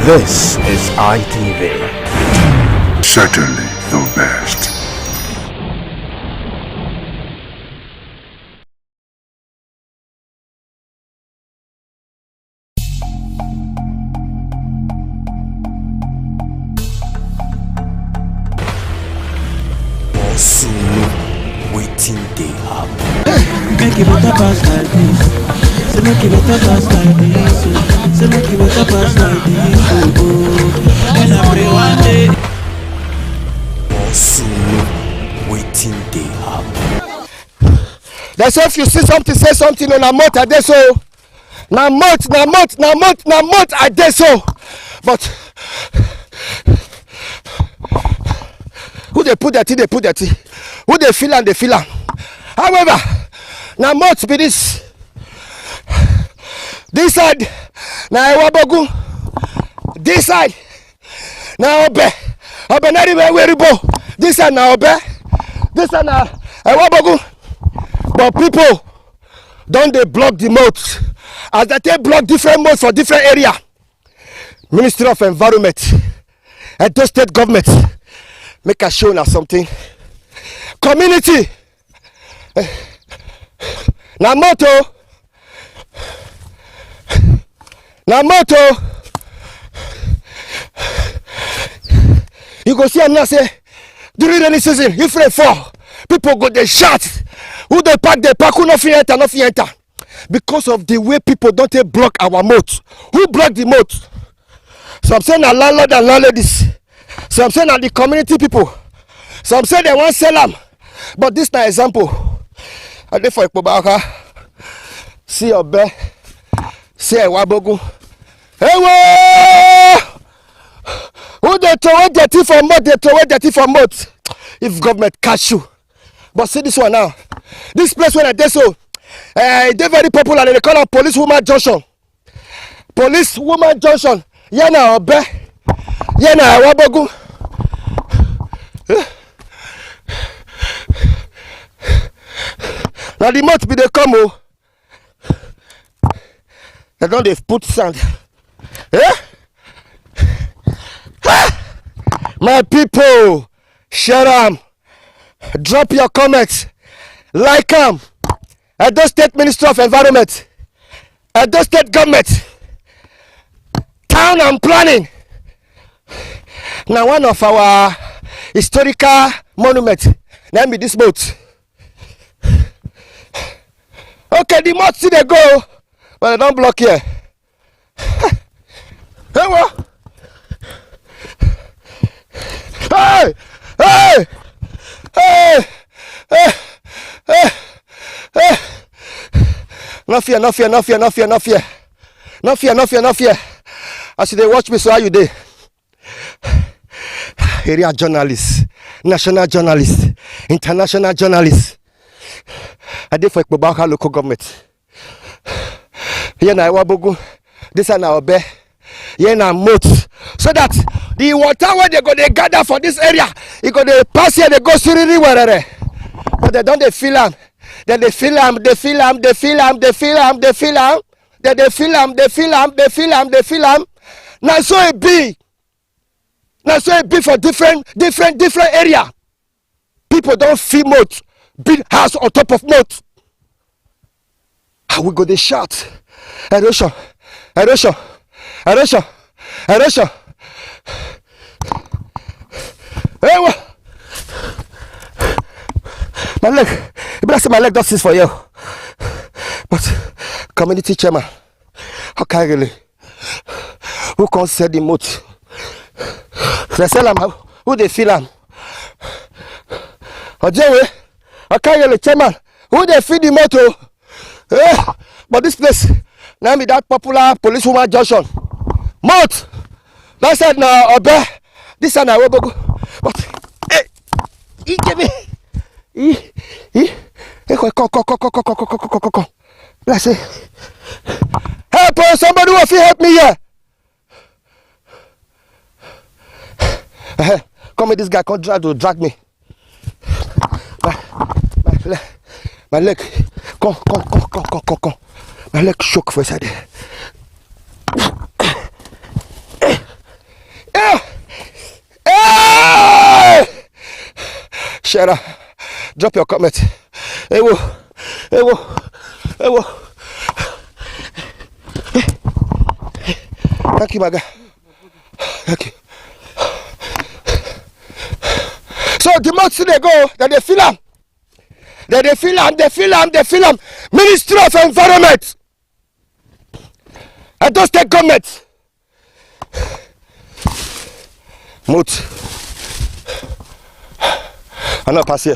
This is ITV. Certainly the best. Waiting day up. Make it better pass like this. Say make it better pass like this. Say make it better pass like this. And I pray one day. Waiting day up. They say if you see something, say something on a moat I did so. Na moat I did so. But who they put dirty, they put dirty. Who they feel and they feel am. However, na moat be this. This side na Ewabogun. This side na Obe. Obe na Weribo. This side na Obe. This side na Ewabogun. But people don't they block the moat. As they block different moats for different area. Ministry of Environment, Edo State government, make a show now something. Community. Na moto. You go see am now say during rainy season, if rain fall, people go they shout. Who they park, who no fit enter. Because of the way people don't take block our moat. Who block the moat? Some say na landlord and landladies. Some say na the community people. Some say they want sell am. But this na example. I dey for Ikpobaka. See Obe. See Ewabogun. Hey, who they throw away dirty for moat? They throw away dirty for moat. If government catch you. But see this one now. This place when I did so, they very popular. They call it Police Woman Junction. Police Woman Junction. Yana Obe. Yana Ewabogun. Now the moat be they come oh. They don't they put sand. My people, share them. Drop your comments. Like them. Edo State Ministry of Environment. Edo State Government. Town and Planning. Now one of our historical monuments. Name be this boat. Okay, the moat see they go. But they don't block here. Hey, what? Hey! No fear. As they watch me, so how you dey? Area journalists, national journalists, international journalists. I did for Ikpobaka local government. Here na Ewabogun, this is na Obe, here na moat. So that the water where they go they gather for this area, it go they pass here, they go suriri wherever. But they don't they feel am. Then they feel am. Now so it be for different area. People don't feel moat, build house on top of moat. How we go they shout? Erosion. Hey, my leg. You better say my leg does this for you. But community chairman, how can really? Who can sell the moat? They sell them. Who they feel them? Ojewe, how can really chairman? Who they feed the moat? But this place, now be that popular Police Woman Junction. Moat. That side now Obe. This side now Ewabogun. But hey, he gave me. Come. Let's see. Help us! Somebody who will help me here. Come with this guy. Come drag me. My leg. Come. My leg shook for a second. Share. Drop your comment. Ewo. Thank you, my guy. Thank you. So the months they go, that they feel them. They feel them. Ministry of Environment. And those state government. Moot. I'm not passing.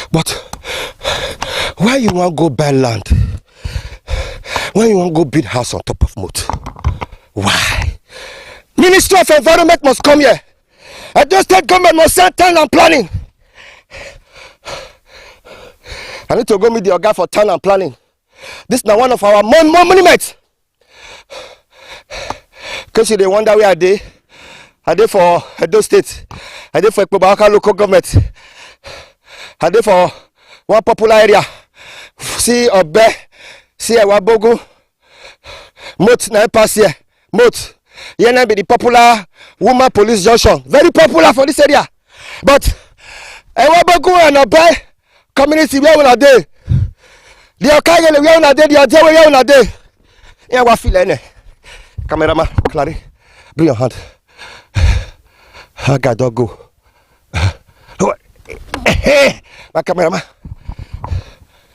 But why you want to go buy land? Why you want to go build house on top of moat? Why? Ministry of Environment must come here. And the state government must send town and planning. I need to go meet the guy for town and planning. This is now one of our monuments. Because they wonder where I did. I did for Edo State. I did for Ekpobaka local government. I did for one popular area. See Obe, see Ewabogu. Moat na pass here. Moat. Here na be the popular woman police junction. Very popular for this area. But Ewabogu and Obe community where una dey. The Okagele where una dey, the Oje where una dey. Here wa feel ene. Cameraman, Clary, bring your hand. I got dog go. My cameraman.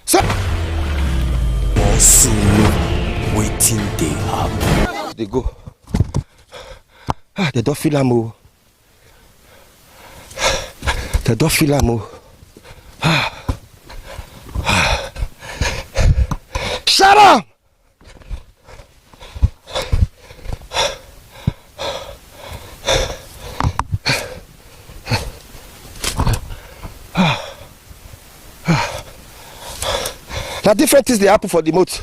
So, Also, waiting they happen. they go. They don't feel am. They don't feel am. Shut up! Now different things they happen for the moat.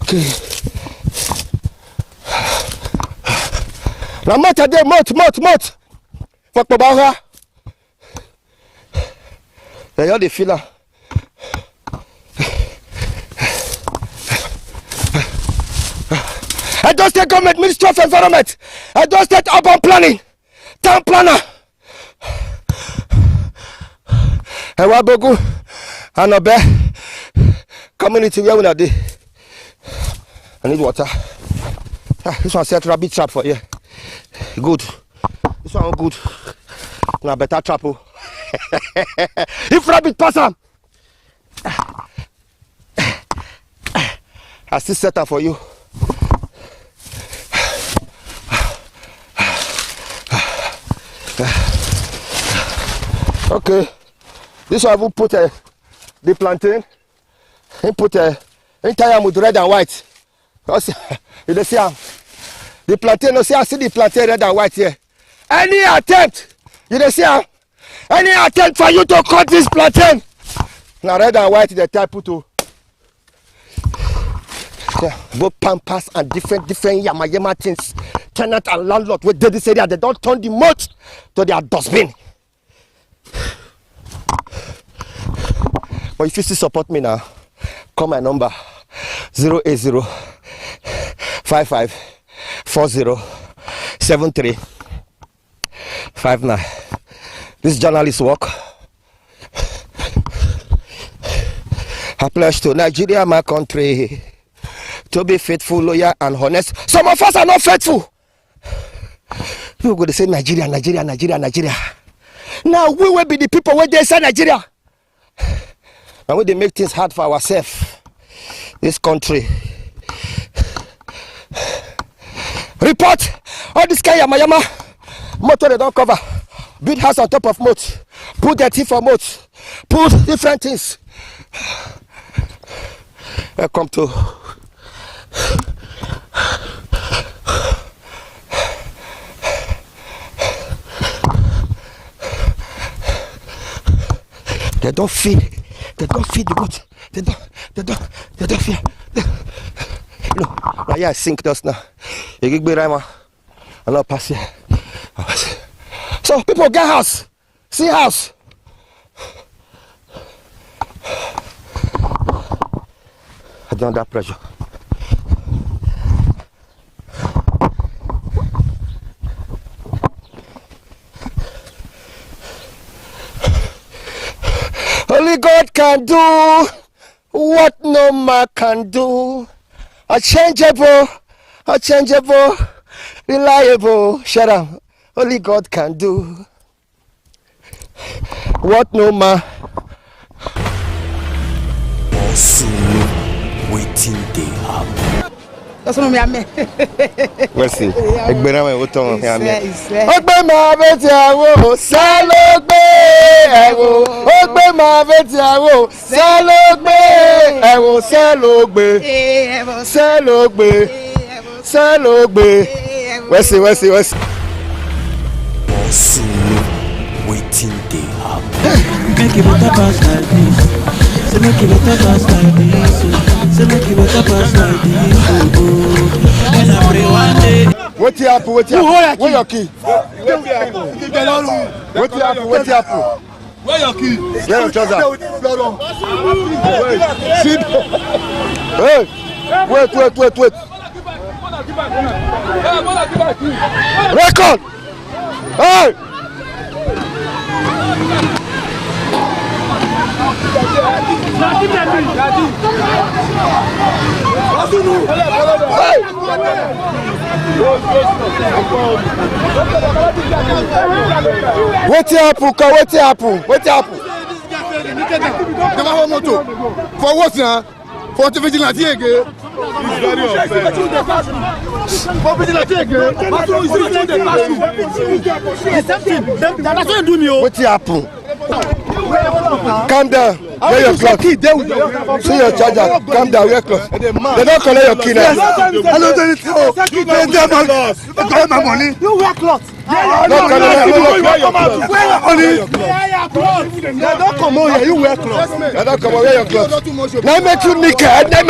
Okay. Now moat a day, moat. Fuck Babaha. They all the filler. I don't state government, Ministry of Environment. I don't state urban planning, town planner. Ewabogu and Obe community where we are there. I need water. This one set rabbit trap for you. Good. This one good. Now better trap. If rabbit pass them, I still set up for you. Okay, this one I will put the plantain. He put entire with red and white. You see the plantain. No, see I see the plantain red and white here. Any attempt, you see any attempt for you to cut this plantain. Now red and white the type to. Yeah, both pampas and different yama things. Tenant and landlord with this area, they don't turn the moat to their dustbin. But if you still support me now, call my number 080 55 40 73 59. This journalist work. I pledge to Nigeria, my country, to be faithful, loyal, and honest. Some of us are not faithful. People go to say Nigeria. Now we will be the people where they say Nigeria. And when they make things hard for ourselves, this country. Report all this kind of yama. Motor they don't cover. Build house on top of moat. Put dirty for moat. Put different things. Welcome to they don't feed the goat. They don't feed. No, yeah, I sink dust now. You give me right, man. I'm not passing. So people get house. See house. I don't under pressure. Only God can do what no man can do. Unchangeable, reliable. Shut up. Only God can do what no man. Osunu waiting they happen. That's what I'm saying. Merci. Egbera me woton ya me. It's Ogbe ma beti awo, salogbe ewo. Ogbe ma beti awo, salogbe ewo, salogbe. Salogbe. Merci. Osunu waiting they happen. Make it better pass like this. Say make it better pass like this. Say make it better pass like this. And I pray one day. What happen? Where your key? What happen? Where your key? Where your trouser? Sit. Hey, wait. Record. Hey. What happen? The moto. For what now? For the vigilante again. It's very unfair. For vigilante again. That's what you do me. What happen? Calm down. Wear your cloth. See your charger. Calm down. Wear cloth. They don't collect your key now. I don't tell you. They my money. You wear cloth. Wear your clothes. They don't come on here. You wear clothes. Wear your cloth. Now make you naked. They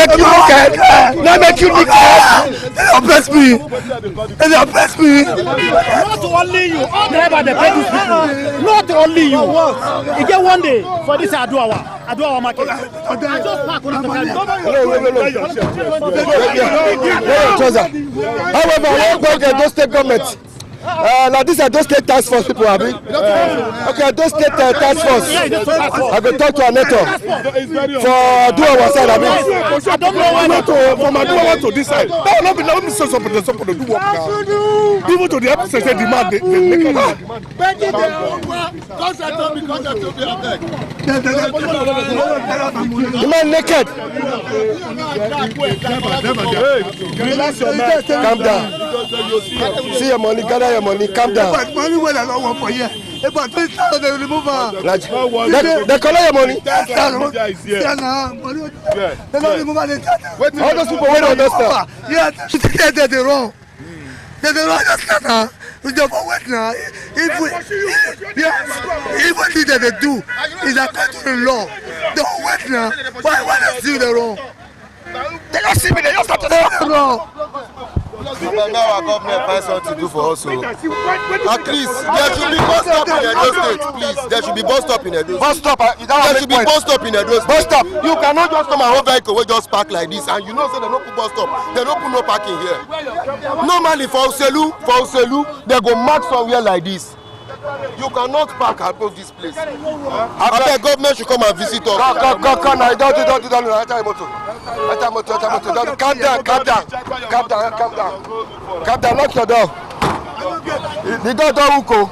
oppress me. Not only you. Never the people. Not only you. You get one day for this Aduawa market. I just park on the However, I want to those state government. Now these are those state task force people, Abi. Okay, those state task force. I go talk to Aneto for Aduawa side, Abi. I don't know why From Aduawa to this side. That will not be. Let me say something to do work now. People to the episode say demand. They demand. The man naked. Calm down. See your money, gather your money, calm down. Money well, I don't want for here. About 3,000 they remove her. They collect your money. All those people wait on those stuff. Yeah, they're wrong. They're wrong. We don't wait now. If what they do is according to the law, don't wait now. Why they see the wrong? They don't see me, they just start to say wrong. Now our government finds something to do for us. At least there should be bus stop in Edo State, please. There should be bus stop in Edo State. bus stop. There should be bus stop in Edo State. Bus stop. You cannot just come and hold vehicle wey just park like this, and you know say they no put bus stop. They no put no parking here. Normally for Oselu, they go mark somewhere like this. You cannot park above this place. Abeg, government should come and visit us. Come. Now, don't. Calm down. Lock your door. The door don't hook.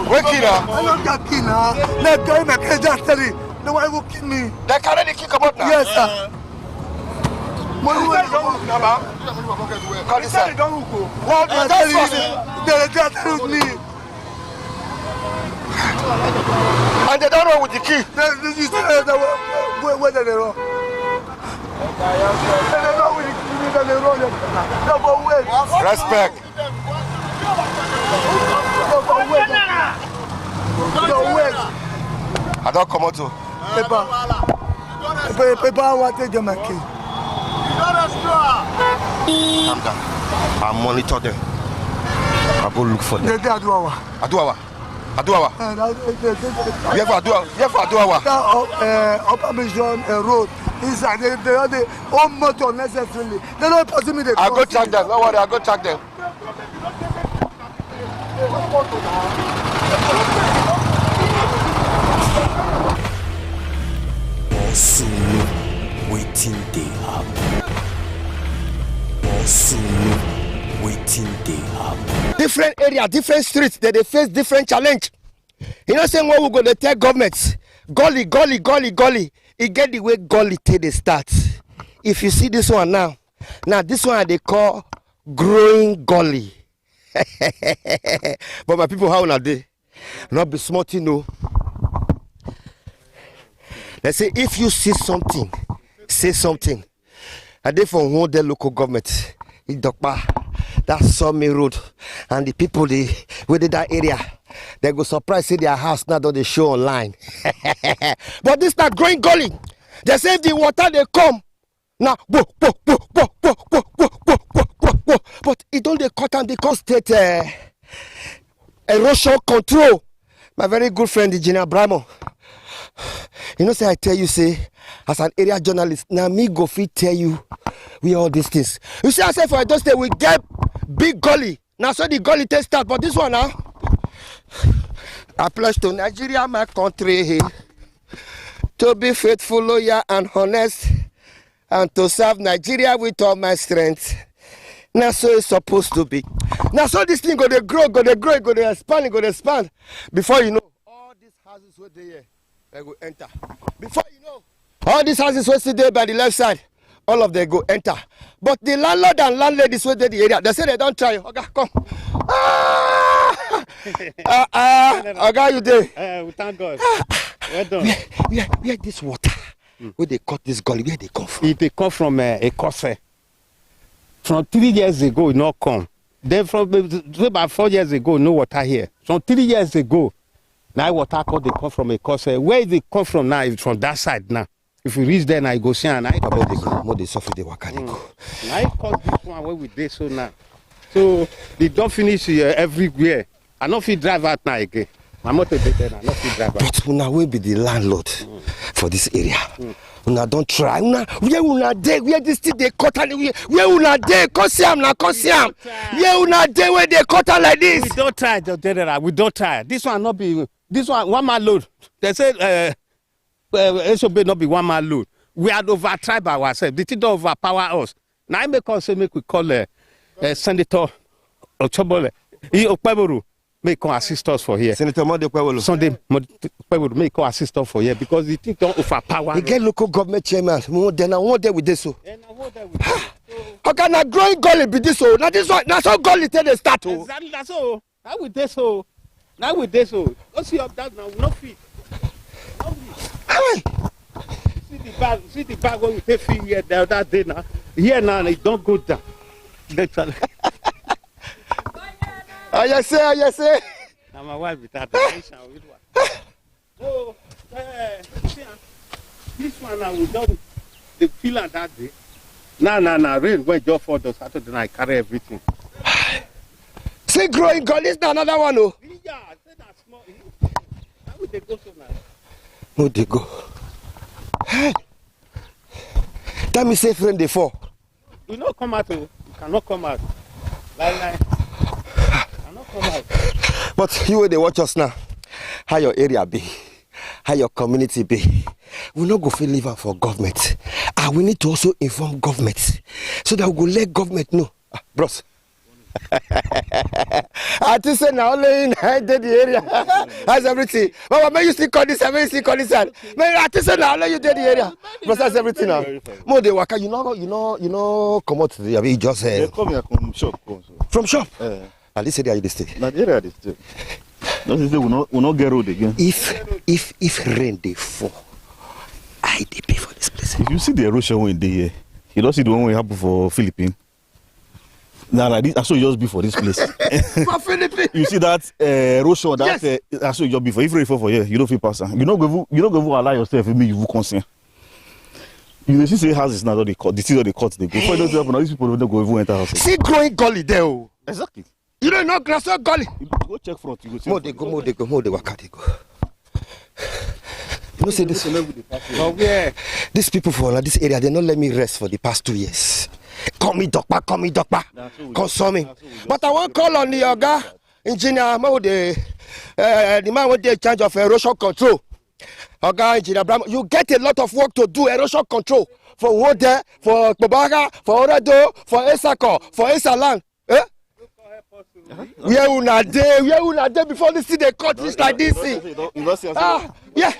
Wake it up. I don't got key now. Let go in my cage. Just tell you. No one will kill me. They carry the key about now. Yes, sir. Call this side. What I tell you, they just told me. And they don't run with the key. You say where they run? Respect. I don't come out to. Paper, I want to get my key. Calm down. I monitor them. I go look for them. Aduawa. Yeah, for Aduawa. Upper Mission Road. Inside, they own motor necessarily. They don't pursue me. I go track them. Don't worry, I go track them. Also waiting they happen. Also waiting they happen. Different area, different streets, they face different challenge. You know, saying when we go to tell government, gully. It get the way gully till they start. If you see this one now this one they call growing gully. But my people, how are they? Not be smart, you know. They say if you see something, say something. And they from one day local government in Dokpa, that Summit Road, and the people they within that area, they go surprise see their house now that they show online. But this not growing gully. They say the water they come now, but it don't they cut and they constate erosion control. My very good friend, the Engineer Bramo. You know, say I tell you, say, as an area journalist, now me go fit tell you we all these things. You see, I say for just we get big gully. Now so the gully take start, but this one now, I pledge to Nigeria, my country, to be faithful, loyal, and honest, and to serve Nigeria with all my strength. Now so it's supposed to be. Now so this thing go to grow, go to expand. Before you know, all these houses were there. They go enter. Before you know, all these houses were still there by the left side. All of them go enter. But the landlord and landladies were there the area. They say they don't try. Okay, come. Okay, you there? We thank God. Well done. Where this water? Where they cut this gully? Where they come from? They come from a course. From 3 years ago, it not come. Then from about 4 years ago, no water here. From 3 years ago, now water they come from a course. Where they come from now is from that side now. If you reach there now, you go see and I more they suffer the waka they go. Now it cause this one where we did so now. So they don't finish everywhere. I not fit drive out now again. My motor dey there now, not fit drive out. But una will be the landlord for this area. Una don't try. Where una dey? Where this thing they cut and where una dey? Come see am. Where una dey where they cut like this? We don't try, we don't try. This one not be. This one man load. They say it should be not be one man load. We had over tribe ourselves. They did overpower us. Now I make us say make we call Senator Ochobole. He Okpeburu make come assist us for here. Senator Mode Okpebulu. Sunday Okpeburu make come assist us for here because the thing don't overpower. They get local government chairman. Then I want there with this so. Okay, now growing gully be this so. Now this one, now so gully tell they start. Exactly that's so. Now with this so. Go see up that now. No feet. See the bag when we take feet here that day now. Here now it don't go down. I say. Now my wife with that attention with one. So this one now we done the pillar that day. Now rain went just for the Saturday night carry everything. See growing gully is another one oh. Yeah, I said that small. How would they go so now? No, they go. Hey. Tell me say friend they fall. You not come out. You cannot come out. Like. Cannot come out. But you will they watch us now. How your area be? How your community be? We not go feel live for government. And we need to also inform government. So that we go let government know. Bros. I just say now only in the area. That's everything. But when you still call this, you still call this. Man, I just say now only you did the area. But that's everything now. More they waka, you know, come out to the you just They come here from shop. From shop. At least area you dey stay. Na the area dey stay. Don't say we no get road again. If rain dey fall, I dey pay for this place. If you see the erosion when dey here, you don't see the one wey happen for Philippines. Now like this, that's what you just be for this place. For Philippines. You see that erosion, that Yes. that's what you just be for. If rain fall for here, you don't feel pass. You don't go allow yourself. Maybe you will consent. You know, she say houses now they cut. The things that they cut, they go. Before it doesn't happen, now these people don't go even enter houses. See growing gully there. Oh. Exactly. You don't know grass or gully. Go check front. You go check. More they waka they go. You know say this. These people for this area, they don't let me rest for the past 2 years. Call me Dokpa. Console me. But I won't call on the Oga engineer, the man with the charge of erosion control. Oga engineer Bram, you get a lot of work to do erosion control for Wode, for Bobaga, for Oredo, for Esako, for Esalang. Where una dey before this thing they cut this like this thing. Yeah.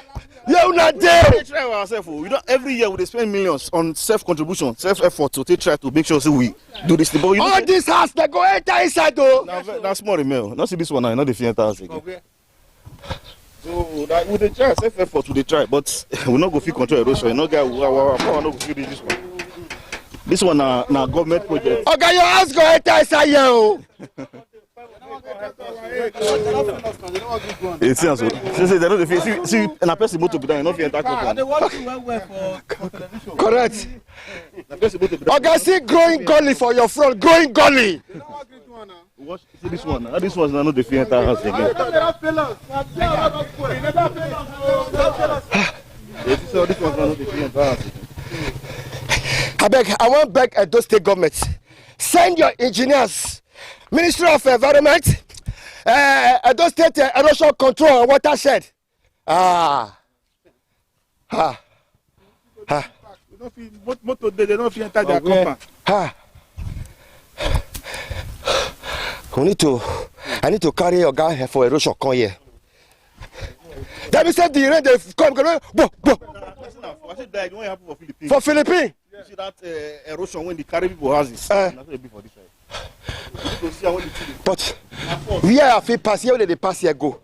Yeah, una dey. We try ourselves. We don't every year we spend millions on self-contribution, self-effort to try to make sure we do this thing. But all this house they go enter inside though. That's small email. Not see this one now, not the enter house again. Okay. So that we try self-effort, we try, but we not go fit control erosion. You know, guy, we no go fit this one. This one na government project. Okay, your house go enter inside here. Oh. It's so. They don't see and a person motor be down, you know if you enter correct. Okay, see growing gully for your front, growing gully. See this one. This one's not the free enter house again. This one's not the free enter house again. I want beg Edo State government. Send your engineers, Ministry of Environment, Edo State Erosion Control and Watershed. They don't feel enter their compound. I need to carry your guy here for erosion come here. That means the rain they come. For Philippines. You see that erosion when they carry people houses. That's what be for this side. But where I feel pass here, where they pass here go?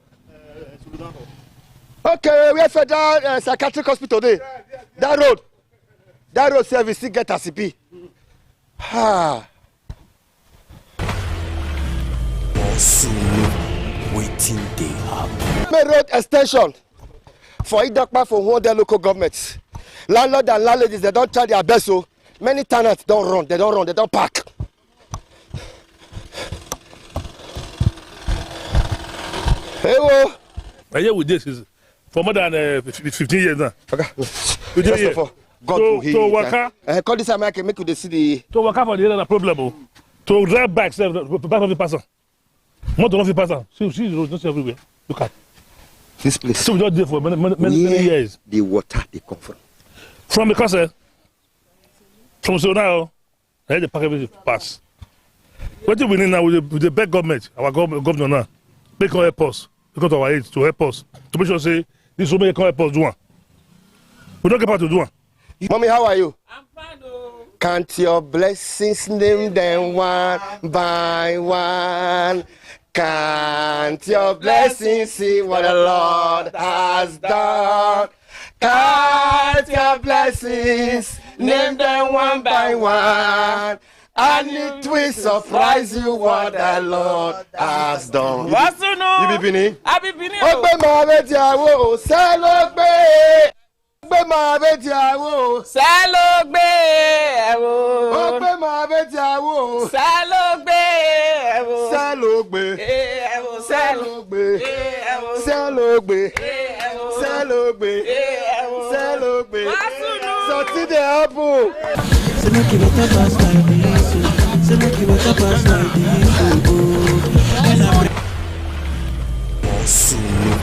Okay, we have Federal Psychiatric Hospital there. That road service still get ACP. Osunu, waiting they happen. Main road extension for Idokpa for one their local governments. Landlord and landladies, they don't try their best, so many tenants don't run, they don't park. Hey, whoa. I'm here with this is for more than 15 years now. Okay. First of all, God will heal you. Waka. Call this time I can make you see the... To waka for the other problem. To drive back, back of the person. Motor of the person. See the road, not everywhere. Look at this place. So we don't there for many years. The water they come from? From the castle. From so now, I had the pack everything pass. What do we need now with the big government, our governor now? They can help us because of our age to help us to make sure say this woman can help us do one. We don't get part to do one. Mommy, how are you? I'm fine, though. Count your blessings, name them one by one. Count your blessings, see what the Lord has done. Count your blessings, name them one by one. And it will surprise you what the Lord has done. You be Bini? I be Bini. Ogbe ma beti awo, selogbe. Ogbe ma beti awo, Selogbe ewo. ogbe ma beti awo, Selogbe ewo. selogbe, Ewo. selogbe, Ewo. selogbe, Ewo. selogbe, Ewo. selogbe. Wasunu. Something dey happen. Say make you better pass like this. Say make you better pass like this. Osunu,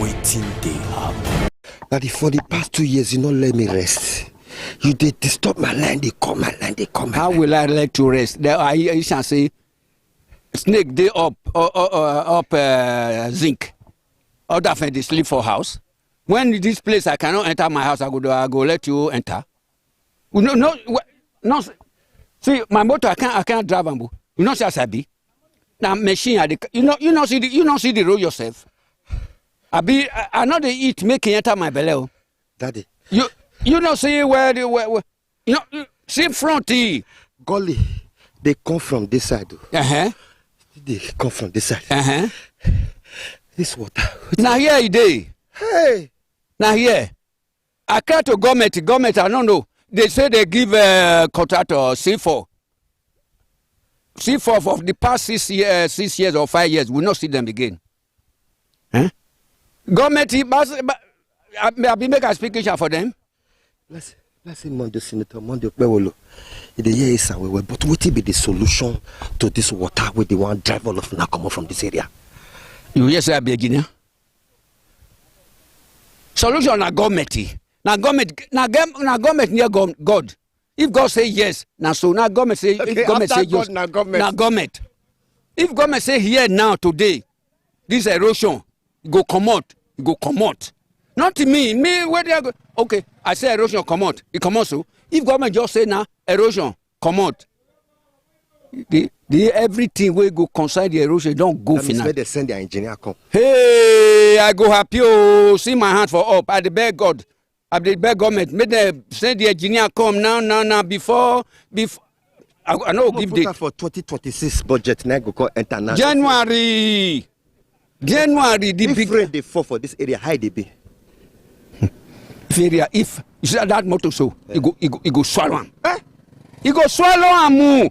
waiting they happen. Now for the past 2 years, you not let me rest. You did disturb my line, they come my line, they come my How line. will I let you rest? There I shall say, snake they up zinc. Other than they sleep for house. When this place I cannot enter my house, I go let you enter. No. See my motor, I can't drive am. You know say Sabi. Now machine, you know see the road yourself. I know they eat make it enter my belly. Daddy. You know see where you know see front Golly, they come from this side. They come from this side. This water. Now here it is. Hey. Now here. I cry to government, I don't know. They say they give contractor C4 of the past 6 years or 5 years, we'll not see them again. Huh? Government, I be make a speaking for them. Let's say Monday, Senator Monday Pewolo. The year is away, but what will be the solution to this water where they want drive all of Nakamo from this area? You hear say Guinea? Solution na government. Na government near God. If God say yes, now so now government say Okay, if government say yes, now government. now government. If government say here now today, this erosion go come out. Not to me where they go. Okay, I say erosion come out. It come out so. If government just say now erosion come out, the everything will go concern the erosion don't go final. Where they send their engineer come. Hey, I go happy. Oh, see my hand for up. I the beg God. I the beg government. Make them send the engineer come now. Before. I know give date the for 2026 budget. Now go enter now. January. The big rain they fall for this area. High they be. If you see that motor so, it go swallow him. It go swallow him.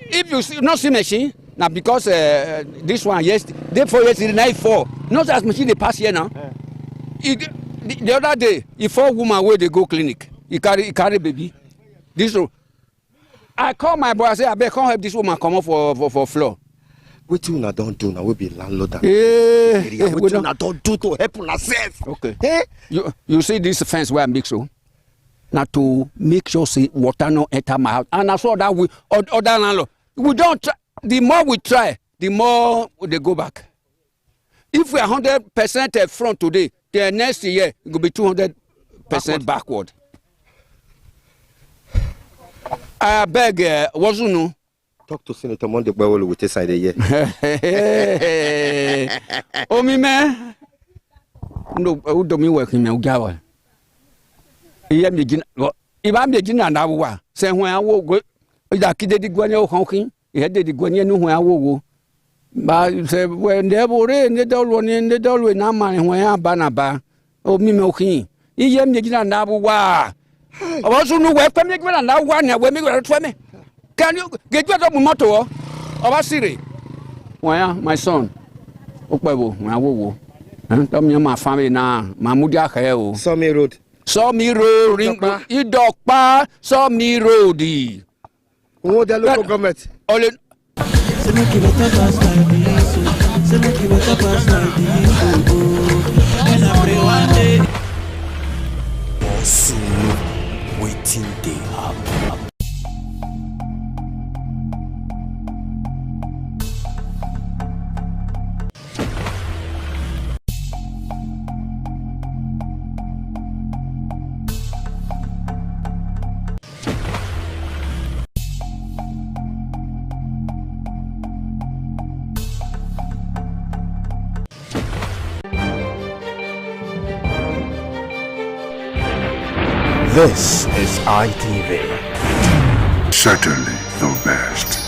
If you see, not see machine now because this one yesterday night fall. Not as machine they pass here now. The other day, he 4 woman where they go clinic. He carry baby. This room. I call my boy. I say I better come help this woman come up for floor. What you don't do now? We be landlord. What you don't do to help yourself? Okay. You see this fence where I make so. Now to make sure say water no enter my house. And I saw that we other landlord. We don't try. The more we try, the more they go back. If we are 100% front today, the next year it will be 200% backward. I beg, Wazunu. Talk to Senator Monday Bewolo with this side here. Oh, me, man. No, who do me work in Melgawa? If I'm the Gina Nawa, say when I will go, that kid did Guanyo honking, he had the Guanyo knew where I will go. But say, when they were in the door, in the door, when I'm man, when I'm Banaba, oh, me milking. He am the Gina Nawa. I also know where Pamela and now one, when we were at me. Can you get your motor of a city? Where, my son? Okwewo, my wo. Tell me my family now. Mamudia Heo. Sawmill Road. Sawmill Road, Idokpa, Sawmill Road. Who the local government? Only. Say make you better pass like this. Say make you better pass like this. And I pray one day. Osunu, waiting they happen. This is ITV. Certainly the best.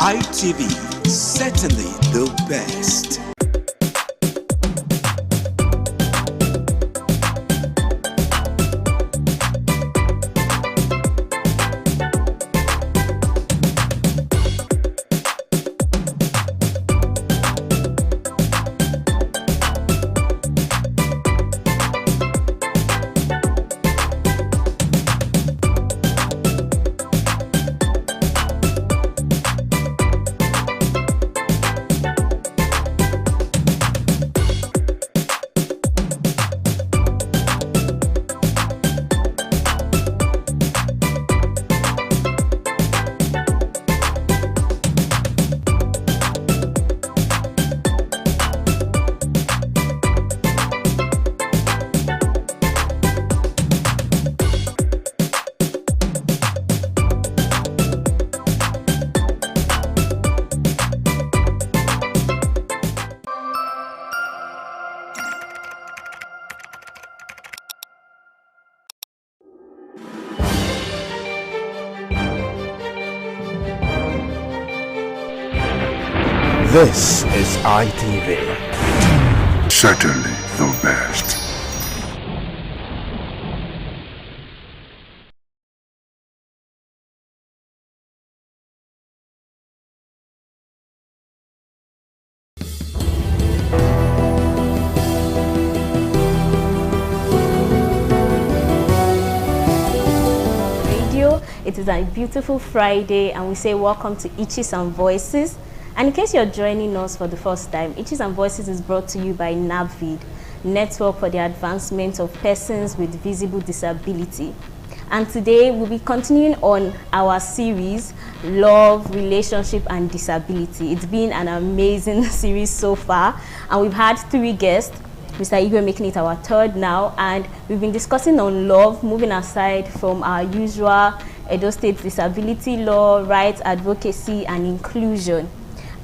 ITV, certainly the best. This is ITV. Certainly the best. It is a beautiful Friday and we say welcome to Itches and Voices. And in case you're joining us for the first time, Itches and Voices is brought to you by NAVID, Network for the Advancement of Persons with Visible Disability. And today we'll be continuing on our series, Love, Relationship and Disability. It's been an amazing series so far and we've had 3 guests. Mr. Igwe making it our 3rd now, and we've been discussing on love, moving aside from our usual Edo State disability law, rights advocacy and inclusion.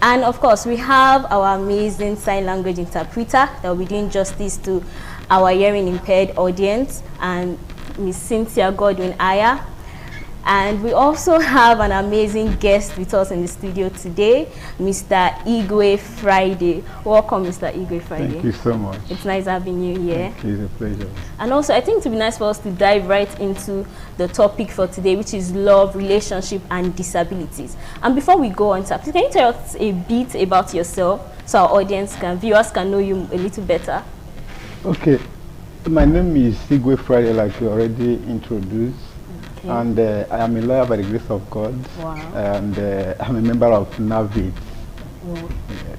And of course, we have our amazing sign language interpreter that will be doing justice to our hearing impaired audience, and Miss Cynthia Godwin Aya. And we also have an amazing guest with us in the studio today, Mr. Igwe Friday. Welcome, Mr. Igwe Friday. Thank you so much. It's nice having you here. Thank you, it's a pleasure. And also, I think it would be nice for us to dive right into the topic for today, which is love, relationship, and disabilities. And before we go on, can you tell us a bit about yourself so our audience viewers can know you a little better? Okay, my name is Igwe Friday, like you already introduced. Okay. And I am a lawyer by the grace of God. Wow. And I'm a member of NAVID. Oh. Yeah.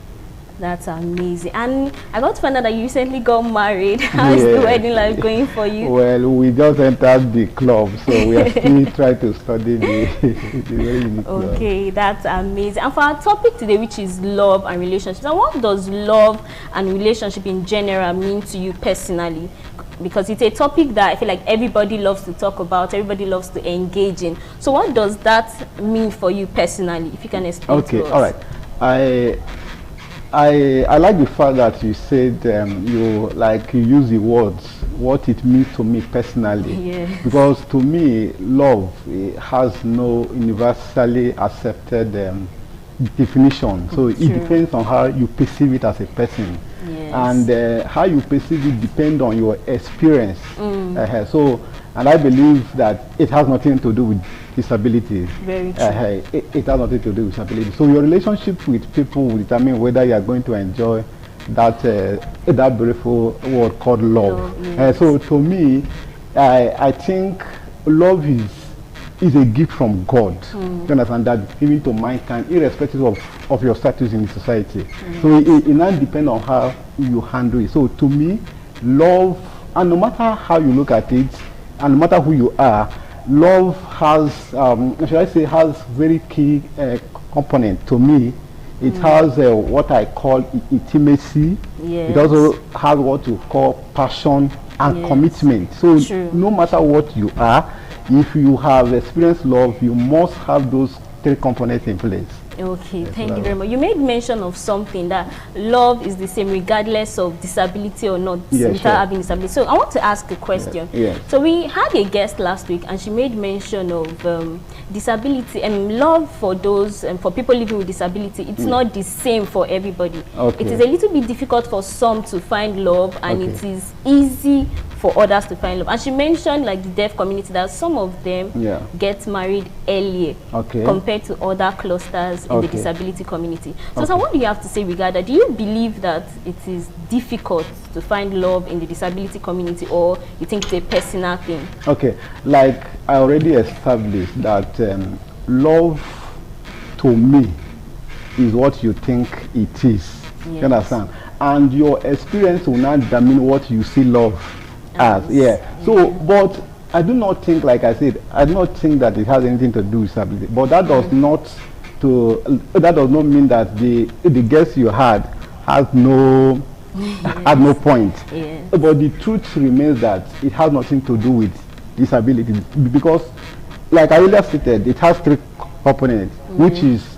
That's amazing. And I got to find out that you recently got married. How is the wedding life going for you? Well, we just entered the club, so we are still trying to study the wedding club. Okay, that's amazing. And for our topic today, which is love and relationships, and what does love and relationship in general mean to you personally? Because it's a topic that I feel like everybody loves to talk about, everybody loves to engage in. So what does that mean for you personally, if you can explain to us? Okay, all right. I like the fact that you said you use the words, what it means to me personally. Yeah. Because to me, love has no universally accepted definition. So it depends on how you perceive it as a person. Yes. And how you perceive it depends on your experience. And I believe that it has nothing to do with disability. Very true. It has nothing to do with disability. So your relationship with people will determine whether you are going to enjoy that that beautiful word called love. Yes. So to me, I think love is a gift from God. You understand, that given to mankind, irrespective of your status in the society. So it now depends on how you handle it. So to me, love, and no matter how you look at it, and no matter who you are, love has, should I say, has very key component. To me, it has what I call intimacy. Yes. It also has what you call passion and commitment. So no matter what you are, if you have experienced love, you must have those 3 components in place. Okay, thank you very much. You made mention of something that love is the same regardless of disability or not, without having disability. So I want to ask a question. So we had a guest last week and she made mention of disability and love for those for people living with disability. It's not the same for everybody. It is a little bit difficult for some to find love, and it is easy for others to find love. And she mentioned, like, the deaf community, that some of them get married earlier compared to other clusters in the disability community. So what do you have to say regarding that? Do you believe that it is difficult to find love in the disability community, or you think it's a personal thing? Okay, like I already established that love to me is what you think it is. You understand? And your experience will not determine what you see love as. So, but I do not think, like I said, I do not think that it has anything to do with disability. But that does not mean that the guess you had has no point. But the truth remains that it has nothing to do with disability, because, like I earlier stated, it has 3 components, which is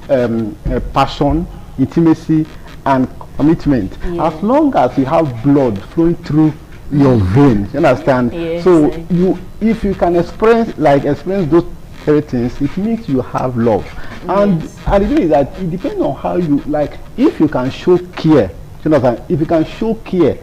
passion, intimacy, and commitment. As long as you have blood flowing through your veins, you understand? So if you can experience those things, it means you have love. And the thing is that it depends on how you, like, if you can show care, you know, if you can show care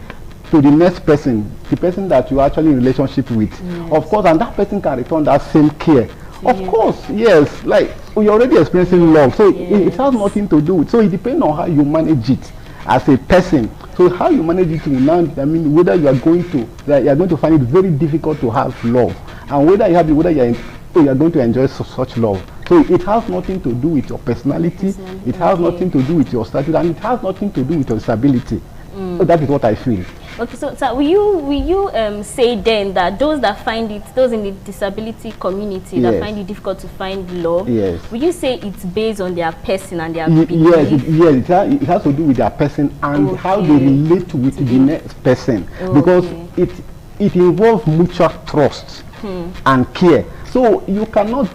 to the next person, the person that you're actually in relationship with, of course, and that person can return that same care. Of course, yes, like, you're already experiencing love, so it has nothing to do with, so it depends on how you manage it as a person. So how you manage it will now, I mean, whether you are going to find it very difficult to have love, and whether you have, whether you are going to enjoy such love. So it has nothing to do with your personality, it has nothing to do with your status, and it has nothing to do with your disability. So that is what I feel. Okay, so will you say then that those that find it, those in the disability community that find it difficult to find love, will you say it's based on their person and their belief? Yes, it has to do with their person and how they relate with the next person, because it involves mutual trust and care. So you cannot,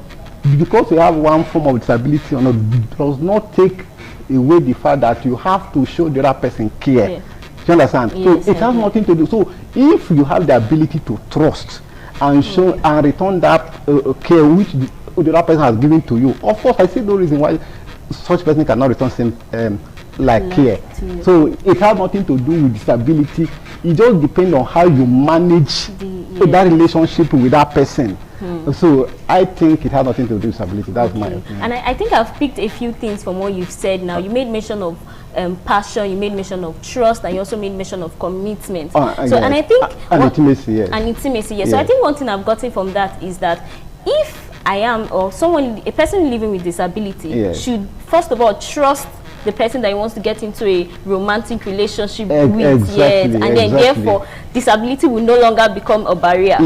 because you have one form of disability or not, does not take away the fact that you have to show the other person care. Do you understand? So it has nothing to do. So if you have the ability to trust and show and return that care which the other person has given to you, of course I see no reason why such person cannot return same care. So it has nothing to do with disability. It just depends on how you manage that relationship with that person. So I think it has nothing to do with disability. That's my opinion. And I think I've picked a few things from what you've said now. You made mention of passion, you made mention of trust, and you also made mention of commitment. And I think intimacy, and intimacy, So I think one thing I've gotten from that is that if I am, or someone, a person living with disability, should first of all trust the person that he wants to get into a romantic relationship with, and then therefore disability will no longer become a barrier.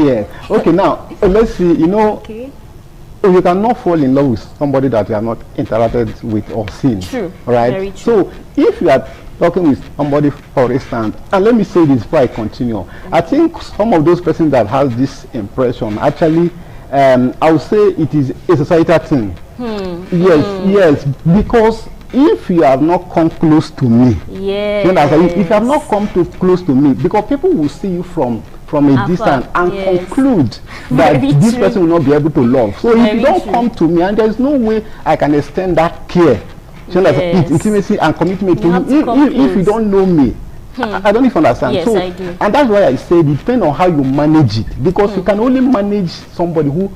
Okay, now let's see, you know, you cannot fall in love with somebody that you have not interacted with or seen. True. Right? Very true. So if you are talking with somebody, for instance, and let me say this before I continue, I think some of those persons that have this impression actually, I would say it is a societal thing. Yes, because if you have not come close to me, if you have not come too close to me, because people will see you from a distance and conclude that this person will not be able to love. So if you don't come to me, and there is no way I can extend that care, intimacy and commitment to you if you don't know me. I don't even understand. Yes, I do. And that's why I say it depends on how you manage it, because you can only manage somebody who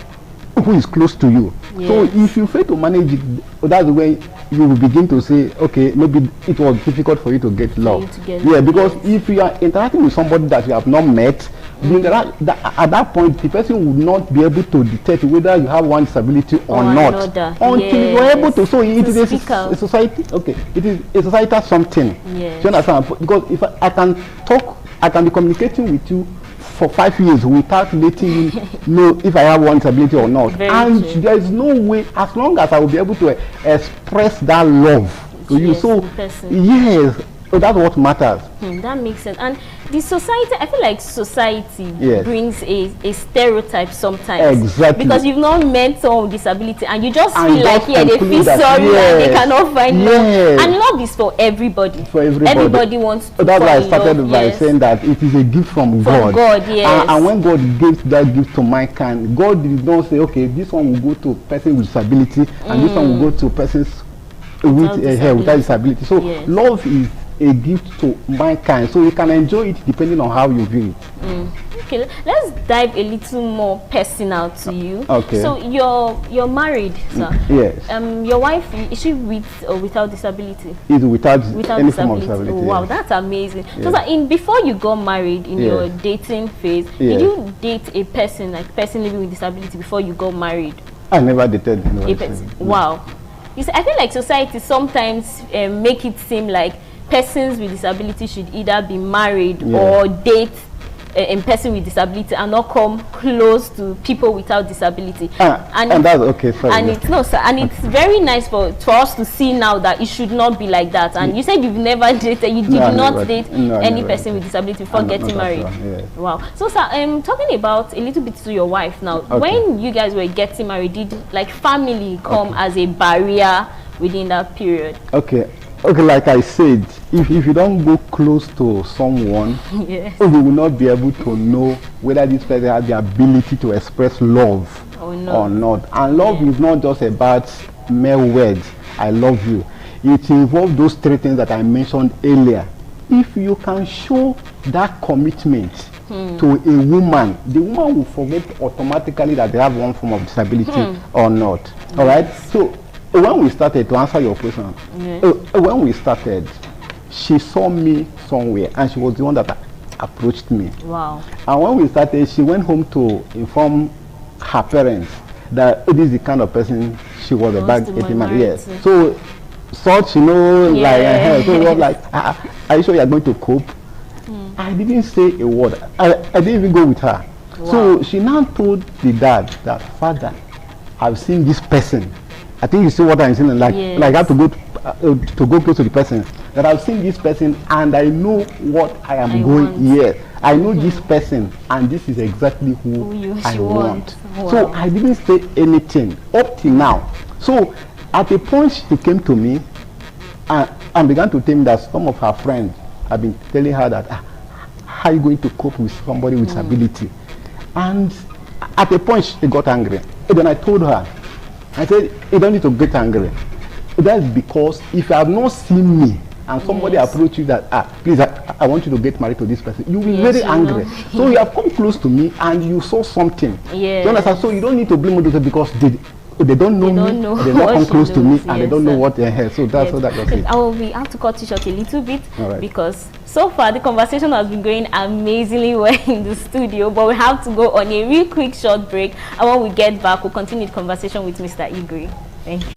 is close to you. So if you fail to manage it, that's the way you will begin to say, okay, maybe it was difficult for you to get love. Because if you are interacting with somebody that you have not met, at that point the person will not be able to detect whether you have one disability or not until you are able to. So it is a society. Okay, it is a societal something. Do you understand? Because if I can talk, I can be communicating with you for 5 years without letting you know if I have one disability or not. There is no way, as long as I will be able to express that love to you. So so that's what matters. That makes sense. And the society, I feel like society brings a stereotype sometimes. Because you've not met someone with disability and you just feel like they feel sorry and they cannot find love. And love is for everybody. Everybody wants to That's why I started by saying that it is a gift from God. And when God gives that gift to mankind, God did not say, okay, this one will go to a person with disability and this one will go to persons without disability. So love is a gift to mankind, so you can enjoy it depending on how you view it. Okay, let's dive a little more personal to you. Okay. So you're married, sir. Yes. Your wife, is she with or without disability? Is without any form of disability. Oh, wow, that's amazing. So that before you got married, in your dating phase, did you date a person living with disability before you got married? I never dated a person. Wow. You see, I feel like society sometimes make it seem like persons with disability should either be married or date a person with disability and not come close to people without disability. And that's okay. Sorry. And it's and it's very nice for us to see now that it should not be like that. And you said you've never dated, you did not date any person with disability before getting married. Wow. So sir, talking about a little bit to your wife now. When you guys were getting married, did like family come as a barrier within that period? Okay. Okay, like I said, if you don't go close to someone, Yes. you will not be able to know whether this person has the ability to express love or not. And love is not just about mere words, I love you. It involves those three things that I mentioned earlier. If you can show that commitment to a woman, the woman will forget automatically that they have one form of disability or not. All right? So when we started, to answer your question, when we started, she saw me somewhere and she was the one that approached me. Wow. And when we started, she went home to inform her parents that this is the kind of person she was about 18 months. Yes. So such, you know, like, so it was like, are you sure you're going to cope? I didn't say a word. I didn't even go with her. Wow. So she now told the dad that, Father, I've seen this person. I think you see what I'm saying. Like, like I have to go close to the person. That I've seen this person and I know what I am going here. I know this person and this is exactly who I want. Wow. So I didn't say anything up till now. So at a point she came to me and began to tell me that some of her friends have been telling her that, how are you going to cope with somebody with disability? And at a point she got angry. And then I told her, I said, you don't need to get angry. That's because if you have not seen me and somebody approach you that, please, I want you to get married to this person, you will be very angry. So you have come close to me and you saw something. You understand? So you don't need to blame others because they don't know me, they don't come close to me, and they don't know what they have. So that's what that was it. We have to cut it short a little bit because so far the conversation has been going amazingly well in the studio, but we have to go on a real quick short break, and when we get back we'll continue the conversation with Mr. Igwe. Thank you.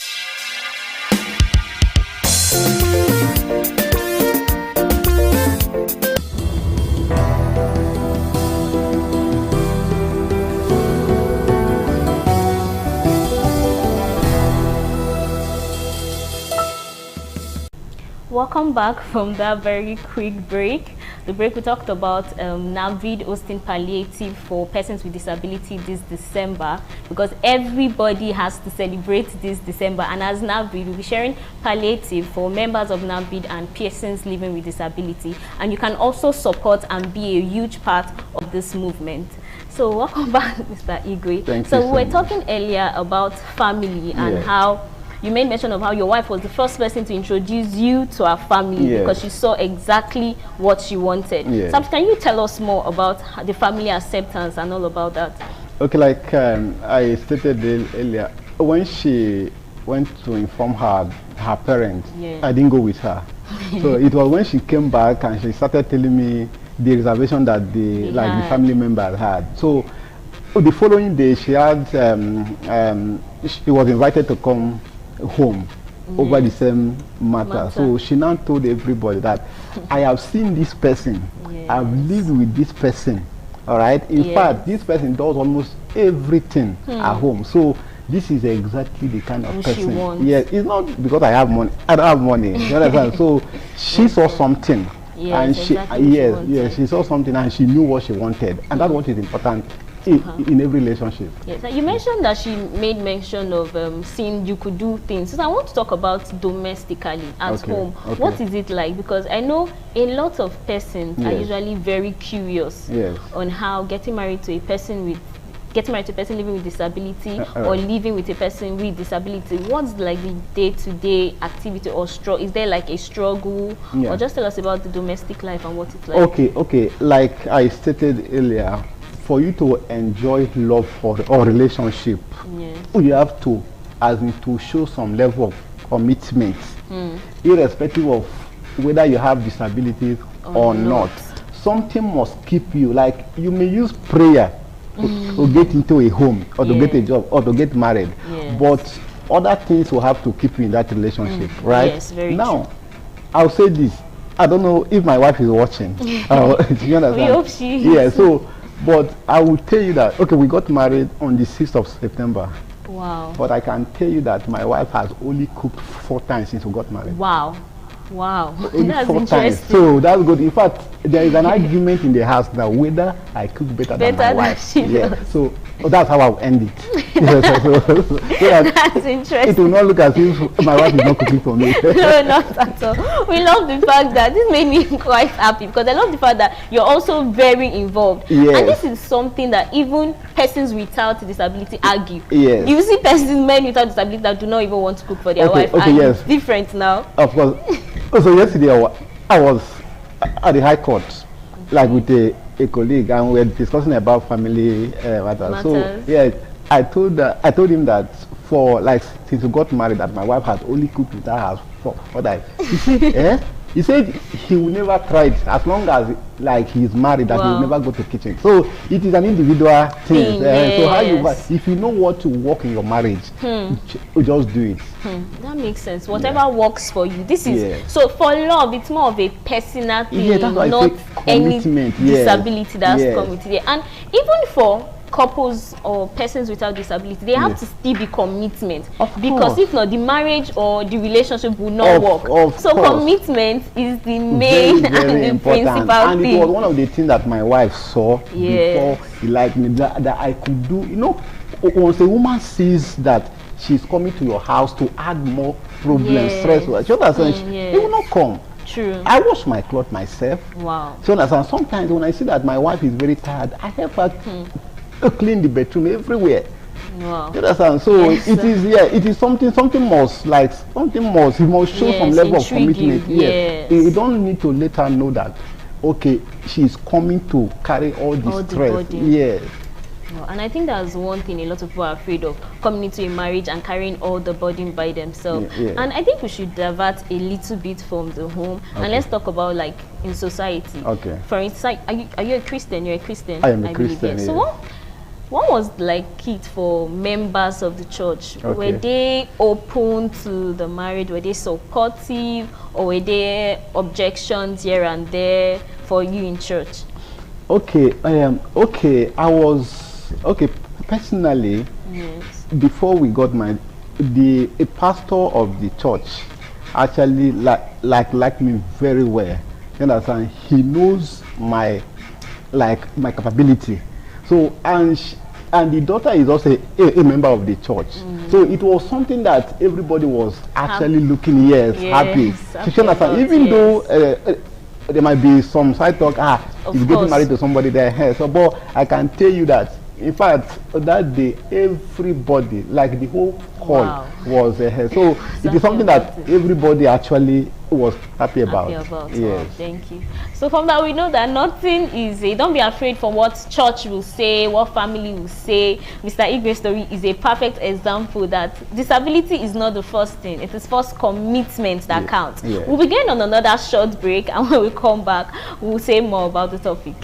Welcome back from that very quick break. The break we talked about NAVID hosting palliative for persons with disability this December, because everybody has to celebrate this December, and as NAVID we'll be sharing palliative for members of NAVID and persons living with disability, and you can also support and be a huge part of this movement. So welcome back, Mr. Igwe. Thank so you we were talking earlier about family and how you made mention of how your wife was the first person to introduce you to our family because she saw exactly what she wanted. So can you tell us more about the family acceptance and all about that? Okay, like I stated earlier, when she went to inform her parents, I didn't go with her. So it was when she came back and she started telling me the reservation that the family members had. So the following day she had she was invited to come home over the same matter. So she now told everybody that I have seen this person, I've lived with this person, all right? In fact, this person does almost everything at home. So this is exactly the kind of person. Yes, it's not because I have money. I don't have money. You understand? So she saw something. And she saw something and she knew what she wanted. And that's what is important in every relationship. Yes, you mentioned that she made mention of seeing you could do things. So I want to talk about domestically at home. What is it like? Because I know a lot of persons are usually very curious on how getting married to a person living with disability or living with a person with disability, what's like the day-to-day activity or is there like a struggle? Or just tell us about the domestic life and what it's like. Okay, like I stated earlier, for you to enjoy love or relationship, you have to show some level of commitment, irrespective of whether you have disabilities or not. Something must keep you, like you may use prayer to get into a home or to get a job or to get married, but other things will have to keep you in that relationship, right? Yes, very now true. I'll say this, I don't know if my wife is watching. Do you understand? We hope she is. So but I will tell you that we got married on the 6th of September. Wow. But I can tell you that my wife has only cooked 4 times since we got married. Wow. Only That's 4 interesting. times. So that's good. In fact, there is an argument in the house now whether I cook better than my wife. She does. So that's how I'll end it. so That's interesting. It will not look as if my wife is not cooking for me. No, not at all. We love the fact that this made me quite happy because I love the fact that you're also very involved. Yes. And this is something that even persons without disability argue. Yes. You see men without disability that do not even want to cook for their wife. Okay, and yes. it's different now. Of course. So yesterday I was at the High Court, like with a colleague, and we were discussing about family matters. So yeah, I told him that for like since we got married, that my wife had only cooked with her house for that. He said, he said he will never try it as long as like he's married, that he will never go to kitchen. So it is an individual thing. So how you, if you know what to work in your marriage, you just do it. That makes sense. Whatever works for you. This is so for love. It's more of a personal thing, not any disability that's come with it. And even for couples or persons without disability, they have to still be commitment, because if not, the marriage or the relationship will not work. So commitment is the main and the principal and thing. It was one of the things that my wife saw before he liked me, that I could do. You know, once a woman sees that she's coming to your house to add more problems, stress, she understands, it will not come. True. I wash my clothes myself. Wow. So sometimes when I see that my wife is very tired, I help her clean the bedroom everywhere. Wow. You understand? So it is something must he must show some level of commitment. You don't need to let her know that okay, she's coming to carry all the stress. Yes. And I think that's one thing a lot of people are afraid of, coming into a marriage and carrying all the burden by themselves. And I think we should divert a little bit from the home and let's talk about like in society. For instance, are you a Christian? You're a Christian. I am a Christian. So what was like it for members of the church? Were they open to the marriage? Were they supportive, or were there objections here and there for you in church? I was personally. Before we got married, a pastor of the church actually liked me very well. You understand? He knows my capability. So and the daughter is also a member of the church. So it was something that everybody was actually looking happy. So you understand? Even though there might be some side talk, he's getting married to somebody there. So but I can tell you that in fact that day everybody, like the whole hall was here. So it is something that everybody actually was happy about. Yes. Thank you. So from that we know that nothing is don't be afraid for what church will say, what family will say. Mr. Igwe's story is a perfect example that disability is not the first thing. It is first commitment that counts. We'll be going on another short break, and when we come back we'll say more about the topic.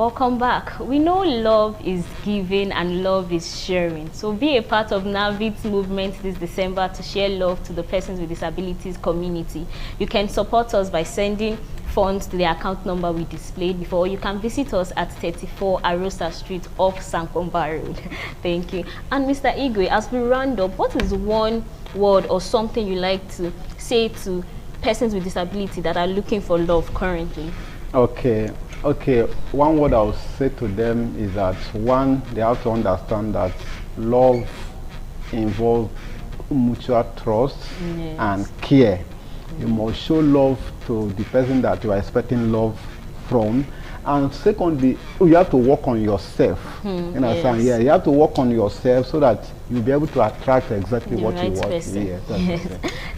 Welcome back. We know love is giving and love is sharing. So be a part of NAVID's movement this December to share love to the persons with disabilities community. You can support us by sending funds to the account number we displayed before. You can visit us at 34 Arosa Street off Sankomba Road. Thank you. And Mr. Igwe, as we round up, what is one word or something you like to say to persons with disability that are looking for love currently? Okay, one word I would say to them is that, one, they have to understand that love involves mutual trust and care. You must show love to the person that you are expecting love from. And secondly, you have to work on yourself. You understand? Yes. Yeah, you have to work on yourself so that you'll be able to attract exactly what you want. Yes.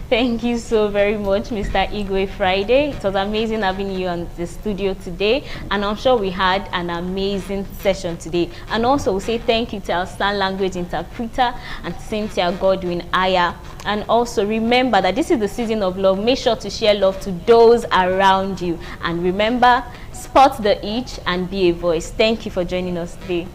Thank you so very much, Mr. Igwe Friday. It was amazing having you on the studio today, and I'm sure we had an amazing session today. And also, we say thank you to our sign language interpreter and Cynthia Godwin Aya. And also remember that this is the season of love. Make sure to share love to those around you. And remember, spot the itch and be a voice. Thank you for joining us today.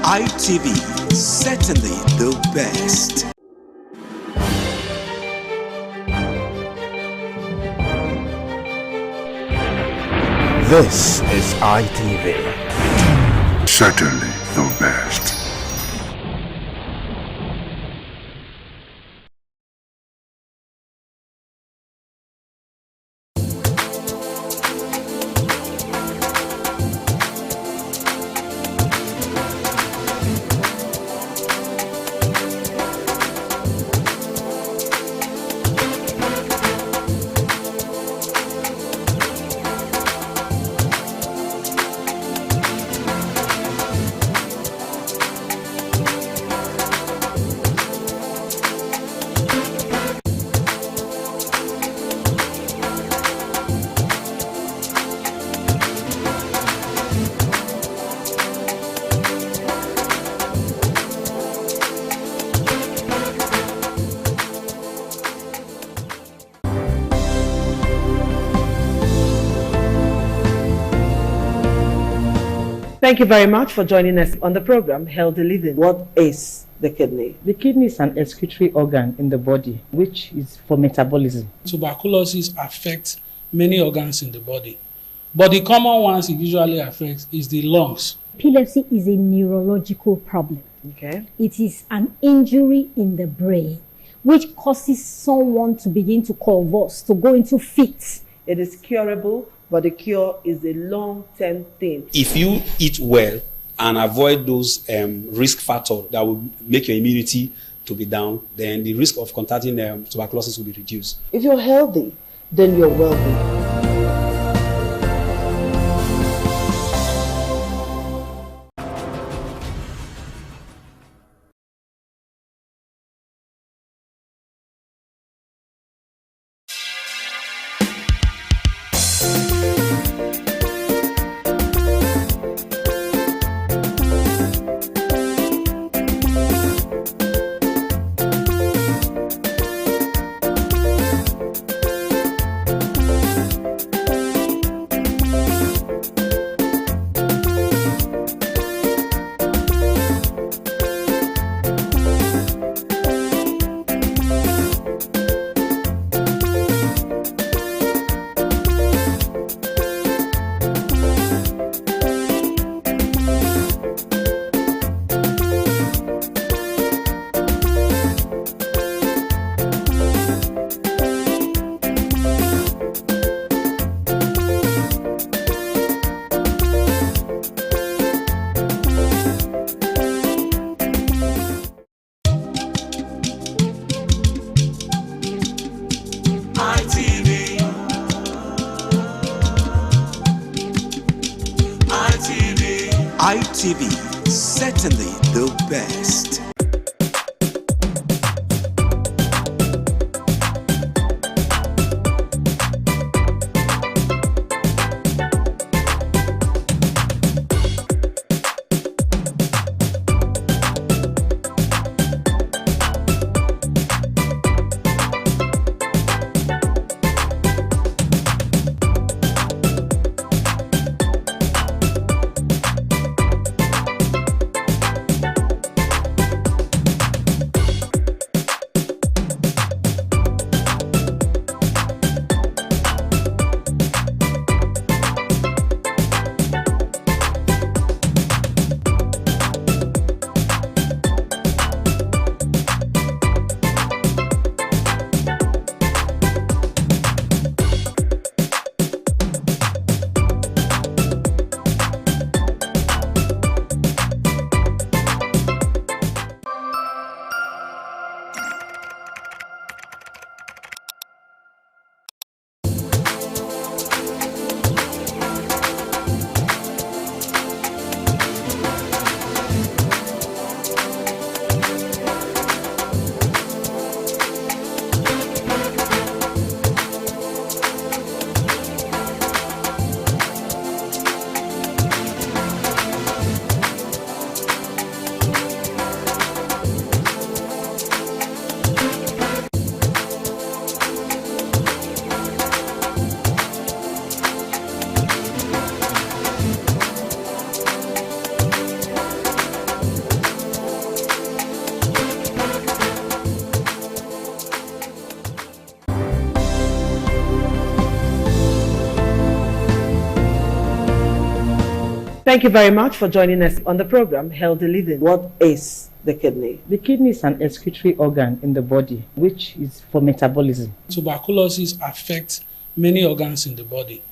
ITV, certainly the best. This is ITV. Certainly the best. Thank you very much for joining us on the program, Healthy Living. What is the kidney? The kidney is an excretory organ in the body, which is for metabolism. Tuberculosis affects many organs in the body, but the common ones it usually affects is the lungs. Epilepsy is a neurological problem. Okay. It is an injury in the brain, which causes someone to begin to convulse, to go into fits. It is curable, but the cure is a long-term thing. If you eat well and avoid those risk factors that will make your immunity to be down, then the risk of contracting tuberculosis will be reduced. If you're healthy, then you're wealthy. ITV, certainly the best. Thank you very much for joining us on the program, Healthy Living. What is the kidney? The kidney is an excretory organ in the body, which is for metabolism. Tuberculosis affects many organs in the body,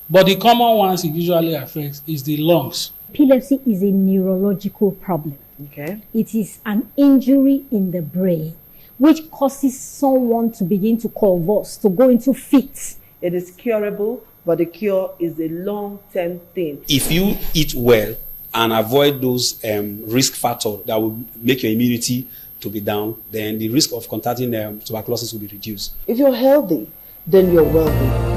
but the common ones it usually affects is the lungs. Epilepsy is a neurological problem. Okay. It is an injury in the brain which causes someone to begin to convulse, to go into fits. It is curable, but the cure is a long-term thing. If you eat well and avoid those risk factors that will make your immunity to be down, then the risk of contracting tuberculosis will be reduced. If you're healthy, then you're wealthy.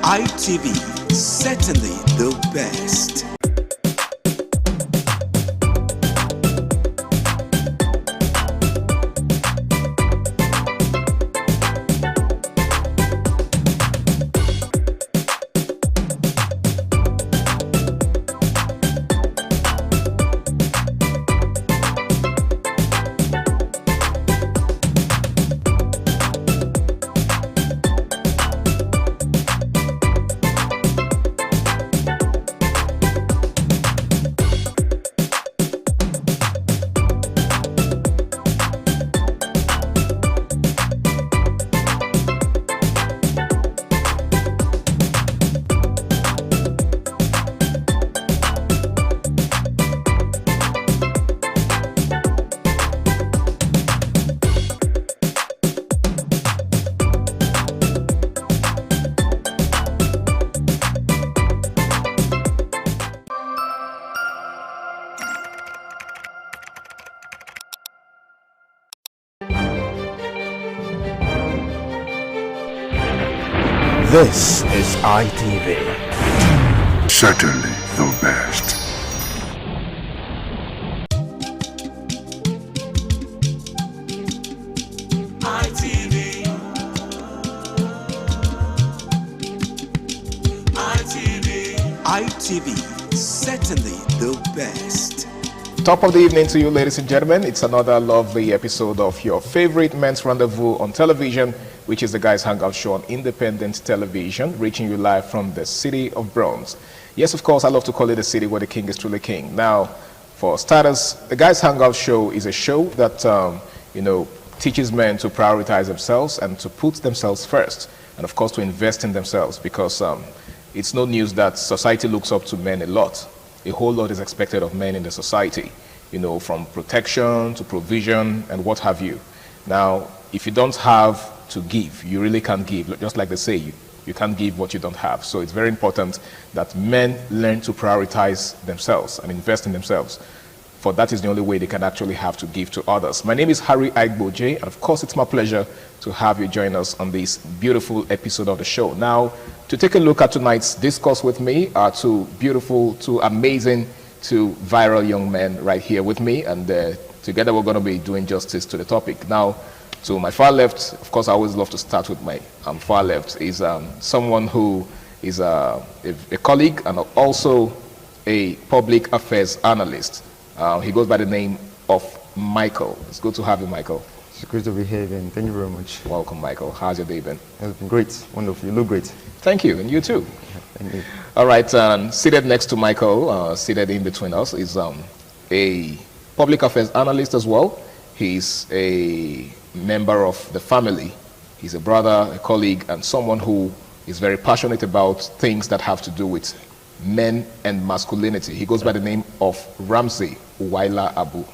ITV, certainly the best. This is ITV. Certainly the best. ITV. ITV, certainly the best. Top of the evening to you, ladies and gentlemen. It's another lovely episode of your favorite men's rendezvous on television, which is the Guys Hangout Show on Independent Television, reaching you live from the city of Bronx. Yes, of course, I love to call it a city where the king is truly king. Now, for starters, the Guys Hangout Show is a show that, teaches men to prioritize themselves and to put themselves first, and of course to invest in themselves, because it's no news that society looks up to men a lot. A whole lot is expected of men in the society, from protection to provision and what have you. Now, if you don't have to give, you really can't give. Just like they say, you can't give what you don't have. So it's very important that men learn to prioritize themselves and invest in themselves. For that is the only way they can actually have to give to others. My name is Harry Aigboje, and of course it's my pleasure to have you join us on this beautiful episode of the show. Now, to take a look at tonight's discourse with me are two beautiful, two amazing, two viral young men right here with me, and together we're going to be doing justice to the topic. Now, to my far left, of course I always love to start with my far left, is someone who is a colleague and also a public affairs analyst. He goes by the name of Michael. It's good to have you, Michael. It's great to be here again. Thank you very much. Welcome, Michael. How's your day been? It's been great. Wonderful. You look great. Thank you, and you too. Thank you. All right, seated next to Michael, seated in between us, is a public affairs analyst as well. He's a member of the family. He's a brother, a colleague, and someone who is very passionate about things that have to do with men and masculinity. He goes by the name of Ramsey Uwaila Abu.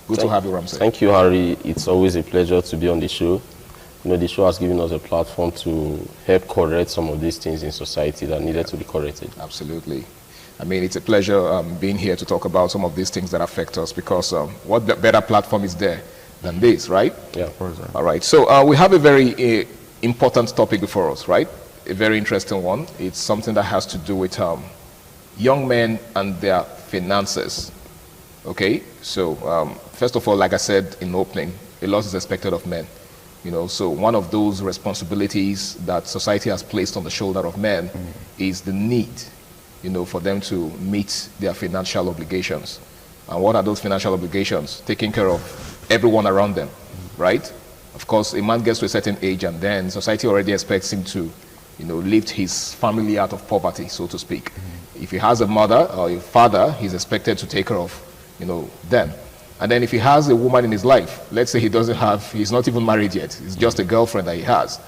Good to have you, Ramsey. Thank you, Harry. It's always a pleasure to be on the show. You know, the show has given us a platform to help correct some of these things in society that needed to be corrected. Absolutely. I mean, it's a pleasure being here to talk about some of these things that affect us, because what better platform is there than this, right? Yeah. All right. So we have a very important topic before us, right? A very interesting one. It's something that has to do with young men and their finances. Okay? So first of all, like I said in opening, a lot is expected of men. You know, so one of those responsibilities that society has placed on the shoulder of men is the need, you know, for them to meet their financial obligations. And what are those financial obligations? Taking care of everyone around them, right? Of course, a man gets to a certain age and then society already expects him to, you know, lift his family out of poverty, so to speak. If he has a mother or a father, he's expected to take care of, you know, them. And then if he has a woman in his life, let's say he's not even married yet, it's just a girlfriend that he has.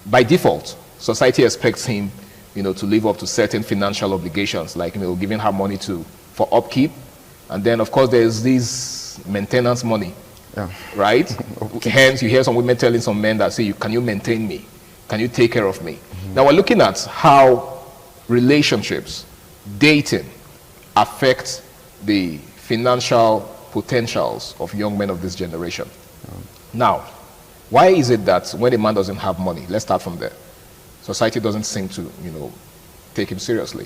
By default, society expects him, you know, to live up to certain financial obligations, like, you know, giving her money for upkeep. And then, of course, there's this maintenance money, right? Hence, you hear some women telling some men that say, can you maintain me? Can you take care of me? Now, we're looking at how relationships, dating, affect the financial potentials of young men of this generation. Now, why is it that when a man doesn't have money, let's start from there, society doesn't seem to, you know, take him seriously?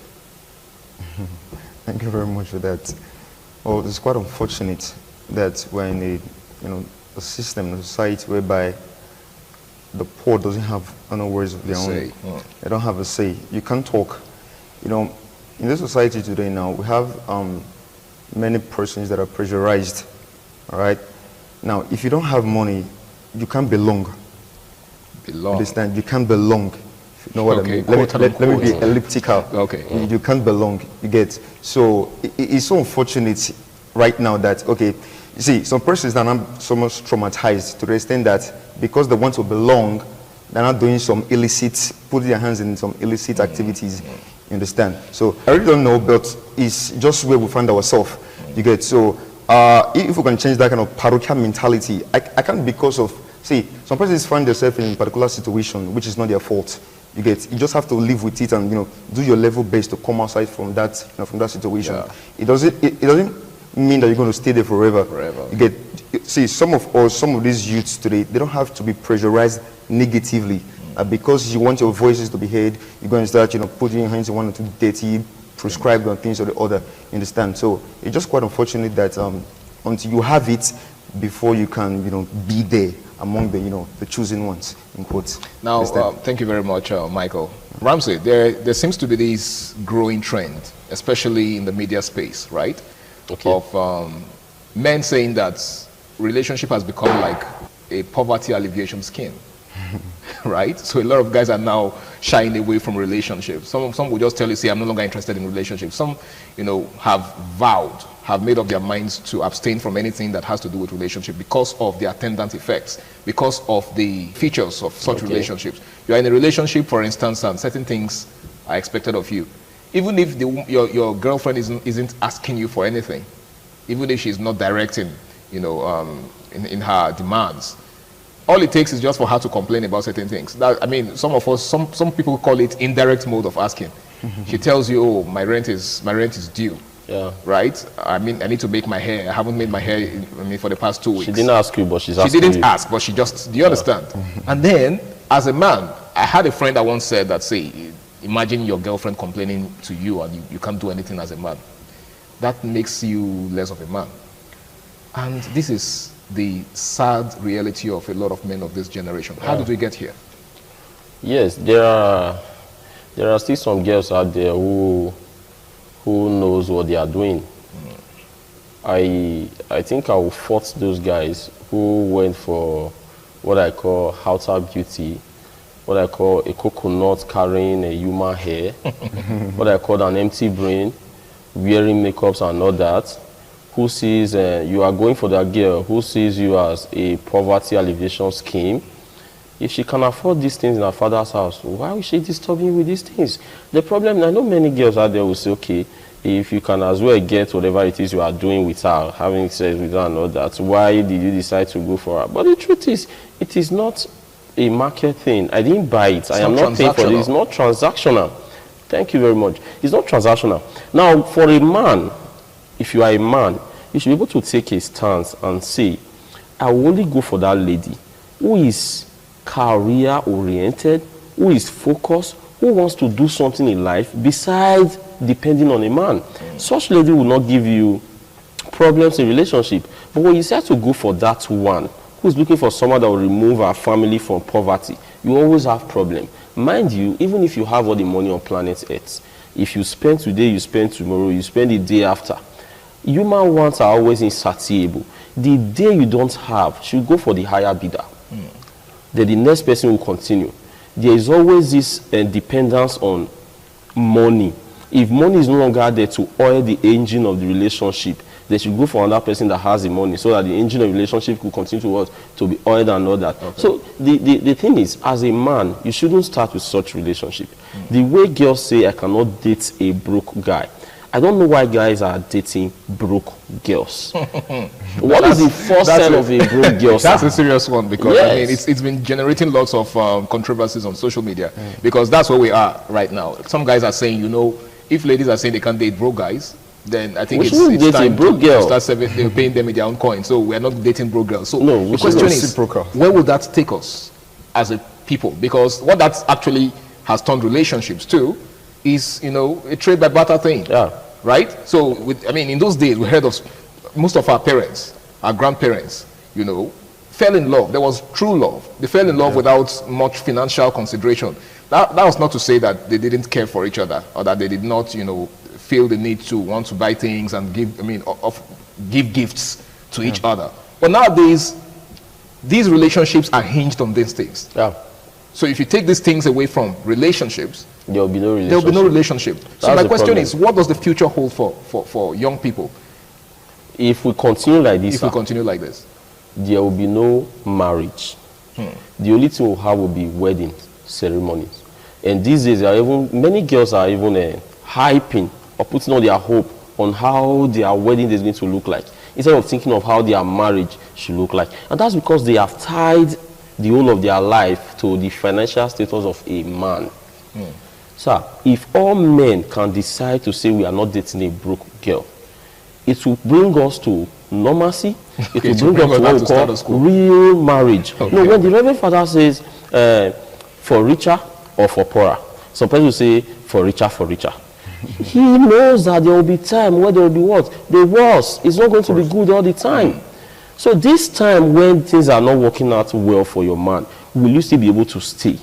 Thank you very much for that. Well, it's quite unfortunate that we're in a, you know, a system, a society whereby the poor doesn't have no words of their own. They don't have a say. You can't talk. You know, in this society today now, we have many persons that are pressurized, all right? Now, if you don't have money, you can't belong. Understand? You can't belong. You know what I mean? Let me be elliptical. Okay. You can't belong. You get? So it's so unfortunate right now that, okay, you see, some persons are not so much traumatized to the extent that because they want to belong, they're not doing some illicit, putting their hands in some illicit activities. You understand? So I really don't know, but it's just where we find ourselves. You get? So if we can change that kind of parochial mentality, I can't, because of, see, some persons find themselves in a particular situation which is not their fault. You get? You just have to live with it and, you know, do your level best to come outside from that, you know, from that situation. It doesn't mean that you're going to stay there forever. You get? See, some of these youths today, they don't have to be pressurized negatively. Because you want your voices to be heard, you're going to start, you know, putting your hands in one or two dirty, prescribed on things or the other. You understand? So it's just quite unfortunate that until you have it, before you can, you know, be there among the, you know, the chosen ones, in quotes. Now, thank you very much, Michael. Ramsey, there seems to be this growing trend, especially in the media space, right? Of men saying that relationship has become like a poverty alleviation scheme. Right? So a lot of guys are now shying away from relationships. Some will just tell you, say, I'm no longer interested in relationships. Some, you know, have made up their minds to abstain from anything that has to do with relationship because of the attendant effects, because of the features of such relationships. You are in a relationship, for instance, and certain things are expected of you. Even if your girlfriend isn't asking you for anything, even if she's not directing, you know, in her demands, all it takes is just for her to complain about certain things. That, I mean, some people call it indirect mode of asking. She tells you, "Oh, my rent is due." Yeah. Right? I mean, I need to make my hair. I haven't made my hair, for the past 2 weeks. She didn't ask you, but she's asking you. She didn't ask, but she just, do you understand? And then, as a man, I had a friend that once said that, say, imagine your girlfriend complaining to you and you can't do anything as a man. That makes you less of a man. And this is the sad reality of a lot of men of this generation. How did we get here? Yes, there are still some girls out there who knows what they are doing. I think I will fault those guys who went for what I call outer beauty, what I call a coconut carrying a human hair, what I call an empty brain, wearing makeups and all that, who sees you are going for that girl, who sees you as a poverty alleviation scheme. If she can afford these things in her father's house, why is she disturbing you with these things? The problem, I know many girls out there will say, okay, if you can as well get whatever it is you are doing with her, having sex with her and all that, why did you decide to go for her? But the truth is, it is not a market thing. I didn't buy it. I am not paying for it. It's not transactional. Thank you very much. It's not transactional. Now, for a man, if you are a man, you should be able to take a stance and say, I will only go for that lady who is career-oriented, who is focused, who wants to do something in life besides depending on a man. Such lady will not give you problems in relationship. But when you decide to go for that one who is looking for someone that will remove our family from poverty, you always have problem. Mind you, even if you have all the money on planet Earth, if you spend today, you spend tomorrow, you spend the day after, human wants are always insatiable. The day you don't have, you go for the higher bidder. Then the next person will continue. There is always this dependence on money. If money is no longer there to oil the engine of the relationship, they should go for another person that has the money so that the engine of the relationship could continue to work, to be oiled and all that. Okay. So the thing is, as a man, you shouldn't start with such relationship. The way girls say, I cannot date a broke guy. I don't know why guys are dating broke girls. What is the first sign of a broke girl? That's a serious one, because yes. I mean, it's been generating lots of controversies on social media, because that's where we are right now. Some guys are saying, you know, if ladies are saying they can't date broke guys, then I think it's time to start paying them in their own coin. So we're not dating broke girls. So no, the question is, where will that take us as a people? Because what that actually has turned relationships to is, you know, a trade by barter thing. Yeah. Right? So, I mean, in those days, we heard of most of our parents, our grandparents, you know, fell in love. There was true love. They fell in love without much financial consideration. That was not to say that they didn't care for each other, or that they did not, you know, feel the need to want to buy things and give, I mean, give gifts to each other. But nowadays, these relationships are hinged on these things. Yeah. So if you take these things away from relationships, there will be no relationship. There will be no relationship. So That's my question problem. is, what does the future hold for young people? If we continue like this, there will be no marriage. The only thing we'll have will be wedding ceremonies. And these days, many girls are even hyping or putting all their hope on how their wedding is going to look like, instead of thinking of how their marriage should look like. And that's because they have tied the whole of their life to the financial status of a man. Sir, if all men can decide to say we are not dating a broke girl, it will bring us to normalcy. It will bring us to what we call real marriage. Okay. No, when the Reverend Father says for richer or for poorer, some people say for richer, he knows that there will be time where there will be what? The worst. It's not going to be good all the time. So this time when things are not working out well for your man, will you still be able to stay?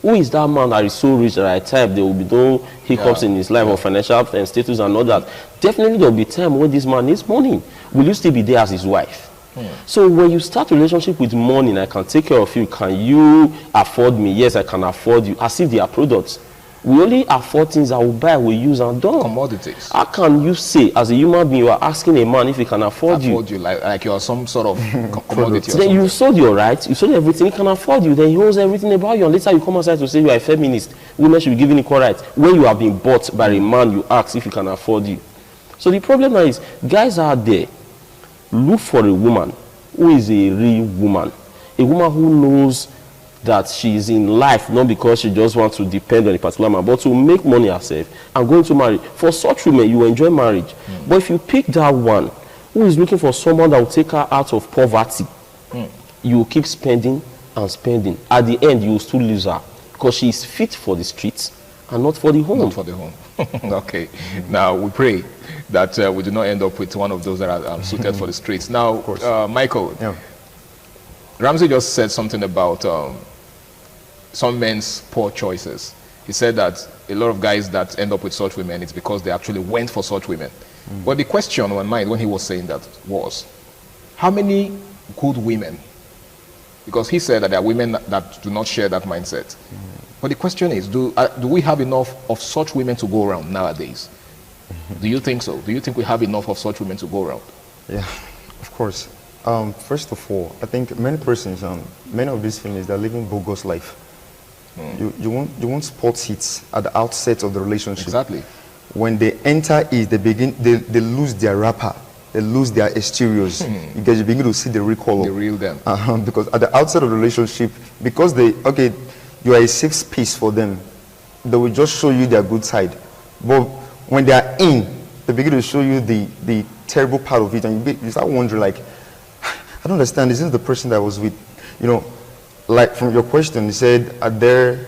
Who is that man that is so rich that at times there will be no hiccups in his life or financial and status and all that? Definitely there will be time when this man needs money. Will you still be there as his wife? So when you start a relationship with money, I can take care of you. Can you afford me? Yes, I can afford you. As if they are products. We only afford things that we buy, we use and done. Commodities. How can you say, as a human being, you are asking a man if he can afford you? Like you are some sort of commodity. Then you sold your rights, you sold everything, he can afford you, then he owns everything about you. And later you come outside to say you are a feminist. Women should be given equal rights. When you have been bought by a man, you ask if he can afford you. So the problem now is, guys out there, look for a woman who is a real woman. A woman who knows that she is in life, not because she just wants to depend on a particular man, but to make money herself and going to marry. For such women, you enjoy marriage. But if you pick that one who is looking for someone that will take her out of poverty, you will keep spending and spending. At the end, you will still lose her because she is fit for the streets and not for the home. Not for the home. Okay. Now, we pray that we do not end up with one of those that are suited for the streets. Now, Michael, Ramsey just said something about some men's poor choices. He said that a lot of guys that end up with such women, it's because they actually went for such women. But the question on my mind when he was saying that was, how many good women? Because he said that there are women that do not share that mindset. But the question is, do we have enough of such women to go around nowadays? Do you think so? Do you think we have enough of such women to go around? Yeah, of course. First of all, I think many persons, many of these females, they're living bogus life. You want sports hits at the outset of the relationship. Exactly. When they enter it, they lose their wrapper, they lose their exteriors. Because you begin to see the real color. The real them. Because at the outset of the relationship, because you are a safe space for them, they will just show you their good side. But when they are in, they begin to show you the terrible part of it, and you start wondering, like, I don't understand, is this the person that I was with? You know, like from your question, you said, are there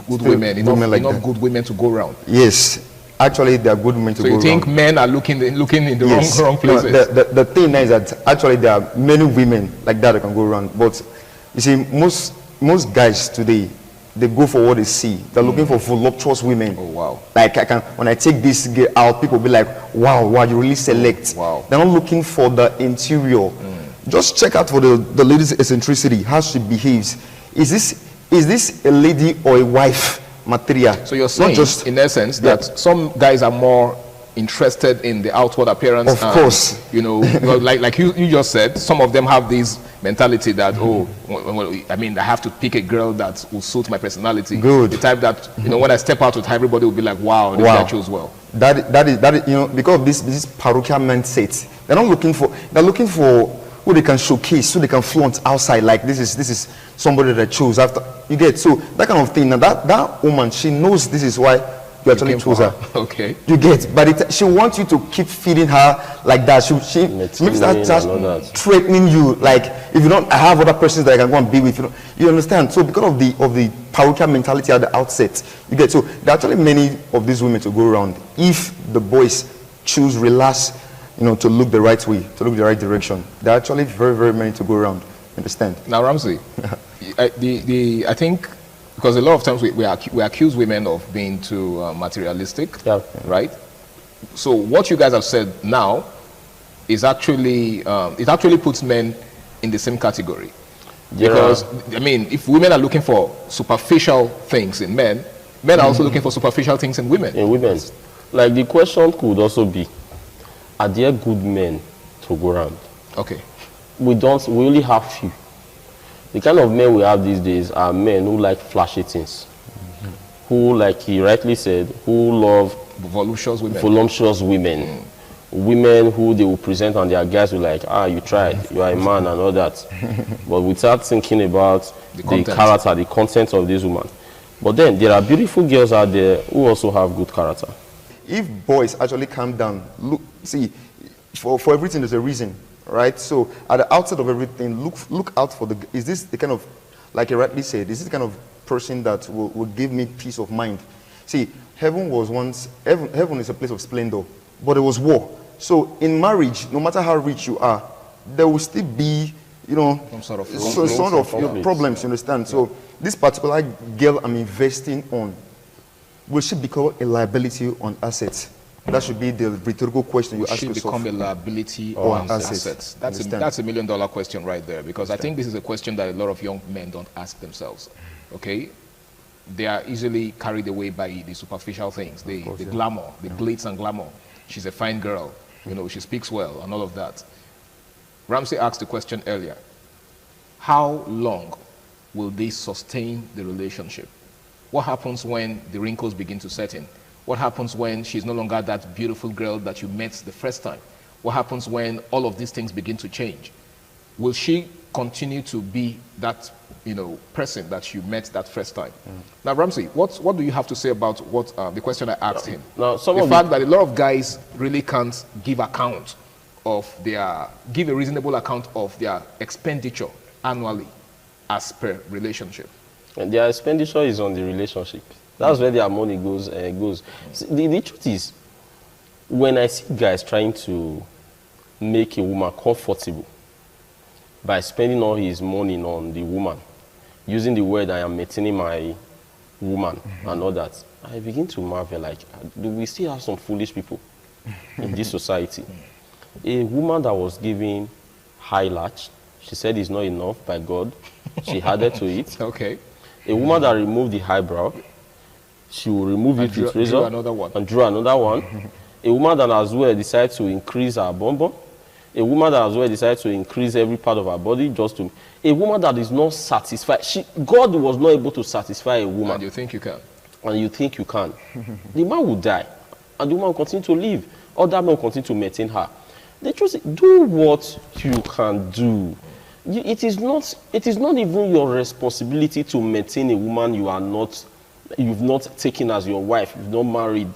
good women, enough good women to go around? Yes, actually there are good women to go around. So you think men are looking in the wrong places? No, the thing is that actually there are many women like that can go around, but you see, most guys today, they go for what they see. They're looking for voluptuous women. Oh wow! Like when I take this girl out, people will be like, wow, you really select. Wow. They're not looking for the interior. Just check out for the lady's eccentricity, how she behaves. Is this a lady or a wife material? So you're saying, in essence, that some guys are more interested in the outward appearance. Of course. You know, like you just said, some of them have this mentality that, I mean, I have to pick a girl that will suit my personality. Good. The type that, you know, when I step out with her, everybody will be like, wow, this guy chose well. That is, you know, because of this parochial mindset, they're looking for who they can showcase, who they can flaunt outside, like this is somebody that chose after. You get, so that kind of thing. Now that woman, she knows this is why you actually chose her. Okay. You get, but she wants you to keep feeding her like that. She makes that just threatening you, like, if you don't, I have other persons that I can go and be with. You understand? So because of the parochial mentality at the outset, you get, so there are actually many of these women to go around if the boys choose relax, you know, to look the right way, to look the right direction. There are actually very, very many to go around. Understand? Now, Ramsey, I think, because a lot of times we accuse women of being too materialistic, right? So what you guys have said now is actually, it actually puts men in the same category. Because, I mean, if women are looking for superficial things in men, men are also looking for superficial things in women. In women. Like, the question could also be, are there good men to go around? Okay. We only have few. The kind of men we have these days are men who like flashy things, who, like he rightly said, who love voluptuous women. Women who they will present and their guys will like, you tried, you are a man and all that. But without thinking about the character, the content of this woman. But then there are beautiful girls out there who also have good character. If boys actually calm down, look, see, for everything there's a reason, right? So at the outset of everything, look out for is this the kind of, like you rightly said, is this the kind of person that will give me peace of mind? See, heaven is a place of splendor, but it was war. So in marriage, no matter how rich you are, there will still be, you know, some sort of problems, you understand? So this particular girl I'm investing on, will she become a liability on assets? That should be the rhetorical question you ask yourself. Should become a liability on assets. That's a $1 million question right there, because I think this is a question that a lot of young men don't ask themselves. Okay, they are easily carried away by the superficial things, the glamour, the glitz and glamour. She's a fine girl, you know, she speaks well and all of that. Ramsey asked the question earlier, how long will they sustain the relationship? What happens when the wrinkles begin to set in? What happens when she's no longer that beautiful girl that you met the first time? What happens when all of these things begin to change? Will she continue to be that, you know, person that you met that first time? Now, Ramsey, what do you have to say about what the question I asked him? Now, the fact that a lot of guys really can't give a reasonable account of their expenditure annually as per relationship. And their expenditure is on the relationship. That's where their money goes. See, the truth is, when I see guys trying to make a woman comfortable by spending all his money on the woman, using the word I am maintaining my woman and all that, I begin to marvel, like, do we still have some foolish people? in this society. A woman that was given high latch, she said it's not enough by God. She added to it. Okay. A woman that removed the eyebrow, she will remove it with razor drew another one. and drew another one. A woman that as well decided to increase her bonbon. A woman that as well decided to increase every part of her body just to. A woman that is not satisfied. God was not able to satisfy a woman. And you think you can. And you think you can. The man will die. And the woman will continue to live. Other men will continue to maintain her. The truth is, do what you can do. It is not even your responsibility to maintain a woman you've not taken as your wife, you've not married.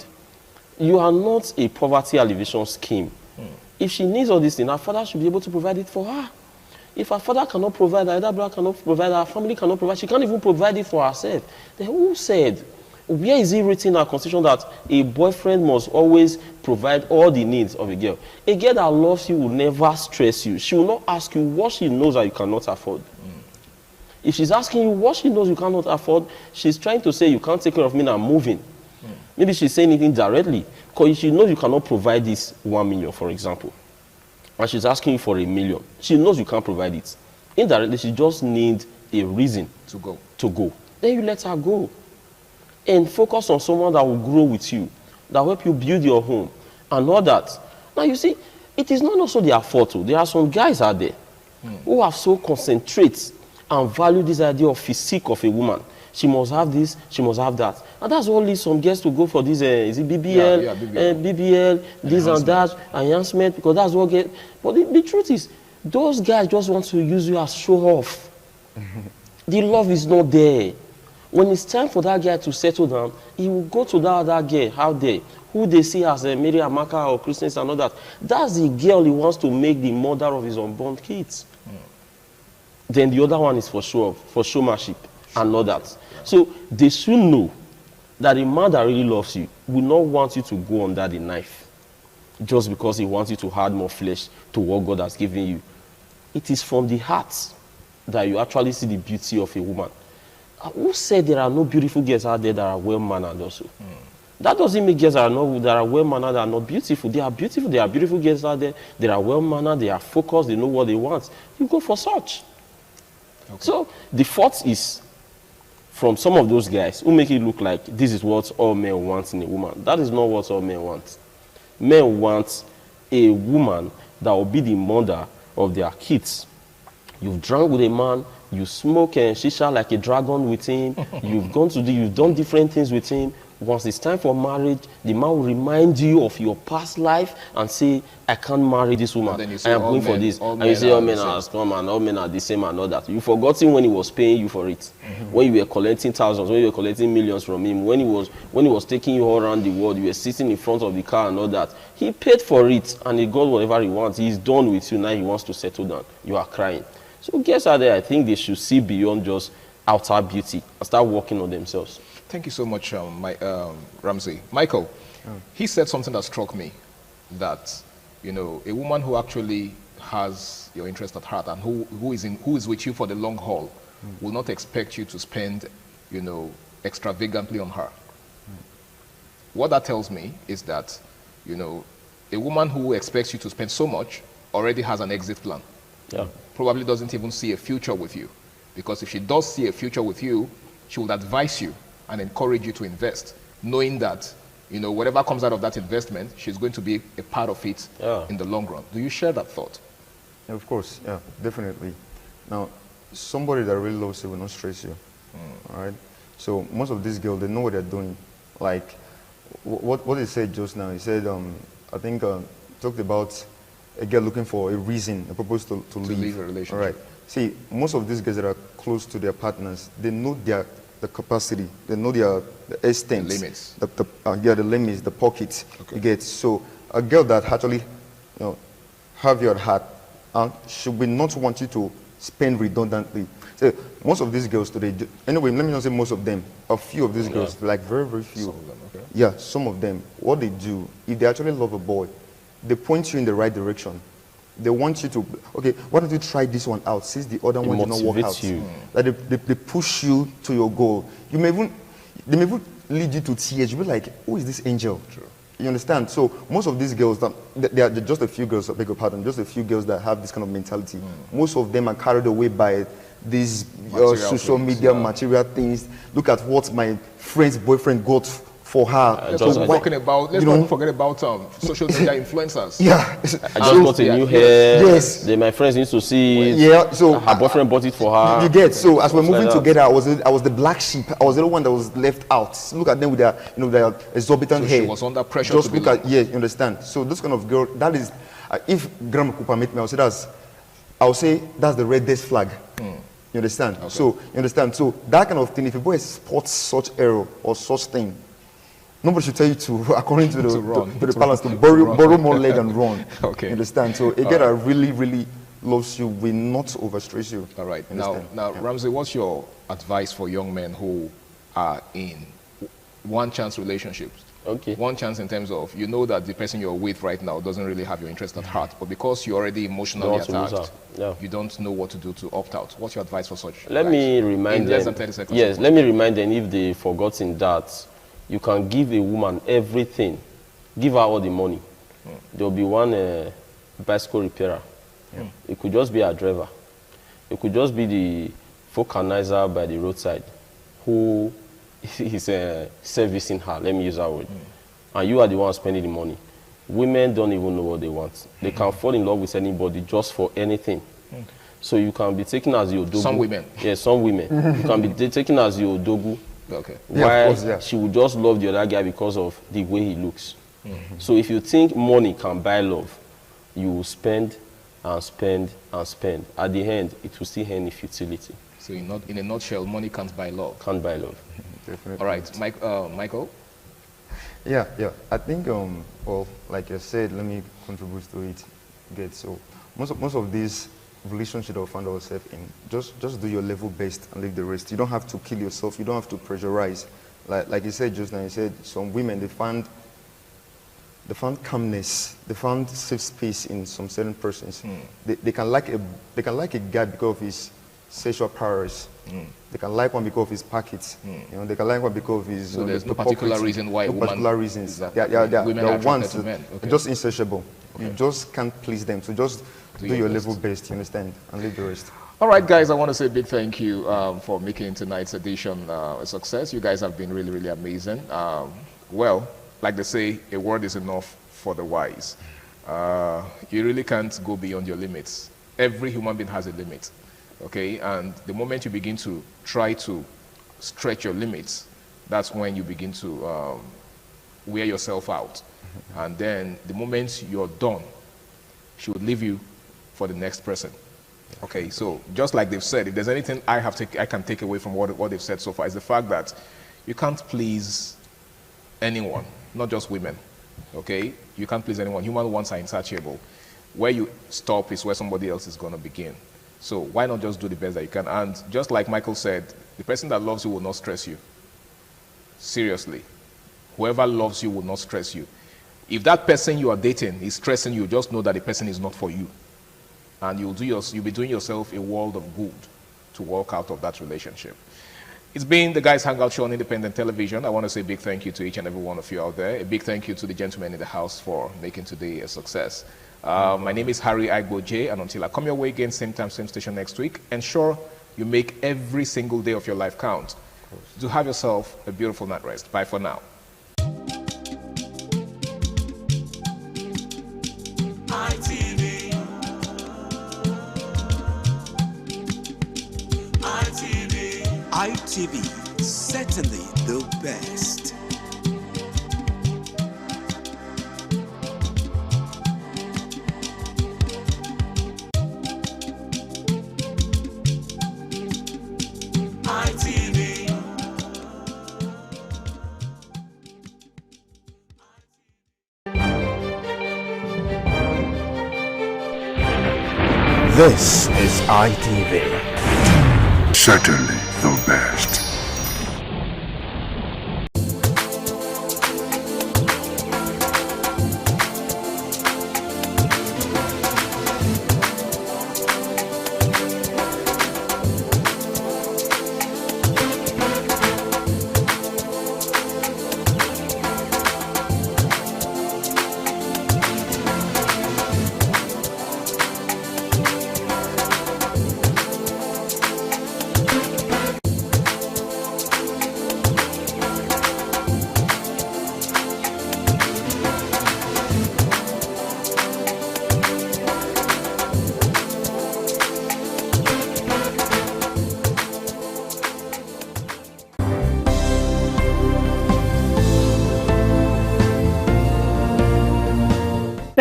You are not a poverty alleviation scheme. If she needs all these things, her father should be able to provide it for her. If her father cannot provide, either brother cannot provide, her family cannot provide, she can't even provide it for herself. Then who said? Where is it written in our constitution that a boyfriend must always provide all the needs of a girl? A girl that loves you will never stress you. She will not ask you what she knows that you cannot afford. If she's asking you what she knows you cannot afford, she's trying to say you can't take care of me and I'm moving. Maybe she's saying it indirectly. Because she knows you cannot provide this 1 million, for example. And she's asking you for $1 million. She knows you can't provide it. Indirectly, she just needs a reason to go. Then you let her go. And focus on someone that will grow with you, that will help you build your home, and all that. Now, you see, it is not also their fault. There are some guys out there who have so concentrate and value this idea of physique of a woman. She must have this, she must have that. And that's what leads some girls to go for this, is it BBL, BBL, this and that, enhancement, because that's what gets. But the truth is, those guys just want to use you as show off. The love is not there. When it's time for that guy to settle down, he will go to that other girl out there, who they see as Mary Amaka or Christians and all that. That's the girl he wants to make the mother of his unborn kids. Then the other one is for show off, for showmanship and all that. So they should know that a man that really loves you will not want you to go under the knife just because he wants you to add more flesh to what God has given you. It is from the heart that you actually see the beauty of a woman. Who said there are no beautiful girls out there that are well-mannered also? That doesn't mean girls that are well-mannered that are not beautiful. They are beautiful. There are beautiful girls out there. They are well-mannered. They are focused. They know what they want. You go for such. Okay. So the fault is from some of those guys who make it look like this is what all men want in a woman. That is not what all men want. Men want a woman that will be the mother of their kids. You've drunk with a man, you smoke and shisha like a dragon with him, you've done different things with him. Once it's time for marriage, the man will remind you of your past life and say, I can't marry this woman. I am going for this. And you say all men are scum and all men are the same and all that. You've forgotten when he was paying you for it. When you were collecting thousands, when you were collecting millions from him, when he was taking you all around the world, you were sitting in front of the car and all that. He paid for it and he got whatever he wants. He's done with you. Now he wants to settle down. You are crying. So guys out there, I think they should see beyond just outer beauty and start working on themselves. Thank you so much, Ramsey. Michael, he said something that struck me, that, you know, a woman who actually has your interest at heart and who is with you for the long haul will not expect you to spend, you know, extravagantly on her. What that tells me is that, you know, a woman who expects you to spend so much already has an exit plan. Yeah. Probably doesn't even see a future with you. Because if she does see a future with you, she would advise you and encourage you to invest, knowing that, you know, whatever comes out of that investment, she's going to be a part of it in the long run. Do you share that thought? Yeah, of course, yeah, definitely. Now, somebody that really loves you will not stress you, all right? So most of these girls, they know what they're doing. Like, what he said just now, he said, I think, talked about a girl looking for a reason, a purpose to leave a relationship. All right. See, most of these guys that are close to their partners, they know the capacity, they know the extent, the limits, the limits, the pockets. Okay. You get. So a girl that actually, you know, have your heart, she will not want you to spend redundantly. So most of these girls today, anyway, let me not say most of them, a few of these girls, like very, very few. Some of them, okay. Yeah, some of them. What they do, if they actually love a boy, they point you in the right direction. They want you to, okay, why don't you try this one out since the other one did not work out? Like they push you to your goal. They may even lead you to tears. You'll be like, who is this angel? True. You understand? So most of these girls, there are just a few girls, I beg your pardon, just a few girls that have this kind of mentality. Most of them are carried away by these social media material things. Look at what my friend's boyfriend got for her. Let's not forget about social media influencers. I just got a new hair. Yes. My friends need to see it. Yeah. So her boyfriend bought it for her. You get. So as we're moving like together, I was the black sheep. I was the one that was left out. Look at them with their exorbitant hair. She was under pressure. Just look at you understand. So this kind of girl, that is, if Grandma Cooper met me, I'll say that's the reddest flag. You understand? Okay. So you understand. So that kind of thing. If a boy spots such error or such thing, nobody should tell you to, according to the balance, to borrow more leg and run. Okay. You understand? So a girl that really, really loves you will not overstress you. All right. Now, Ramsey, what's your advice for young men who are in one-chance relationships? Okay. One chance in terms of, you know that the person you're with right now doesn't really have your interest at heart, but because you're already emotionally attached, you don't know what to do to opt out. What's your advice for such? Let me remind them. Less than 30 seconds. Yes, let me remind them, if they've forgotten that you can give a woman everything. Give her all the money. There'll be one bicycle repairer. It could just be a driver. It could just be the vulcanizer by the roadside who is servicing her. Let me use that word. And you are the one spending the money. Women don't even know what they want. They can fall in love with anybody just for anything. So you can be taken as your dogu. Some women. Yes, some women. You can be taken as your dogu. Okay. Why she would just love the other guy because of the way he looks. So if you think money can buy love, you will spend and spend and spend. At the end, it will still end in futility. So in a nutshell, money can't buy love. Can't buy love. Definitely. All right, Michael? Yeah. I think, well, like I said, let me contribute to it. So most of these relationships that we find ourselves in, just do your level best and leave the rest. You don't have to kill yourself. You don't have to pressurize. Like you said just now, you said some women, they found calmness, they found safe space in some certain persons. They can like a guy because of his sexual powers. They can like one because of his pockets. They can like one because of his. So there's no particular reason why. No particular reasons. There are ones just insatiable. You just can't please them. So just do your level best. You understand, and leave the rest. All right, guys, I want to say a big thank you for making tonight's edition a success. You guys have been really, really amazing. Well, like they say, a word is enough for the wise. You really can't go beyond your limits. Every human being has a limit, okay? And the moment you begin to try to stretch your limits, that's when you begin to wear yourself out. And then the moment you're done, she would leave you for the next person. Okay, so just like they've said, if there's anything I can take away from what they've said so far, is the fact that you can't please anyone, not just women. Okay, you can't please anyone. Human wants are insatiable. Where you stop is where somebody else is going to begin. So why not just do the best that you can? And just like Michael said, the person that loves you will not stress you. Seriously, whoever loves you will not stress you. If that person you are dating is stressing you, just know that the person is not for you. And you'll be doing yourself a world of good to walk out of that relationship. It's been the Guys Hangout Show on Independent Television. I want to say a big thank you to each and every one of you out there. A big thank you to the gentlemen in the house for making today a success. My name is Harry Agbo J, and until I come your way again, same time, same station next week, ensure you make every single day of your life count. Do have yourself a beautiful night rest. Bye for now. ITV, certainly the best. ITV. This is ITV. Certainly the best.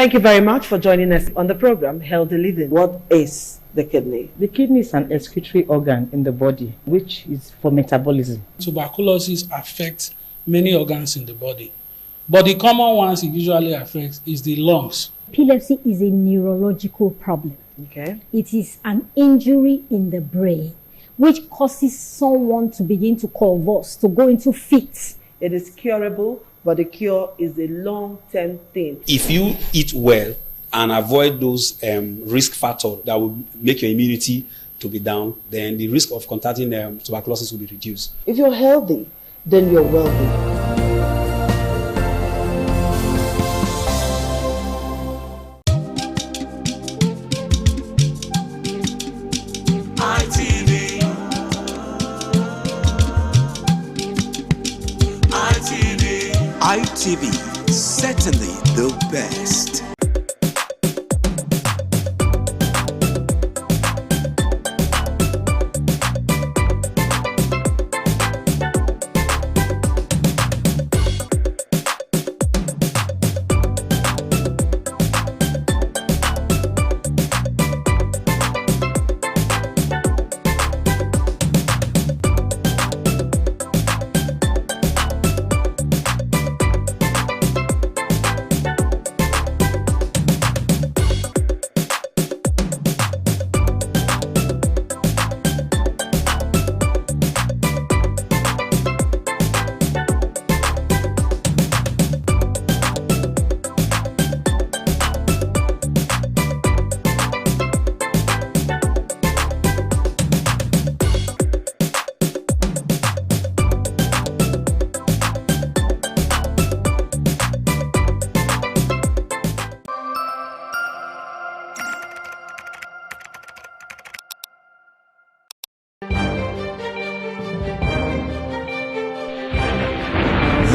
Thank you very much for joining us on the program, Healthy Living. What is the kidney? The kidney is an excretory organ in the body, which is for metabolism. Tuberculosis affects many organs in the body, but the common ones it usually affects is the lungs. Epilepsy is a neurological problem. Okay. It is an injury in the brain which causes someone to begin to convulse, to go into fits. It is curable, but the cure is a long-term thing. If you eat well and avoid those risk factors that will make your immunity to be down, then the risk of contracting tuberculosis will be reduced. If you're healthy, then you're wealthy. ITV, certainly the best.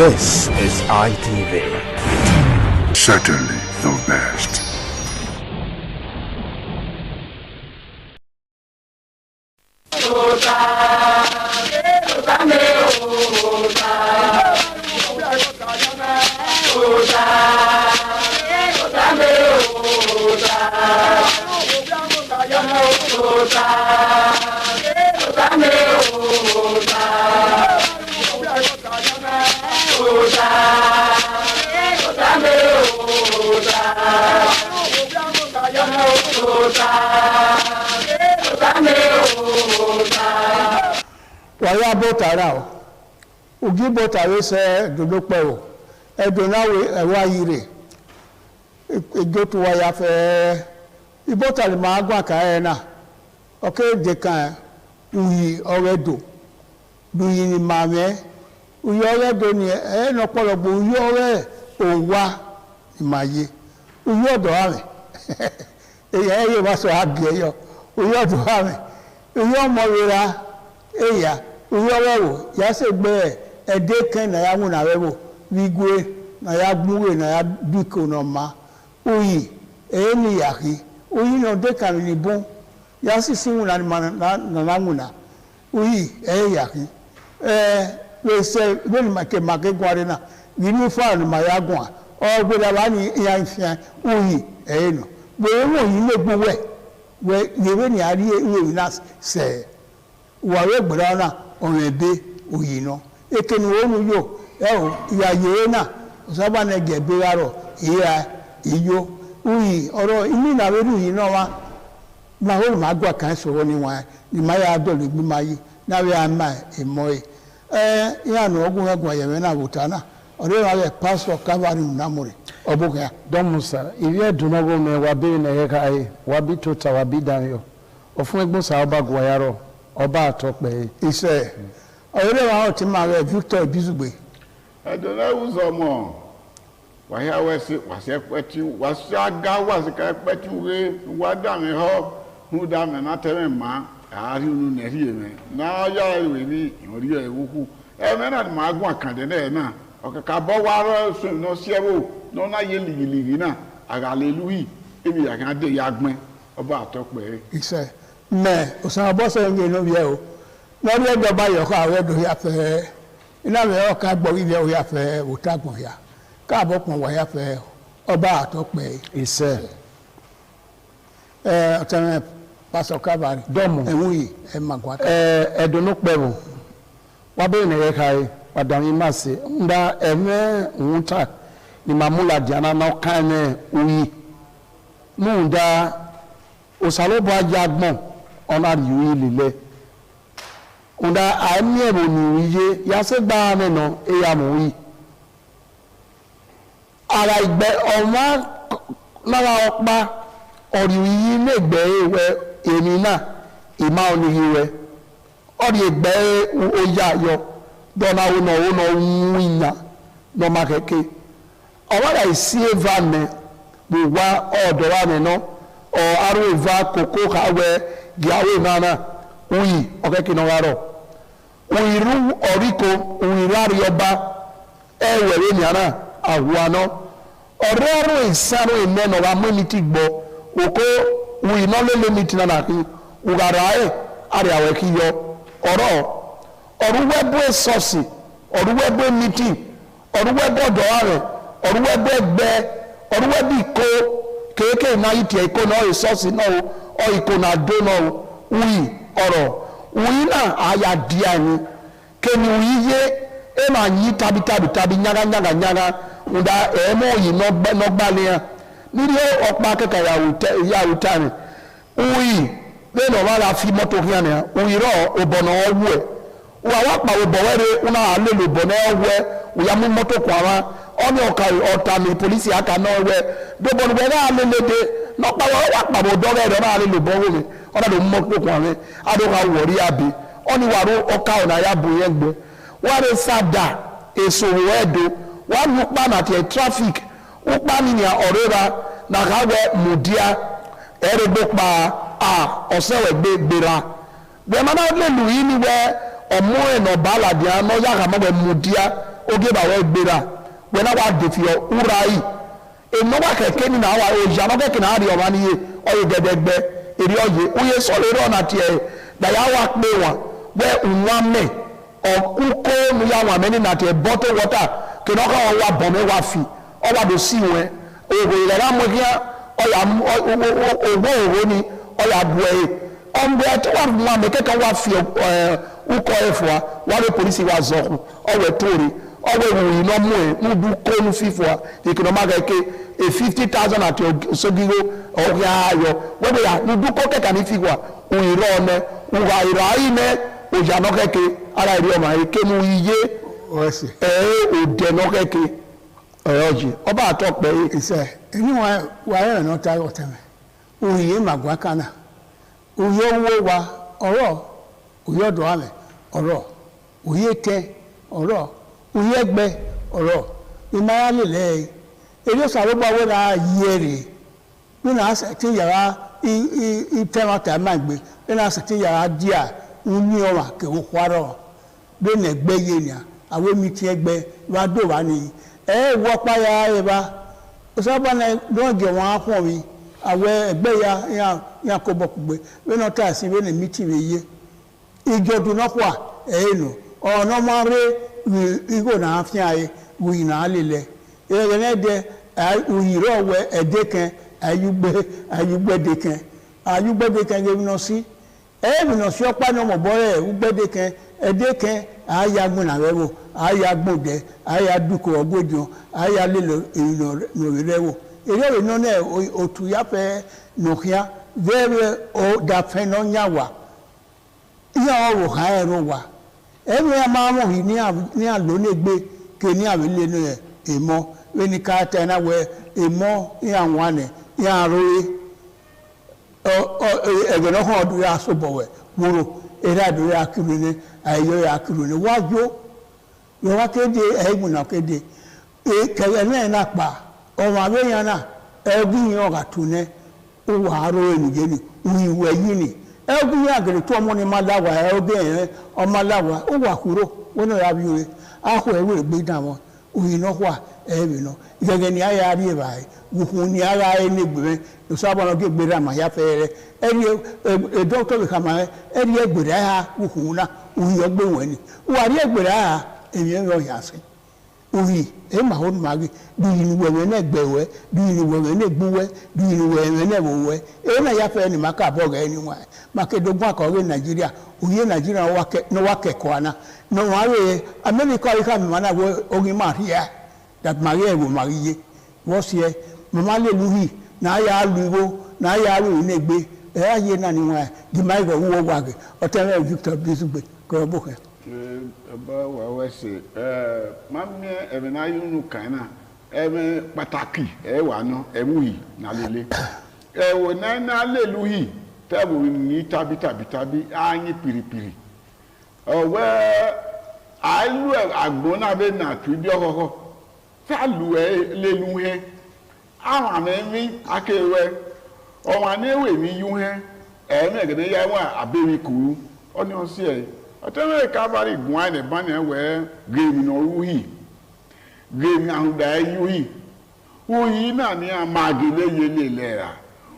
This is ITV. Certainly the best. Waya botara o ugi botare se dodo pe o edonawe ewa yire ejo to waya fe ibotale ma gwa ka na oke de kan uyi oredo duyi ni mame uyi oredo ni no pologbo uyi ore owa imaye uyi odo ame eye wa so abi yo uyi odo ame uyi omo rera eya uyorewo ya se gbe ede kan na ya wuna rewo wigwe na ya gbuwe na ya biko no ma uyi eni yaki uyi no de kan ni bon ya si sinwuna ni na wuna uyi yaki we se we ni make gware na ni ni fa ni ma ya gwa o gbe la ni ya nfian uyi no we wo yi le gbowe we yewe ni ari ewe na se wàwé gbọ́dọ̀ náà ọ̀rọ̀ ẹ̀bẹ́ òyìnà ekeni wọnú yóò ẹ̀hùn ìyàyè náà ọ̀sábànẹ́gẹ̀ bẹ́rọ̀ ìyá ìyó òyì ọ̀rọ̀ inú ìnáwérú yìí náà wá náà ó máa gbà kàn sọ̀rọ̀ níwọ̀n ní máa yà dọ̀lẹ̀ gbé máa yí náà wíyà máa ẹ̀mọ́ ẹ̀ ìyànà ọgbọ̀n ẹgbọ̀n ẹ̀yẹ̀wẹ̀ náà wò tánà ọ̀rẹ́ wa rẹ̀ pásọ̀ kábàárì nàmúrẹ̀ ọ̀bùkẹ́. dọ́mùsà ìrí ẹ̀dùnmọ́gbọ́n mi wà bí nàyẹ́ká ayé wà bí tó ta wà bí dányọ ọ̀fun ẹgbọ́n sàá ọba gùwàyàrọ̀ ọba àtọpẹ iṣẹ́ ọ̀rẹ́ wa ọ̀tí máa rẹ̀ Victor Bizugbe. ẹ̀dọ̀lẹ́wùsọ̀ mọ̀ wàhíà wẹ̀sí wàṣẹ pẹ́tí wàṣẹ agá wàṣíkà pẹ́tí wé wádàmí họ húdàmí nátẹ́mẹ̀ má àárí inú nẹ̀rí ẹ̀mẹ́ náà yá ìwé ní ìwòrí ẹ̀ wúkú ẹ̀mẹ́ náà ni màá gún àkàndé náà náà ọ̀kàkà bọ́ wá rẹ̀ sùn náà ṣẹ́wó náà náà yé lìgìlìgì náà àgàlélúwì èmi yàgàdé yàgbẹ́ ọba àtọpẹ. iṣẹ́ mẹ òsàn bọ́sẹ̀ ń yẹn lórí ẹ o lórí ẹgbẹ́ bá yọkọ àwọn ẹ̀dùn yà fẹ́ iná mi ọ̀ka gbọ́ ilé ọ̀yà fẹ́ òtàgbọ̀n yà káàbọ̀ pọ̀ wọ̀ yà fẹ́ ọba àtọ́pẹ́ ìṣe ọ̀tẹ̀mẹ̀ pásọ̀ kábàárì dọ́mù ẹ̀wọ̀n yìí ẹ̀ màgbà ká. ẹ̀dùnú pẹ̀rù wọ́n bẹ̀rẹ̀ nìyẹn ká yìí padàmí má se nda ẹ̀mẹ́ òun ta ni màmúlà diana náà ká ẹ̀mẹ́ òyì mú nda òsàlóbọ̀ ajá gbọ̀n ọ̀nà yìí lílẹ̀ nda àmì ẹ̀rọ nìyíye yàtọ̀ gbà mẹ́nà ẹ̀yà mọ̀ yìí ara ìgbẹ́ ọ̀ma lára ọ̀pá ọ̀rì yìí lẹ́gbẹ́ ẹ̀wẹ̀ èmi náà ìmá oníyìí rẹ̀ ọ̀rì ìgbẹ́ oyà yọ dọ́nà ọ̀nà wíńyà lọ́mà kẹ́kẹ́ ọ̀wádà ìsí ẹ̀fà mẹ́ gbogbo ọ̀dọ̀ wa nìna ọ̀ arú ẹ̀fà kòkó kàwẹ́ gíàwé náà wíì ọ̀kẹ́kẹ́ náà wárọ̀ wíìrú ọ̀ríkò wíìrárí ọba ẹ̀wẹ̀rẹ̀ nìyàrá àwùwàná ọ̀rẹ́ ọ̀rọ̀ ìsáró ìmẹ́nà wa mẹ́ni ti gbọ́ òkó wíìná lélẹ́mi ti nànà kí wùgàrà ẹ̀ àrẹ̀wẹ̀ kí yọ ọ̀rọ̀ ọ̀rúwẹ́bọ̀ sọ́ọ̀sì ọ̀rúwẹ́bọ̀ mítìn ọ̀rúwẹ́bọ̀ dọ̀wárẹ̀ ọ̀rúwẹ́bọ̀ ẹgbẹ́ ọ̀rúwẹ́bọ̀ ìkó kéèké náà yìí tiẹ̀ ìkó náà ìsọ́ọ̀sì náà ọ ìkó náà dó náà wíì ọ̀rọ̀ wíì náà àyà díà ni kéni wíì yé ẹ máa yí tabi nyára ǹda ẹ̀ẹ́mọ̀ yìí nọ́gbàlẹ̀ yẹn níbi ọ̀pá akẹ́kọ̀ọ́ ìyàwó tá ni wíì bẹ́ẹ̀ náà wà á fi mọ́tò fún yàn ni wíì rọ̀ ọ̀bọ̀nà ọ̀wú ẹ̀ wà pàwọ̀ bọ̀wẹ́rẹ́ wọn náà lè lò bọ̀ náà wẹ́ wòyà mú mọ́tò kọ̀ àwọn ọ̀nì ọ̀tà mi polisi aka náà wẹ́ dọ́bọ̀nù bẹ́ẹ̀ náà lè léde nọ́pàwọ̀ wà pàwọ̀ dọ́rẹ́ rẹ̀ náà lè lò bọ̀ wọ́n mi ọ̀nà lè mú mọ́tò kọ̀ àwọn adóka wọ̀rí àbí ọ̀nì wàrú ọ̀ka ọ̀nà ya bò yẹn gbẹ wọ́n rẹ̀ sàdà èso ẹ̀dọ́ wọ́n mú pa nàtẹ̀ traffic wọ́n pa nìyà ọ̀rẹ́ra nàkàwẹ́ mùdíà ẹ̀rẹ́gbẹ́ pa ọ̀sẹ̀wẹ̀ gbéra bẹ́ẹ̀ máa lè lù yí ni wẹ́ ọmọ ẹnọ bàálà di àná yàrá mọ wẹ mùdíà oge bàwẹ gbéra wẹ náà wà dèfì ọ wúra yìí ìnáwó kẹkẹ nínú àwọn òòyà náà kẹkẹ náà rí ọmọ níye ọyẹ gẹdẹgbẹ èrè ọyẹ òye sọlọ eré ọ̀nà tiẹ̀ dàyà wà pé wọn wẹ ǹwọn mẹ ọkúkọ níyà wọn mẹ nínú àtiẹ bọtọ wọta kìnnà ọkọ wọn wà bọmẹ wà fi ọwà bò sí wọn òwò ìrẹ̀lẹ̀ amúkíá ọyà òwò ni ọyà bu ẹyẹ ọmọdé tí wọn fún wa mẹ kẹkẹ wà fi ukọ ẹfua wàá polisi wa zọkù ọwọ tóore ọwọ ìwòyìn náà mú ẹ mú du kónú fífua ìkìnnà kẹkẹ 50,000 àti sọgígó ọkẹ ayọ wọbẹ yà ní dúkọ kẹkẹ ní fífua òyìnbó ọmọ òwà ìrọ ayé mẹ òjà náà kẹkẹ ara ìrì ọmọ ayé kéwù iye òdẹ náà kẹkẹ ọjì ọba àtọpẹ yìí. ìṣe ẹni wà ẹ rẹ náà ta ọtẹmẹ òyìnbó màgbà kánà òyìnbó owó wa ọ̀rọ̀ òye ọ̀dọ̀ àmì ọ̀rọ̀ òye tẹ ọ̀rọ̀ òye ẹgbẹ́ ọ̀rọ̀ ìmáyálélẹ èdè sàrúgbà wọn náà yẹ rè bí náà sẹtí yàrá ìtẹmọtà máa gbé bí náà sẹtí yàrá díà ń ní ọrọ àkẹwò kwarọ bí nà ẹgbẹ́ yé ni àwọn èmi tí ẹgbẹ́ wàá dò wá nìyí ẹ wọ páyà ẹ bá ọsàbà náà dọ́ọ̀gì wọn á pọ̀ mi àwọn ẹgbẹ́ yà kó bọ̀ kúgbẹ́ bí náà tà sí bí nà mí tì mí yé ìjọdún náà wà ẹ̀ẹ́nù ọ̀nà máa rí ìgò náà fi àyè wùyìn náà lílẹ̀ ìrẹ̀lẹ̀ náà dẹ òyìnbó ọ̀wẹ́ ẹ̀dẹ́ kan ayúgbẹ́dẹ́ kan ayúgbẹ́dẹ́ kan gẹ́gẹ́ náà sí ẹ̀ẹ́nù náà sí ọ̀pá náà mọ̀ bọ́rẹ̀ ẹ̀ẹ́gbẹ́dẹ́ kan ẹ̀dẹ́ kan àyàgbọ́n náà rẹ̀ wò àyàgbọ́n dẹ àyàdúkọ̀ ọgbọ́dìyàn àyàlélẹ̀ ìrìn rẹ̀ wò èrè ìrìn náà òtúyàfẹ́ nùkíá very ọ̀dàfẹ́ náà yà wà ìyá ọrọ̀ ha ẹ̀rọ wà ẹ̀rọ ya máa mọ̀ ní àlónẹ́gbẹ́ kè ní àwílé ní èmọ́ wẹ́ni káàtà ẹ̀nà wẹ́ èmọ́ ní àwọn ànẹ̀ ní àróyé ẹ̀gbẹ̀rẹ̀ ọkọ̀ ọdún yà sọ́bọ̀wẹ̀ wúrò eré àdúrà akíru ní àìyọ́ akíru ní wájú yọwá kéde ẹ̀ẹ́gbùnà kéde kẹ̀kẹ́ náà náà pa ọmọ abẹ́yẹn náà ẹ̀ẹ́gbù yẹn ọ̀gá tó ní ó wà àróyé nìjẹ́ ni òyìnwó ẹ̀yìn ni ẹgbẹ́ yẹn àgẹ̀rẹ̀ tó ọmọ ní máa láwà ẹgbẹ́ yẹn ọmọ láwà ó wà kúrò wọn náà yà bí wọ́n akọ ẹ̀wọ̀ ìgbé náà wọn òyìn náà wà ẹ̀rì náà ìgẹ̀gẹ̀ ni ayé àrí ẹ̀bà ẹ̀ wùkún ni ara ẹ̀ ní gbẹ̀rẹ̀ ìṣàbọ̀n náà gbé rà mà yá fẹ́ rẹ̀ ẹ̀rí dọ́kítọ̀ bì kàmá ẹ̀rí ẹgbẹ̀rẹ̀ ayá wùkún náà òyìn ọgbẹ́ wọn ni wà rí ẹgbẹ̀rẹ̀ ayá èmi ẹ̀ yọ̀ yà sí uhi e ma hon magi du yin wewe na gbewe du yin wewe na gbuwe du yin wewe na wowe e na ya fe ni maka boga eni wa maka dogun akọwe Nigeria uye Nigeria wa ke kwana no wa we America ika mi mana wo ogi ma here that marie wo marie wo se mama le luhi na ya luwo na ya ru ni gbe e aye na ni wa di mai go wo wa ge o tele Victor Bisugbe ko bo ke ba wa wa se mamie ebe na yunu kana ebe pataki wa no emuhi na lele wo na leluhi tabu ni tabi anyi piripiri we alu agbona be na tudi okoko ta lu leluhe awon mi akewe o wa na ewe mi yuhe me gede ya wa aberi kuru oni o si e ateme kabari gwan ne ban we game no ruhi game ahuda yuhi uyi na ni amagile yelelera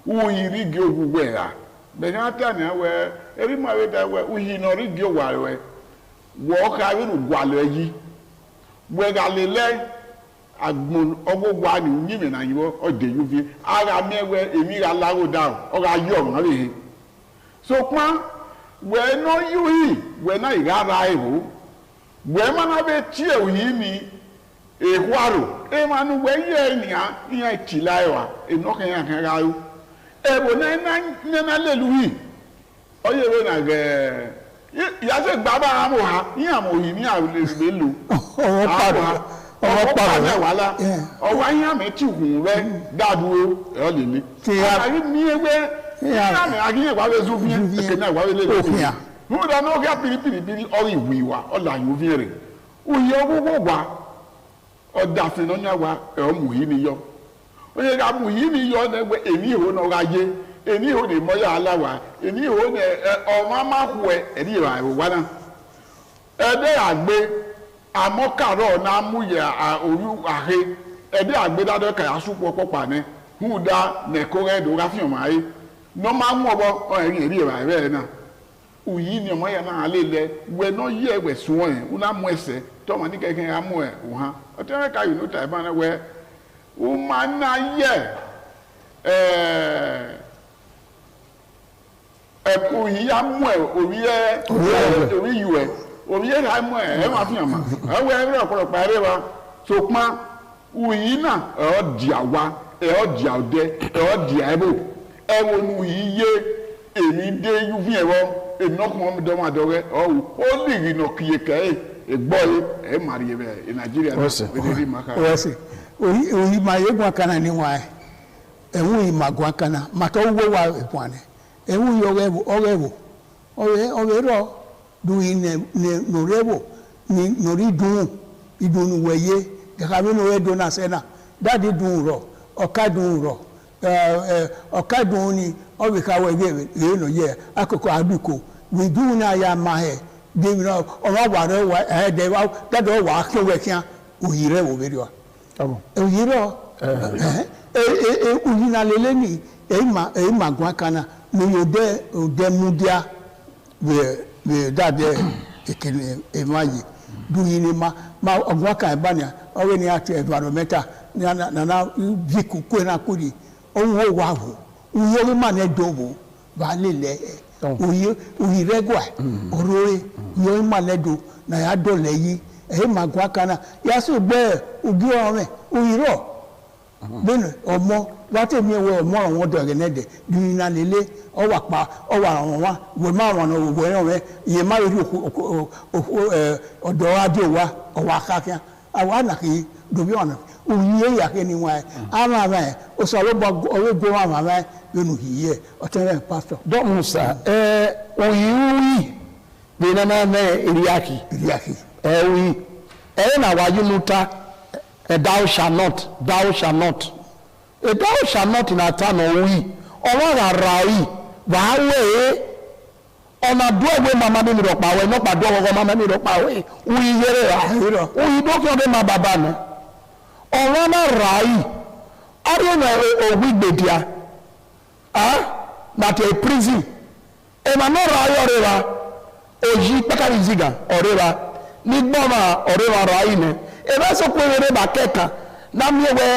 uyi rigi ogugwera benyata ni we eri ma we da we uyi no rigi owarewe wo ka wi nu gwalo yi we ga lele agbon ogogwa ni nyime na yiwo ode yuvi ara mewe emi ra lawo down o ga yo ma le so pa we no yuhi we na igara ihu we ma na be tie uyi ni ehwaro e ma nu we ye ni a iya tilaiwa e no kan ya kan ga yu e bo na leluhi o ye we na ge ya se gba ba mo ha ni amo yi ni a le lu o pa na wala o wa yan me ti hun re dadu o le ni ari mi ewe ya me agiye wa we zu fi ke na wa we le mu da no ga piri o iwi wa o la yu fi re o ye ogugo gwa o da fin no nya wa e o mu yi ni yo o ye ga mu yi ni yo na we emi ho no ga ye emi ho ni mo ya alawa emi ho ne o ma ma ku e ri wa na e de agbe amokaro na mu ya oru ahe e de agbe da do ka ya supo popa ne hu da ne ko re do ga fi o mai no ma mu obo o ri wa re na uyi ni mo ya na alele we no ye we sun o yen una mu ese to ma ni keken ya mu e o ha o te ka you know ta ba na we o ma na ye uyi ya mu e ori yu e ori ye ha mu e ma fi ama e we re opolopo are wa so pa uyi na o di awa o di ode o di ebo e wo nu yi ye emi de yu fi e wo enokumo mi do ma do re o li ri no kiye ka e gbo e mari be in Nigeria we dey maka oyi ma ye gwa kana ni wa ewu yi ma gwa kana ma to wo wa epwane ewu yo ro du ne no rewo ni no ri idun weye ga we no do na se na dadi dun ro okadun ro okadun ni o we ka we ge no ye akoko aduko we do na ya ma he de mi no o wa re wa de wa dadi o wa ke we kian oyire wo be ri wa oyire uyi na lele ni e ma gwa kana ni ode mudia we dade ekene e mayi du yin ma ogwa kan ba ni o we ni ati environmental na biku ko na kuri owo wa ho uyo ma na dobo ba lele uyi regwa orore uyo ma na do na ya do leyi e ma gwa kana ya so gbe ugi ore uyi ro bene omo wate mi we omo won do re nede ni na lele o wa pa o wa ran wa we ma ran no we ran we ye ma ri odo ajo wa o wa ka kian awa na ki do bi ona o ye ya ke ni wa ama ba o so lo bo o we go wa ma ba benu hiye o tere pastor do musa o yi be na na iriaki wi na wa yumuta thou shall not in a time of we or rai wawe ona do we mama mi ro pa we no pa do wo mama mi ro pa we wi yere ra wi do ko be ma baba no oro na rai ari na o wi gbedia that a prison e ma no rai orera oji pakari ziga orera ni gboma orera rai ne ebe so kwere ba keka na miewe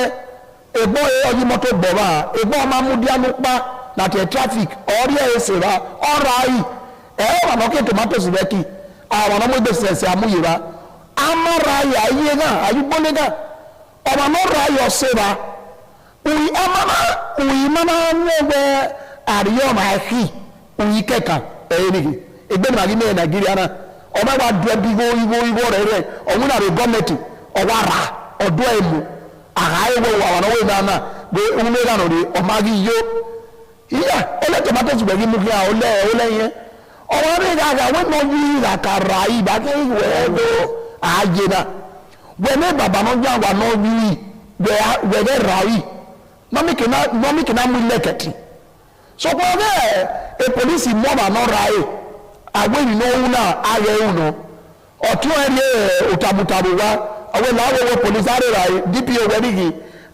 ebo oyi moto boba ebo ma mudia nukpa na te traffic ori esera orai wa no ke tomatoes beki wa no mo be sese amuyira amara ya yega ayubonega ọba no ra yo sera uyi mama nebe ariyo ma hi uyi keka eyini egbe ma gi me Nigeria na ọba wa do bigo re ohun na re government ọwara ọdọ emu aha ewo wa no we na be unme ga no re o magi yo iya ele tomatoes be gi mu ki a ole yen ọwọ́ rí gàgà wọ́n mọ̀ yí ìràkàrà ìbá kí ìwẹ̀ ló àjẹ́dá wẹ́mẹ́ bàbá náà jẹ́ àwọn náà yí wẹ́dẹ́ rà yí nọ́mìkìná mú ilẹ̀ kẹtì sọpọ̀ bẹ́ẹ̀ a polisi mọ́bà náà rà yí àwọn ènìyàn òun náà ayẹ òun náà ọ̀tún ẹ̀rí òtàbùtàbù wa àwọn ìlàwọ̀ wọ polisi àrẹ rà yí DPO wẹ́dígì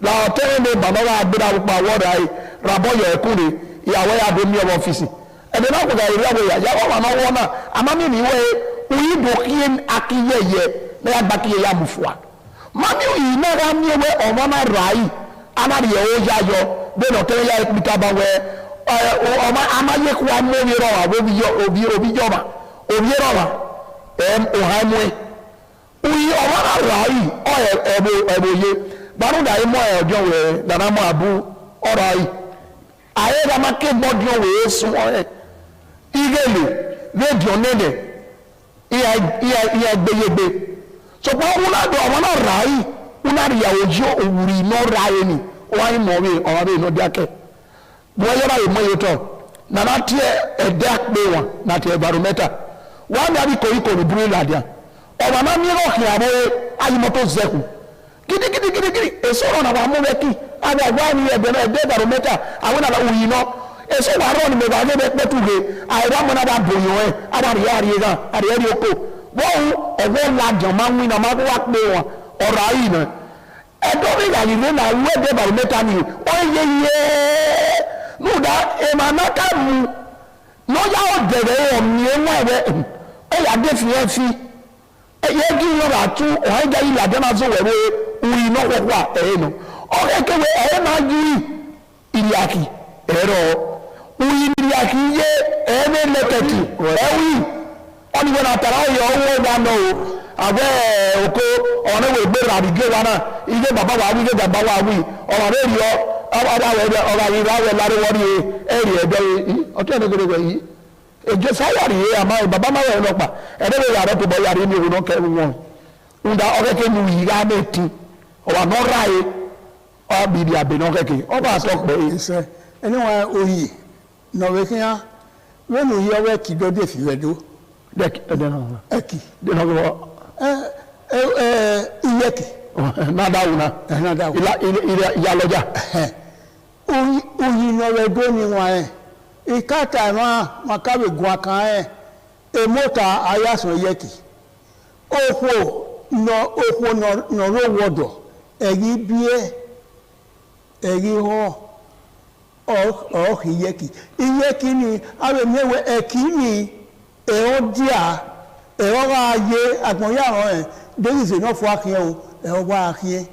làwọn tẹ́lẹ̀ ní bàbá wa gbéra púpọ̀ àwọn rà yí ràbọ̀yọ̀ ẹ̀kúnrẹ́ ìyàwó yà dé ní ọmọ ọ́fíìsì ẹ̀dẹ̀ náà kò gàrí ìrìnàwó ìyá yàwó wà náà wọ́n náà àmàmì ìwé òyìnbó kíyè akíyẹyẹ náà yàgbà kíyẹ yà mú fún wa mami yìí náà rà mí ewé ọmọ náà rà yìí anáàdìyẹ ó yá yọ bẹ́ẹ̀ náà tẹ́lẹ̀ yà ẹ̀kúta bá wẹ ọmọ amáyéku wa mú omi rọwà òbí jọba òbí rọwà ọ̀hán mú ẹ òyì ọmọ náà rà yìí ọ ẹ̀bòye gbanúdà yìí mọ ọjọ́ wẹ̀ nana mọ àbú ọ̀rọ̀ yìí ayé dama ké gbọ́dọ̀ wẹ̀ sún ẹ̀ igele rédíò nẹ́dẹ̀ ìyá gbẹyẹgbẹ sọpọ̀ wúládọ̀ ọmọ náà rà yìí wúládọ̀ ìyàwó jí òwúrì iná rà yìí ni wọ́n yìí mọ̀ wí ọ̀rọ̀ bẹ́ẹ̀ iná díákẹ́ wọ́n yẹ́ra yìí mọ̀ yìí tọ̀ nana tiẹ̀ ẹ̀dẹ́ pé wọn nà tiẹ̀ barometer wọ́n á dàbí koríko ní búrú ìlàdíà ọmọ náà mìíràn kì àbọ̀ ayimọ́tò zẹ́kù gidigidi èso ọ̀rọ̀ náà wà mú bẹ́ẹ̀ kí àwọn àgbà ni ẹ̀dẹ́ barometer àwọn nàlá òyìn náà eso wa ro ni me ba ne be tuge ai wa mo na ba boyo e abari ari ga ari ri oko wo owo la jan ma wi na ma ko wa pe won ora yi na e do ri ga ni na we de ba meta ni o ye no da e ma na ka mu no ya o de re o mi e wa we e ya de fi e ye gi yo ba tu o ha ga yi la de ma zo we wi no ko wa e no o ke we e ma ji iliaki ero uyiri akiye ene leketi ewi oni wona tara yo owo wa no abe oko ona we gbe rabige wa na ije baba wa wi baba wa wi ona re ri o aba we ora yi ra we lare wori eri ebe o to ne gere yi eje sayari e ama baba ma we lo pa ede we ya re to bo ya ri ni o no ke won unda o ke mu yi ga meti o wa no rai o bi bi abe no ke o ba so pe ise eni wa oyi nọ̀wé kí á wẹ́nu yí ọwọ́ ẹ̀kì dọ́dẹ̀ fi rẹ̀ dó ẹ̀kì iyẹ́kì nádáwùná ìyálọ́jà oyin nọ̀wé dó ni wọn ẹ̀ ìkáta ẹ̀mọ́ makáwé gun akàn ẹ̀ èmọ́ta ayásùn iyẹ́kì òkú nọ̀rọ̀ wọ̀dọ̀ ẹ̀rí bíẹ́ ẹ̀rí hàn iyeki ni awe mewe ekini eo dia eo ga ye agbonya ron there is enough work here eo wa here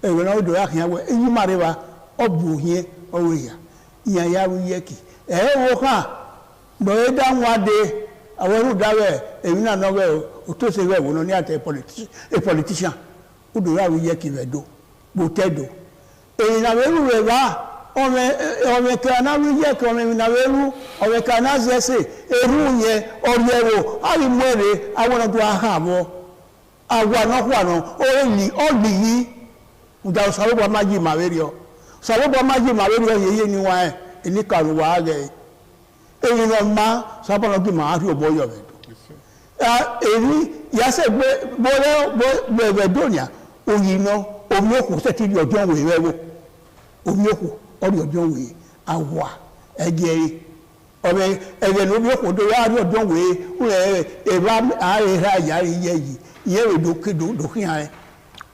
eo na do ya here we yi mare ba obu here owe ya ya iyeki wo kan bo e da nwa de aweru dawe ewi na no we o to se we wo no ni ate politician o do ya iyeki we do bo tedo e na we we wa ome kana wiye ko me na weru ome kana zese eru ye oriewo ari mwere awon do aha mo awa no kwa no o ni ogbiyi uda sawo ba maji mawerio yeye ni wa eni karu wa ge eyin no ma sabo no ki ma ri obo yo be eri ya se bo donia oyin no omi oku se ti ojo we wewo omi oku ori ojo we awa ege obe ege no bi ko do ya ri ojo we e ba are ra ya ri ye yi ye we do kin are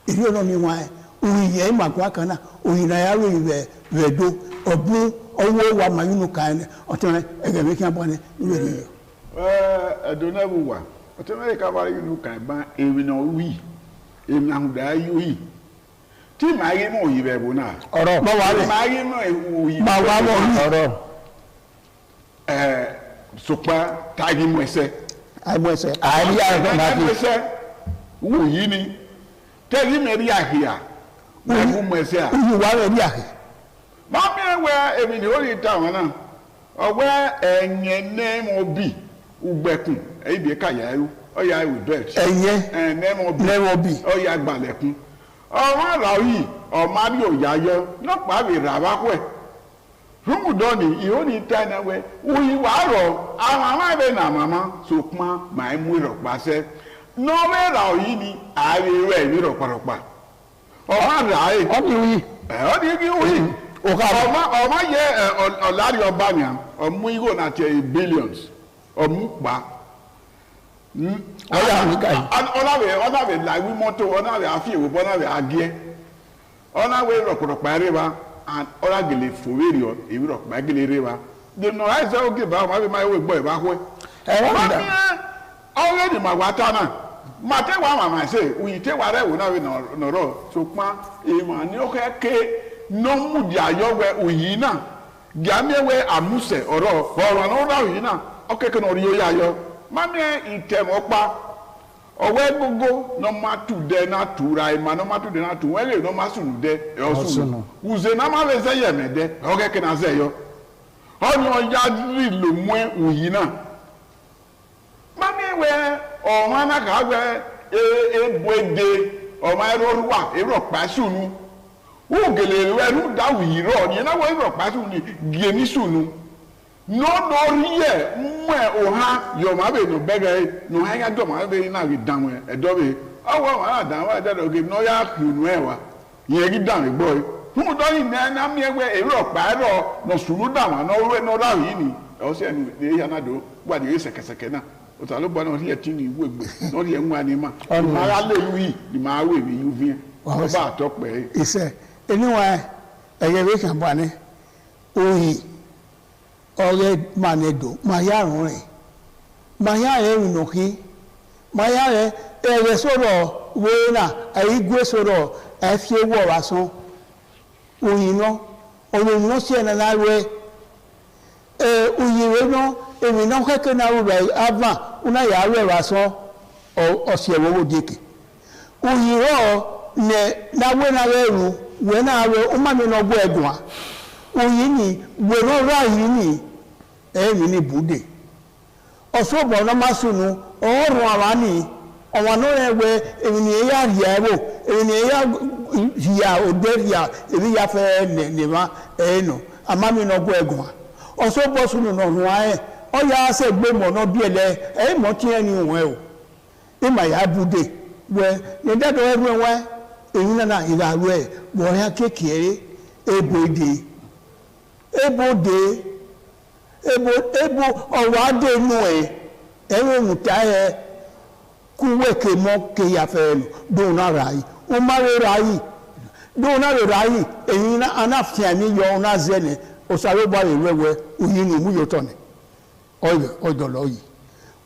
iri ono mi wa uri ye ma kwa kana oyin na ya ri we do obu owo wa mayunu kan otone ege me kan bone ni we edonabu wa otone ka ba yunu kan ba ewi no wi èmi àhùdá yóò tí màá yé mọ̀ òyìnbẹ̀ bò náà. ọ̀rọ̀ mọ̀ wá rẹ̀ màá yé mọ̀ òyìnbẹ̀ máa wá mọ̀ ọ̀rọ̀. Sọpá táàgì mọ̀ ẹsẹ̀. àìmọ̀ ẹsẹ̀ àìrí àìmọ̀ táàgì mọ̀ ẹsẹ̀ wò yí ni tẹ́lí mẹ́rí àhìá wọ́n mọ̀ ẹsẹ̀ à. ìyí wà rẹ̀ rí àhìá. máa bí ẹwẹ́ èmi ni ó lè ta àwọn náà ọwẹ́ ẹ̀yẹ nẹ́ẹ̀mọ̀ bì ugbẹ̀kùn èyí bí káyà ẹrú ọ̀yà ẹ̀wù bẹ́ẹ̀tì. ẹ̀yẹ nẹ́ẹ̀mọ̀ bì ọ̀yà gbàlẹ̀kùn. ọ̀rọ̀ àrà yìí ọ̀ma ní òyà yọ lọ́pàá rè rà wá pẹ̀. rúmùdọ́nì ìhóni tẹ́nẹ̀wẹ́ òyìn wà rọ̀ àwọn àbẹ̀ nà màmá sọpọ́n màá mú ìrọ̀pàṣẹ. nọ́ọ̀rẹ́ rà yìí ni ààrẹ rẹ̀ ní rọ̀pàrọ̀pà. ọ̀rọ̀ àrà yìí. ọ̀dì yìí ọmọ yẹ ọ̀làrí ọba ni ọmú igò náà tẹ billions ọmú pa. ọ̀nàwẹ̀ làwí mọ́tò ọ̀nàwẹ̀ àfihàn ọ̀nàwẹ̀ agẹ́ ọ̀nàwẹ̀ rọ̀pọ̀rọ̀pọ̀ ẹ̀rẹ́ wa ọ̀nàgẹ̀lẹ̀ fòwérì èwì rọ̀pọ̀ ẹ̀gẹ̀lẹ̀ ẹ̀rẹ́ wa dènà àìsàn òkè bá ọmọ abẹ́mọ́ ẹ̀wọ̀ ìgbọ́ ìbá hwẹ́. ọ̀rẹ́ ni màgbà tánà màtẹ́wà màmá ṣe òyìntẹ́wà rẹ̀ wò náà nọ̀rọ̀ sọpá èèmọ̀ ní ó kẹ́ nọmúdi ayọwẹ òyìn náà gàmíẹwẹ àmúṣẹ ọ̀rọ̀ náà òyìn náà ọkẹkẹ náà rí oyè ayọ mami ìtẹmọpa ọwẹ gbogbo nọmatu dẹ náà tura ìmà nọmatu dẹ náà tu wẹlẹ nọmasunu dẹ ẹọsùn wùzẹ náà má lè sẹ yẹmẹ dẹ ọkẹkẹ náà sẹ yọ ọnyọ ya rí lòmùẹ òyìn náà mami wẹ ọ̀hún náà kà wẹ ebu ede ọmọ ẹrọ wà ẹrọ pàṣùnù. Ugele ẹrú dáwù yìí rọ ní ẹnáwó ẹrọ pàṣẹ ní gèmí sùnù n'ọdọ yẹ mú ẹ ọha yọmọ abẹ nù bẹgẹ nù ẹyà dọmọ abẹ náà rí dànù ẹdọ bẹ ọwọ àwọn àdàwọn ẹdẹdọ gèmí náà yà hùnú ẹ wa yẹn rí dànù gbọ yìí fún dọyìn ní ẹná mi ẹwẹ ẹrọ pàṣẹ nà sùnù dànù àná ọwọ ẹná ọdọ àwìn yìí ni ọsẹ ẹnu ẹyà náà dọ gbàdé ẹ sẹkẹsẹkẹ náà ọtọ àlọ bọ náà ọdún yẹ tí ní ìwé gbé náà ọdún yẹ ń wá ní ma ìmọ̀ alẹ́ yìí ni màá wé mi yìí fi ọba àtọ́pẹ́ yìí. Anyway, ẹ̀yẹ kàn bọ̀ ní oyin ọ̀rẹ́ manedo maya rẹ̀ maya rẹ̀ rìnnà kí maya rẹ̀ ẹ̀rẹ̀ sọ̀rọ̀ wéèrà ẹ̀yígbé sọ̀rọ̀ ẹ̀fí ewu ọ̀rọ̀ asán oyin náà oyin náà sí ẹ̀nà náà rẹ̀ oyin rẹ̀ náà èmi náà kẹ́kẹ́ náà rẹ̀ ava ọ̀nà yà rẹ̀ rẹ̀ asán ọ̀sẹ̀ ẹ̀wọ̀wọ̀ dèkè oyin rẹ̀ nẹ̀ náà wẹ̀ náà rẹ̀ rù wẹ́n náà rẹ̀ ó má mi náà gbọ́ ẹ̀dùn à oyin ni wẹ́rọ ráyìí ni ẹ̀yìn ní bùdè ọ̀ṣọ́bọ̀ ọ̀nà má sùnù ọ̀rùn àwa ni ọ̀wọ̀n náà rẹ̀ wẹ́ èmi ni ẹ̀yà rìà ẹ̀wò èmi ni ẹ̀yà rìà òde rìà èmi yà fẹ́ nìma ẹ̀yìn nù àmá mi náà gbọ́ ẹ̀gùn à ọ̀ṣọ́bọ̀ sùnù náà rùn ayẹ ọ̀yà àṣẹ gbé mọ̀ náà bí ẹ̀lẹ́ ẹ̀yìn mọ̀ tí ẹni wọ̀n ẹ̀ o ìmà yà bùdè wẹ́ ní dẹ́dọ̀ ẹ̀rù ẹ̀wẹ́ èyí náà ìlàrú ẹ̀ wọ̀nyá kékeré ebòde ebo ọ̀rọ̀ adé inú ẹ̀ ẹ̀rọ òmùtá ẹ̀ kú wẹ̀kẹ̀ mọ́ kéyàfẹ́ ẹ̀ dùn náà rà yìí ó má rẹ̀ rà yìí dùn náà rẹ̀ rà yìí èyí anáfíà ní yọ ọ̀nà zẹ́nẹ̀ ọ̀sàrẹ́gbà rẹ̀ wẹ́wẹ́ òyìn ní ìmúyọ̀tọ̀ ni ọ̀dọ̀ lọ yìí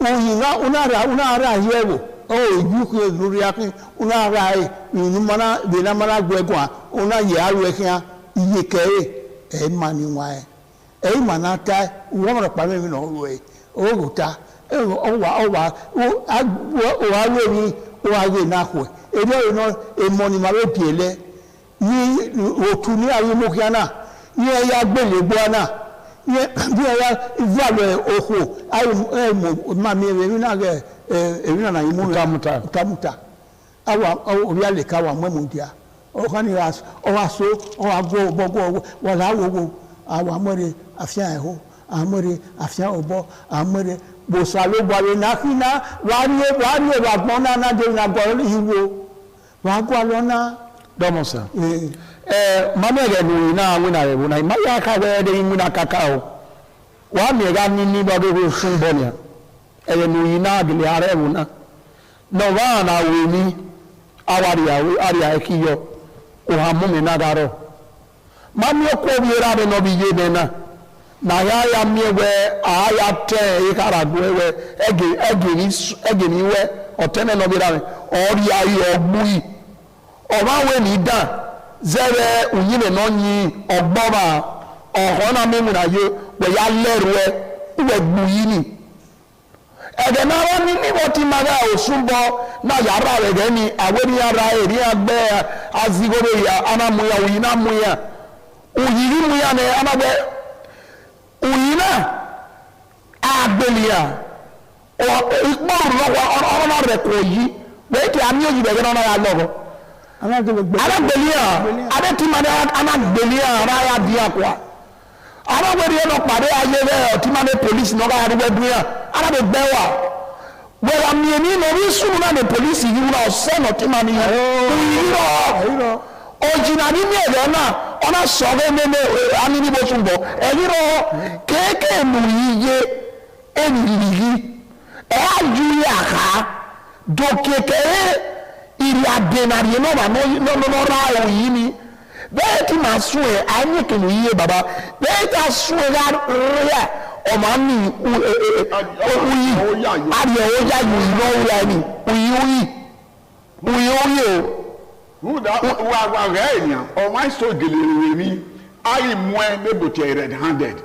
òyìn náà rà yìí ẹ̀wọ̀ ìbúkú lórí akín ọ̀nà ara ẹ̀ ìnumọ́nà ìdènàmọ́nà gbẹ̀gùn à ọ̀nà yẹ̀ arú ẹ̀kín à iye kẹ́rẹ́ ẹ̀ mà ní wọn ẹ̀ ẹ̀ mà náà ta wọ́n mọ̀rọ̀ pàmò mi náà rọ̀ ẹ̀ ọ̀rọ̀ ta ọ̀wà arú ẹ̀mí ọ̀wà náà kọ̀ ẹ̀ ẹ̀dẹ́ ọ̀rọ̀ náà èmọ̀ ni màá bẹ̀ lẹ̀ ní òtù ní ayé mọ́kíá náà ní ẹ̀yà gbẹ̀lẹ̀ gbọ́ náà bí ẹ̀yà ìvàlọ̀ òkò ayé mọ̀ èmi náà rẹ̀ èmi náà yìí mú utamuta awa orí àlèkà wà mọ́ ẹ̀mùdíà ọ̀kan ní ọwọ́ aṣọ ọwọ́ agbó ọgbọ́gbọ́ wọ́n láwọ́wọ́ àwọn amọ́rẹ̀ àfihàn ẹ̀hó àmọ́rẹ̀ àfihàn ọ̀bọ àmọ́rẹ̀ gbòsà ló gbàrẹ̀ náà wàárí ẹ̀rọ àgbọ̀n náà dé ìrìnàgbọ̀ ìwò wàá gbọ́ lọ náà. dọ́mọ̀sà mamẹ́rẹ̀ lórí náà wọ́n rẹ̀ wọ́n náà ìmáyà káwẹ́ ẹ̀dẹ́ ìmúna kàkà o wàá mẹ́ra ní bọ́dọ̀ fún bọ́ọ̀nìyà ẹ̀yẹ̀ lórí náà gẹ̀lẹ̀ ààrẹ ẹ̀wọ̀n náà náà wọ́n àná wò ní àwàríyà ẹ̀kí yọ òhà múmi náà dárọ̀ ma mi ọkọ̀ omi ẹ̀rọ adé náà bí yé bẹ́ẹ̀ náà na ya miẹ̀wẹ̀ àáyá tẹ̀ ẹ̀yẹ kára dùn ẹ̀wẹ̀ ẹ̀gẹ̀ ní wẹ̀ ọ̀tẹ́nẹ̀ náà bí dáre ọ̀rí ayé ọgbúyì ọ̀rọ̀ àwọn ènìyàn dà zẹ́rẹ̀ òyìnbó náà yin ọgbọ́n ọ̀hún náà mímú náà yé wẹ̀yà lẹ́rù ẹ̀ wẹ̀ gbúyì ni ẹ̀dẹ̀ náà wọ́n ní níbo tí máa dá òsùn bọ́ náà yàrá rẹ̀ gẹ́ ni àwọn ènìyàn ra èrè àgbẹ̀ azigoro yà anamuya òyìn náà muya òyìn muya ni anagbẹ́ òyìn náà àgbẹ̀lìyà ìkpọ́rù lọ́wọ́ ọ̀rọ̀ rẹ̀ kò yí bẹ́ẹ̀ kí àmì òyìn bẹ̀rẹ̀ náà yà lọ́wọ́ anagbẹ̀lìyà adẹ́tìmọ̀ anagbẹ̀lìyà ara yà di àkọ́ anagbẹ̀lìyà náà pàdé ayé rẹ̀ ọ̀tìmọ̀ polisi náà yà dúgbẹ́ dúnyà anagbẹ̀ wà wẹ̀rẹ̀ àmìyẹ̀ni náà orí sùnmù náà ní polisi yìí náà ọ̀sẹ́nà ọ̀tìmọ̀ ni òyìn náà òjìnà nínú ẹ̀rọ náà ọ̀nà sọ̀rọ̀ nínú anínibó túnbọ̀ ẹ̀yìn náà kéèké mú yíyé ènìyí ẹ̀ á ju yàrá dòkèkèrè ìrìn àdènàrí náà wà lọ́ra òyìn ni bẹ́ẹ̀ tí màá sún ẹ̀ àyìnkìlù yíyé bàbá bẹ́ẹ̀ tí a sún ẹ̀ rẹ̀ ọmọ mi òyì àdìẹ ọjà yìí lọ́wọ́ yà ni òyì o. wa rẹ̀ èèyàn ọmọ àìsàn gèlèrè mi ayé mú ẹ mébòtì red handed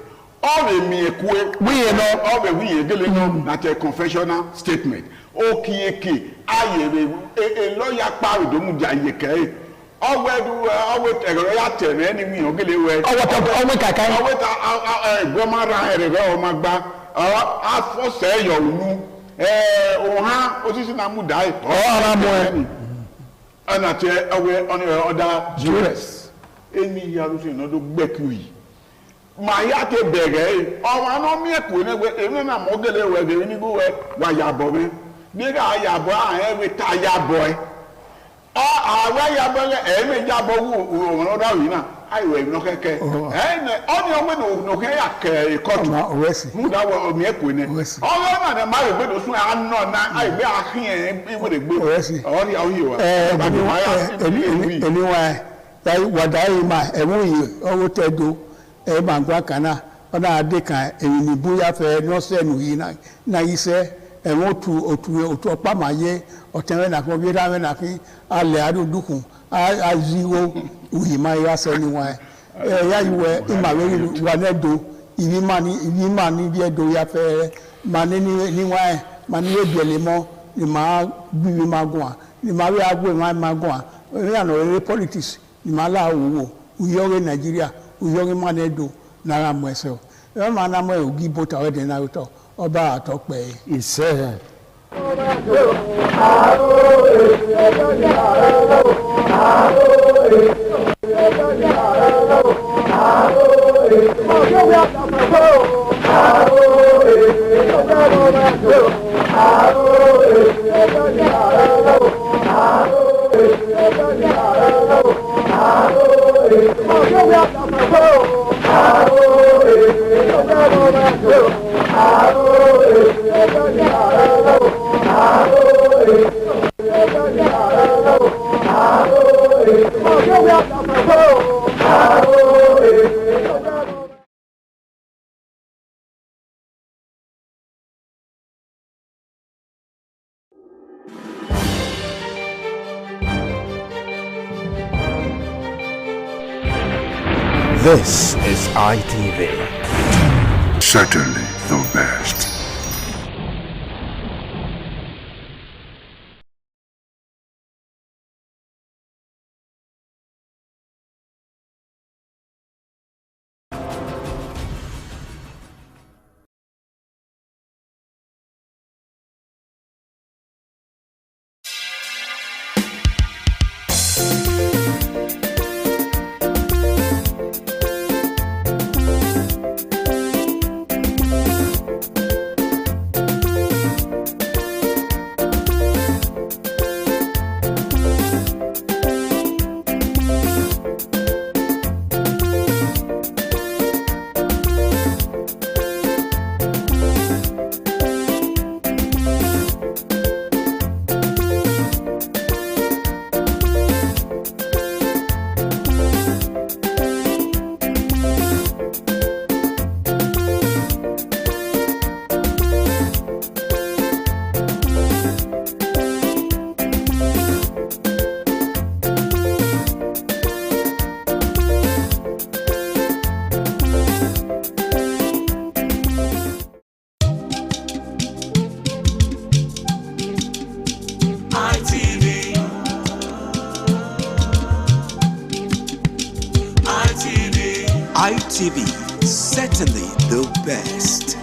ọ̀rẹ́ mi ẹ̀kú ẹ wíyẹn náà ọ̀rẹ́ wíyẹn gẹ́lẹ́ náà láti ẹ̀ confessional statement ó kí eke ayé rẹ̀ lọ́ọ̀yà pàrọ̀ dòmùdì ayé kẹ́rẹ́ ọwọ́ ẹ̀rọ ya tẹ̀rẹ̀ ẹni wíyẹn gẹ́lẹ́ wẹ̀ ọwọ́ kàkà yẹn ọwọ́ ta gbọ́mára ẹ̀rẹ̀ ọmọ gbá afọ́sẹ̀ ẹ̀yọ̀ ònú ọ̀hán osisi náà mú dáì ọ̀hán mú ẹ ẹnna tẹ ẹwẹ ọdá jurors ẹni yàrá sọ ìnáwó gbẹkú yìí màá yá tẹ bẹ̀rẹ̀ ẹ ọmọ aná mi ẹkọ ní ẹgbẹ èmi náà mọ gẹlẹ wẹ gẹlẹ nígbó wẹ wà yàbọ mi bí ká yàbọ àwọn ẹwẹ tá yàbọ ẹ àwọn yàbọ ẹ ẹmẹ yàbọ wù ọmọ ọdá yìí náà ayiwa ẹmi náà kẹkẹ ẹnẹ ọdún ọmọ nìkẹ yà kẹ kọtù mú dá wọ ọmọ ẹkọ ní ọmọ náà ní máa gbẹdọ sún ẹ anọ náà ayiwa ahín ẹ ìwé gbé ọdún yà wíyẹ wa. ẹni wa wàdà yìí ma ẹ̀wọ̀n yìí ọwọ́ tẹ́ do ẹ̀ máa gbọ́ kànáà ọ̀nà àdé kan èyí ni bóyá fẹ́ nọ́ọ̀sẹ̀nù yìí náà yìí sẹ́ ẹ̀wọ̀n òtù ọ̀pá máa yẹ ọ̀tẹ̀wẹ̀ nàkún bí dáwẹ̀ nàkún alẹ́ àdúdúkùn aziwo òyì máa yá sẹ́ni wọn ẹ̀ yá ìwẹ̀ ìmàwé wà lẹ́dọ̀ ìbí máa ní bí ẹ̀dọ̀ yá fẹ́ máa ní níwọ̀n ẹ̀ máa ní ẹ̀bìẹ̀lẹ̀ mọ́ ni máa gbìyànjú máa gùn à ni máa rí agbó máa gùn à ní àná eré politics ni máa láà wò òyìnbó Nàìjíríà òyìnbó máa ní ẹ̀dọ̀ náírà mọ́ ẹsẹ̀ o ẹ̀ máa ná mọ́ ẹ̀ ògì bọ́tà ọ̀dẹ̀ náà tọ̀ ọba àtọ́pẹ́ ìṣe ẹ̀. This is ITV. Certainly the best. ITV, certainly the best.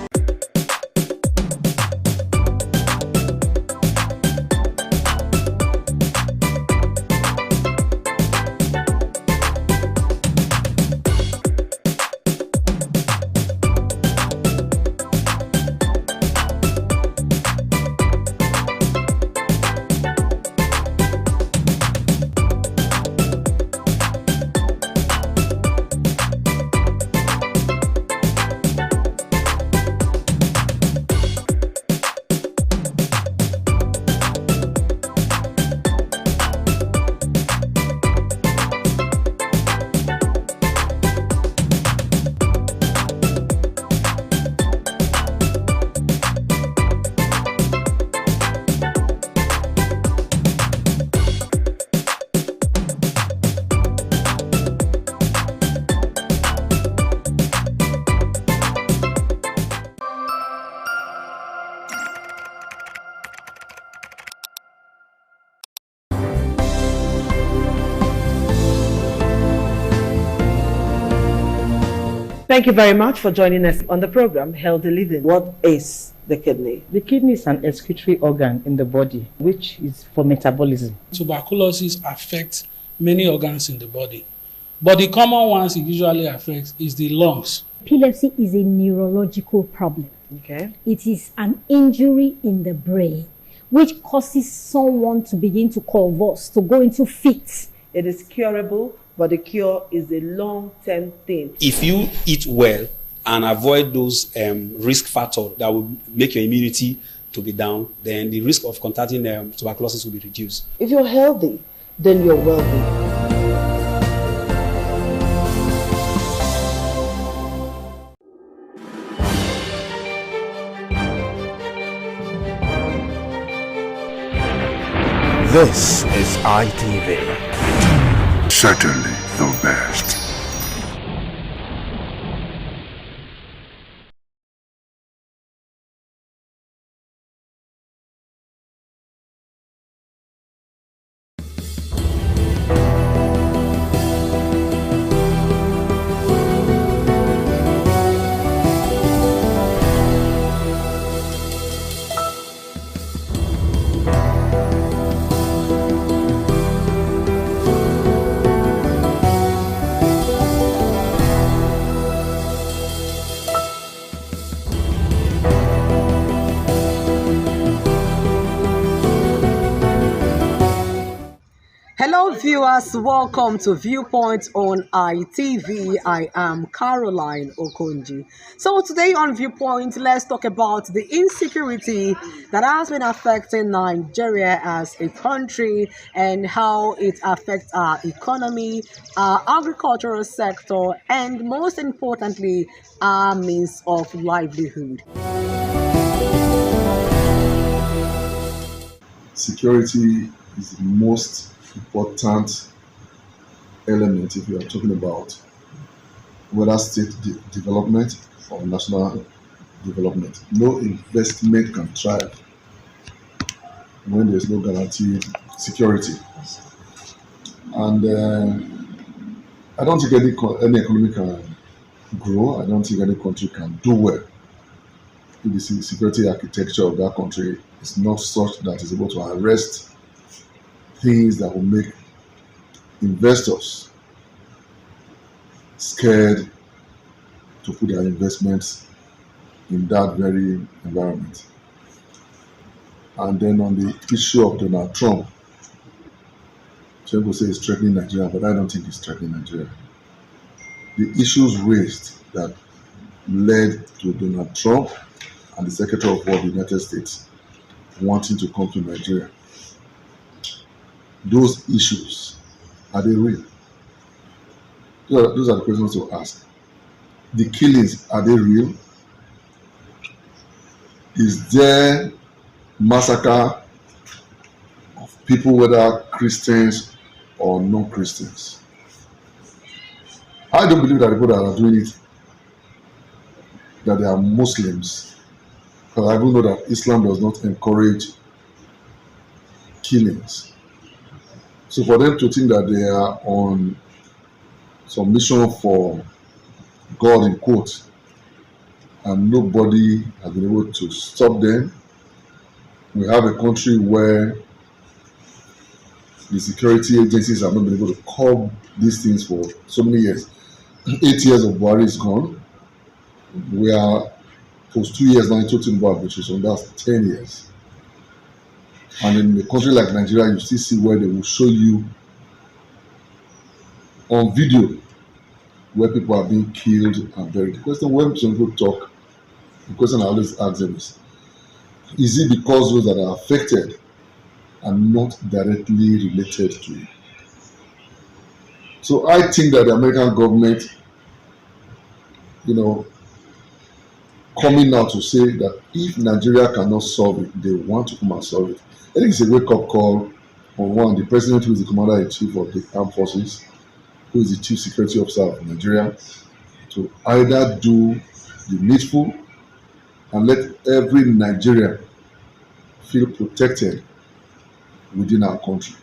Thank you very much for joining us on the program, Healthy Living. What is the kidney? The kidney is an excretory organ in the body, which is for metabolism. Tuberculosis affects many organs in the body, but the common ones it usually affects is the lungs. Epilepsy is a neurological problem. Okay. It is an injury in the brain which causes someone to begin to convulse, to go into fits. It is curable, but the cure is a long-term thing. If you eat well and avoid those risk factors that will make your immunity to be down, then the risk of contracting tuberculosis will be reduced. If you're healthy, then you're wealthy. This is ITV. Certainly the best. Hello viewers, welcome to Viewpoint on ITV. I am Caroline Okonji. So today on Viewpoint, let's talk about the insecurity that has been affecting Nigeria as a country and how it affects our economy, our agricultural sector, and most importantly, our means of livelihood. Security is the most important element if you are talking about whether state development or national development. No investment can thrive when there is no guaranteed security. And I don't think any economy can grow. I don't think any country can do well if the security architecture of that country is not such that it's able to arrest things that will make investors scared to put their investments in that very environment. And then on the issue of Donald Trump, some people say it's threatening Nigeria, but I don't think it's threatening Nigeria. The issues raised that led to Donald Trump and the Secretary of War of the United States wanting to come to Nigeria, those issues, are they real? Those are the questions to ask. The killings, are they real? Is there massacre of people, whether Christians or non-Christians? I don't believe that the people that are doing it, that they are Muslims, because I do know that Islam does not encourage killings. So for them to think that they are on some mission for God in quotes, and nobody has been able to stop them. We have a country where the security agencies have not been able to curb these things for so many years. 8 years of Buhari is gone. We are post 2 years now into Tinubu administration. That's 10 years. And in a country like Nigeria, you still see where they will show you on video where people are being killed and buried. The question when some people talk, the question I always ask them is it because those that are affected are not directly related to it? So I think that the American government, coming out to say that if Nigeria cannot solve it, they want to come and solve it. I think it's a wake-up call on one, the president who is the commander-in-chief of the armed forces, who is the chief security officer of Nigeria, to either do the needful and let every Nigerian feel protected within our country.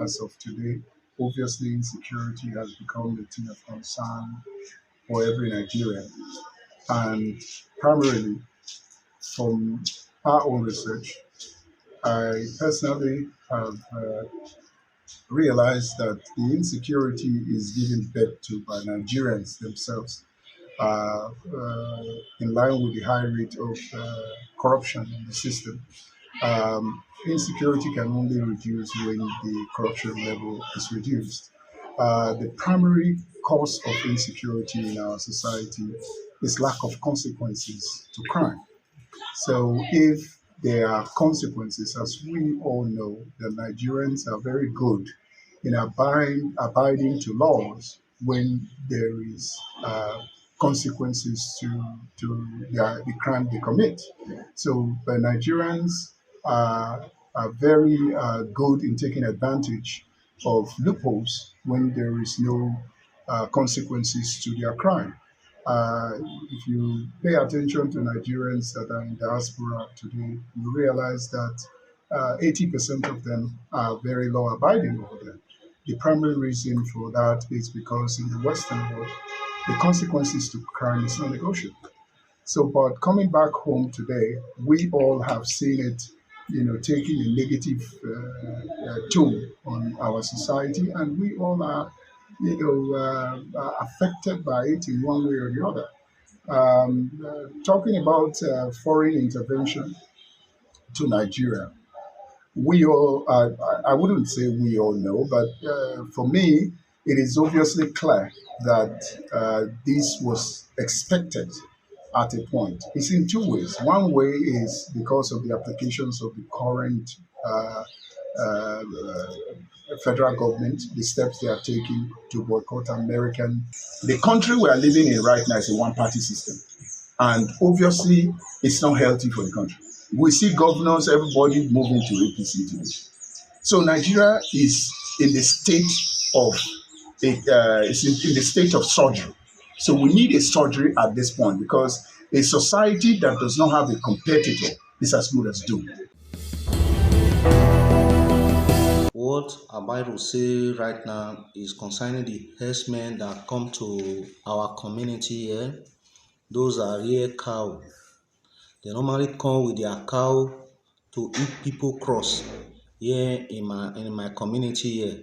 As of today, obviously insecurity has become a thing of concern for every Nigerian. And primarily from our own research, I personally have realized that the insecurity is given birth to by Nigerians themselves, in line with the high rate of corruption in the system. Insecurity can only reduce when the corruption level is reduced. The primary cause of insecurity in our society is lack of consequences to crime. So if there are consequences, as we all know, the Nigerians are very good in abiding to laws when there is consequences to the crime they commit. So the Nigerians are very good in taking advantage of loopholes when there is no consequences to their crime. If you pay attention to Nigerians that are in diaspora today, you realize that 80% of them are very law-abiding over there. The primary reason for that is because in the Western world, the consequences to crime is not negotiable. So, but coming back home today, we all have seen it, taking a negative toll on our society, and we all are, affected by it in one way or the other. Talking about foreign intervention to Nigeria, we all, I wouldn't say we all know, but for me, it is obviously clear that this was expected at a point. It's in two ways. One way is because of the applications of the current federal government, the steps they are taking to boycott American. The country we are living in right now is a one-party system. And obviously, it's not healthy for the country. We see governors, everybody moving to APC today. So Nigeria is in the state of in the state of surgery. So we need a surgery at this point because a society that does not have a competitor is as good as doomed. What Abai will say right now is concerning the herdsmen that come to our community here. Those are real cow. They normally come with their cow to eat people cross here in my community here.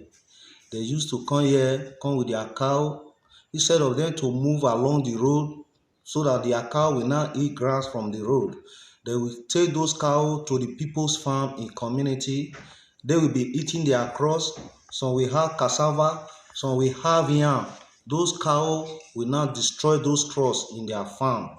They used to come with their cow, instead of them to move along the road so that their cow will not eat grass from the road. They will take those cows to the people's farm in community. They will be eating their cross. Some will have cassava, some will have yam. Those cows will not destroy those cross in their farm.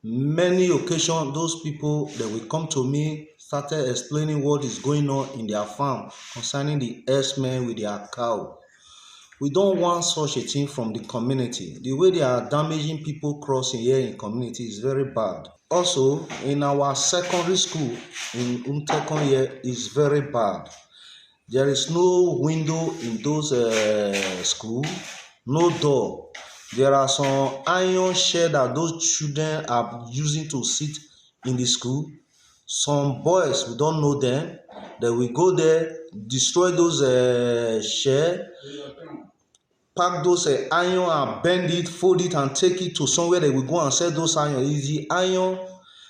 Many occasions, those people, they will come to me, started explaining what is going on in their farm concerning the herdsmen with their cow. We don't want such a thing from the community. The way they are damaging people crossing here in community is very bad. Also, in our secondary school in Umtekon here is very bad. There is no window in those schools, no door. There are some iron shed that those children are using to sit in the school. Some boys, we don't know them. They will go there, destroy those share, pack those iron and bend it, fold it and take it to somewhere they will go and sell those iron. It's the iron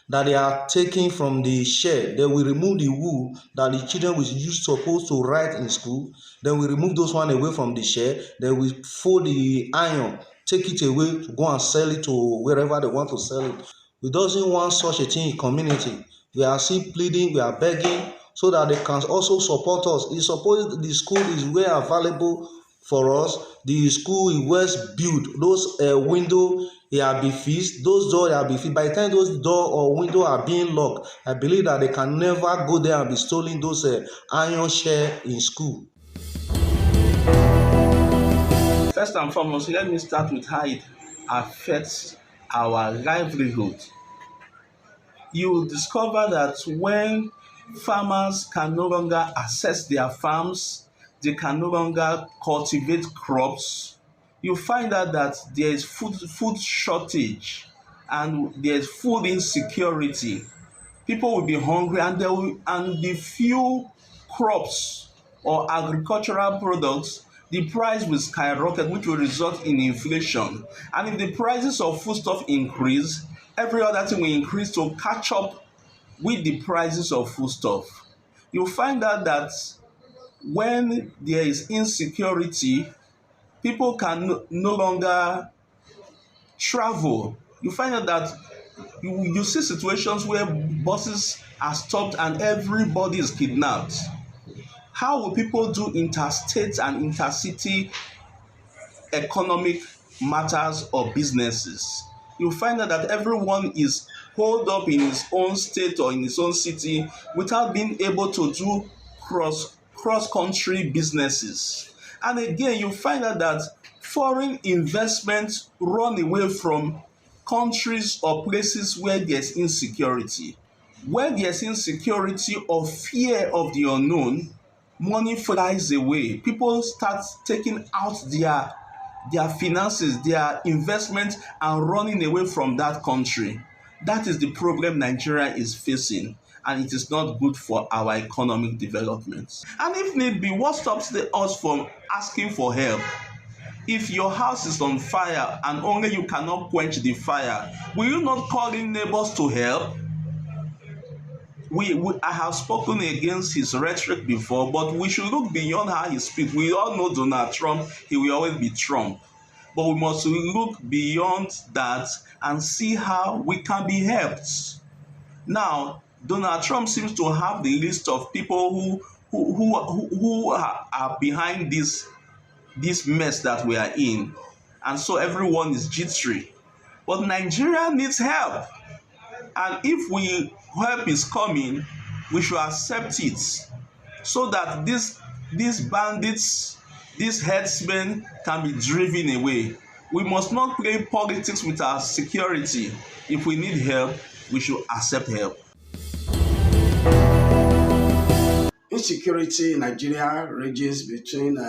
that they are taking from the share. They will remove the wool that the children will use supposed to write in school. Then we remove those one away from the share. Then we fold the iron, take it away to go and sell it to wherever they want to sell it. We doesn't want such a thing in community. We are still pleading, we are begging so that they can also support us. It's supposed the school is well available for us. The school is well built. Those window they are be fixed. Those doors are be fixed. By the time those door or window are being locked, I believe that they can never go there and be stealing those iron share in school. First and foremost, let me start with how it affects our livelihood. You will discover that when farmers can no longer access their farms, they can no longer cultivate crops, you find out that there is food shortage and there is food insecurity. People will be hungry and the few crops or agricultural products, the price will skyrocket, which will result in inflation. And if the prices of foodstuff increase, every other thing will increase to catch up with the prices of foodstuff. You'll find out that when there is insecurity, people can no longer travel. You find out that you see situations where buses are stopped and everybody is kidnapped. How will people do interstate and intercity economic matters or businesses? You find out that everyone is holed up in his own state or in his own city without being able to do cross-country businesses. And again, you find out that foreign investments run away from countries or places where there's insecurity. Where there's insecurity or fear of the unknown, money flies away. People start taking out their finances, their investments, and running away from that country. That is the problem Nigeria is facing, and it is not good for our economic development. And if need be, what stops us from asking for help? If your house is on fire and only you cannot quench the fire, will you not call in neighbors to help? I have spoken against his rhetoric before, but we should look beyond how he speaks. We all know Donald Trump, he will always be Trump. But we must look beyond that and see how we can be helped. Now, Donald Trump seems to have the list of people who are behind this mess that we are in. And so everyone is jittery. But Nigeria needs help. And if help is coming, we should accept it so that these bandits, these headsmen can be driven away. We must not play politics with our security. If we need help, we should accept help. Insecurity in Nigeria ranges between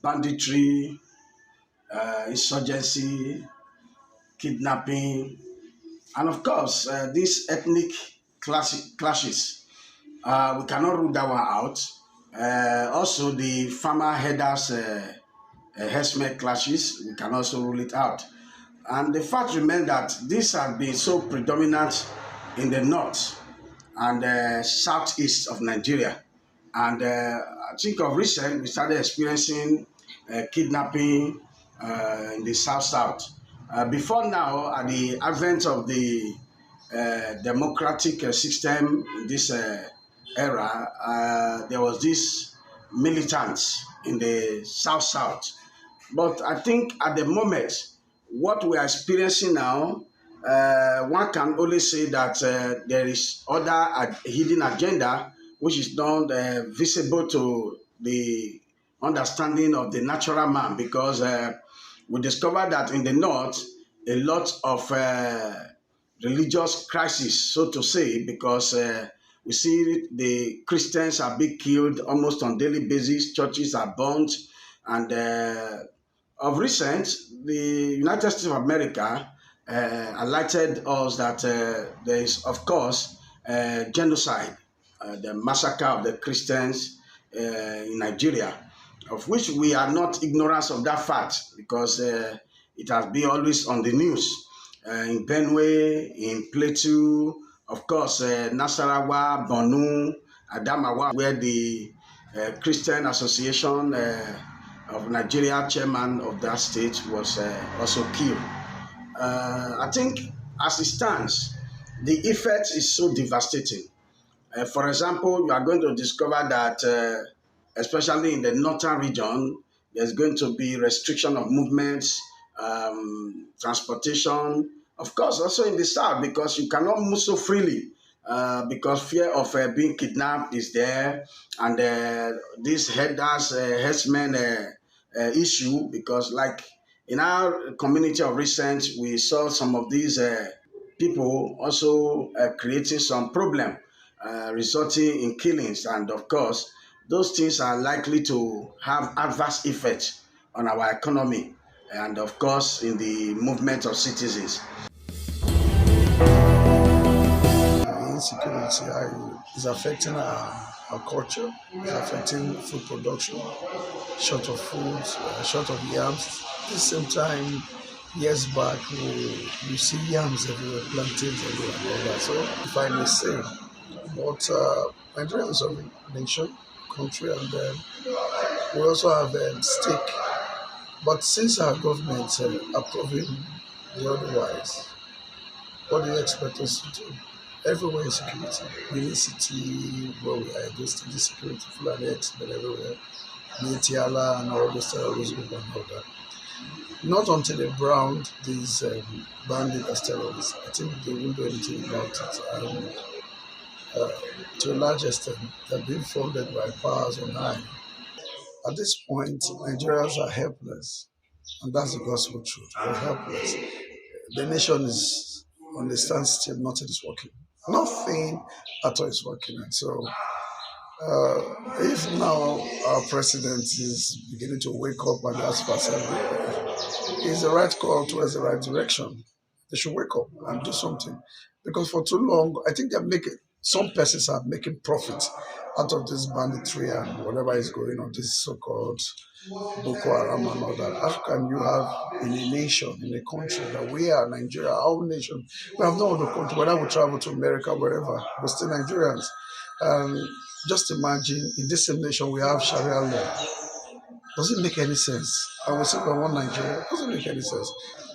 banditry, insurgency, kidnapping, and of course, these ethnic clashes. We cannot rule that one out. Also, the farmer herders herdsmen clashes, we can also rule it out. And the fact remains that these have been so predominant in the north and southeast of Nigeria. And I think of recent, we started experiencing kidnapping in the south. Before now, at the advent of the democratic system in this era, there was this militants in the south. But I think at the moment, what we are experiencing now, one can only say that there is other hidden agenda which is not visible to the understanding of the natural man, because we discovered that in the north, a lot of religious crisis, so to say, because we see the Christians are being killed almost on daily basis, churches are burned, and of recent, the United States of America alerted us that there is, of course, genocide, the massacre of the Christians in Nigeria, of which we are not ignorant of that fact because it has been always on the news. In Benue, in Plateau, of course, Nasarawa, Borno, Adamawa, where the Christian Association of Nigeria chairman of that state was also killed. I think as it stands, the effect is so devastating. For example, you are going to discover that especially in the northern region, there's going to be restriction of movements, transportation. Of course, also in the south, because you cannot move so freely because fear of being kidnapped is there. And this herdsmen issue, because like in our community of recent, we saw some of these people also creating some problem, resulting in killings. And of course, those things are likely to have adverse effects on our economy and of course in the movement of citizens. Insecurity is affecting our culture, is affecting food production, short of food, short of yams. At the same time, years back, you see yams everywhere, plantains everywhere, and all that. So, if I may say, but Nigeria is a nation, country, and we also have stake. But since our government are proving the otherwise, what do you expect us to do? Everywhere is security. Mini city where we are, just the security, Fulani but everywhere. Nitiala and all those terrorist group and all that. Not until they browned these bandits as terrorists. I think they won't do anything about it. To a large extent, they're being funded by powers on high. At this point, Nigerians are helpless, and that's the gospel truth. We're helpless. The nation is on the standstill, nothing is working. Nothing at all is working. And so, if now our president is beginning to wake up and ask for assembly, it's the right call towards the right direction. They should wake up and do something. Because for too long, I think some persons are making profit out of this banditry and whatever is going on, this so-called Boko Haram and all that. How can you have in a nation, in a country that we are Nigeria, our nation, we have no other country, whether we travel to America, wherever, we're still Nigerians. Just imagine, in this same nation, we have Sharia law. Does it make any sense? I will say we want Nigeria. It doesn't make any sense.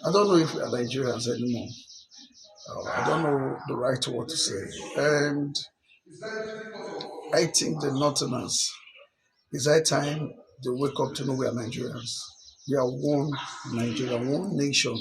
I don't know if we are Nigerians anymore. I don't know the right word to say. And I think the Northerners, it's high time they wake up to know we are Nigerians. We are one Nigeria, one nation.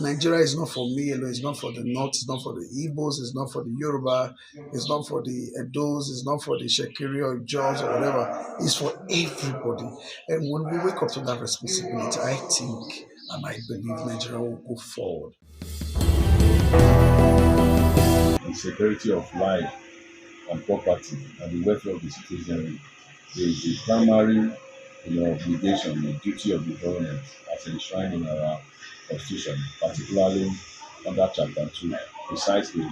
Nigeria is not for me alone, it's not for the North, it's not for the Igbos, it's not for the Yoruba, it's not for the Edos, it's not for the Shekiri or Jaws or whatever. It's for everybody. And when we wake up to that responsibility, I think and I believe Nigeria will go forward. The security of life and property and the welfare of the citizenry is the primary obligation and duty of the government as enshrined in our Constitution, particularly under Chapter 2, precisely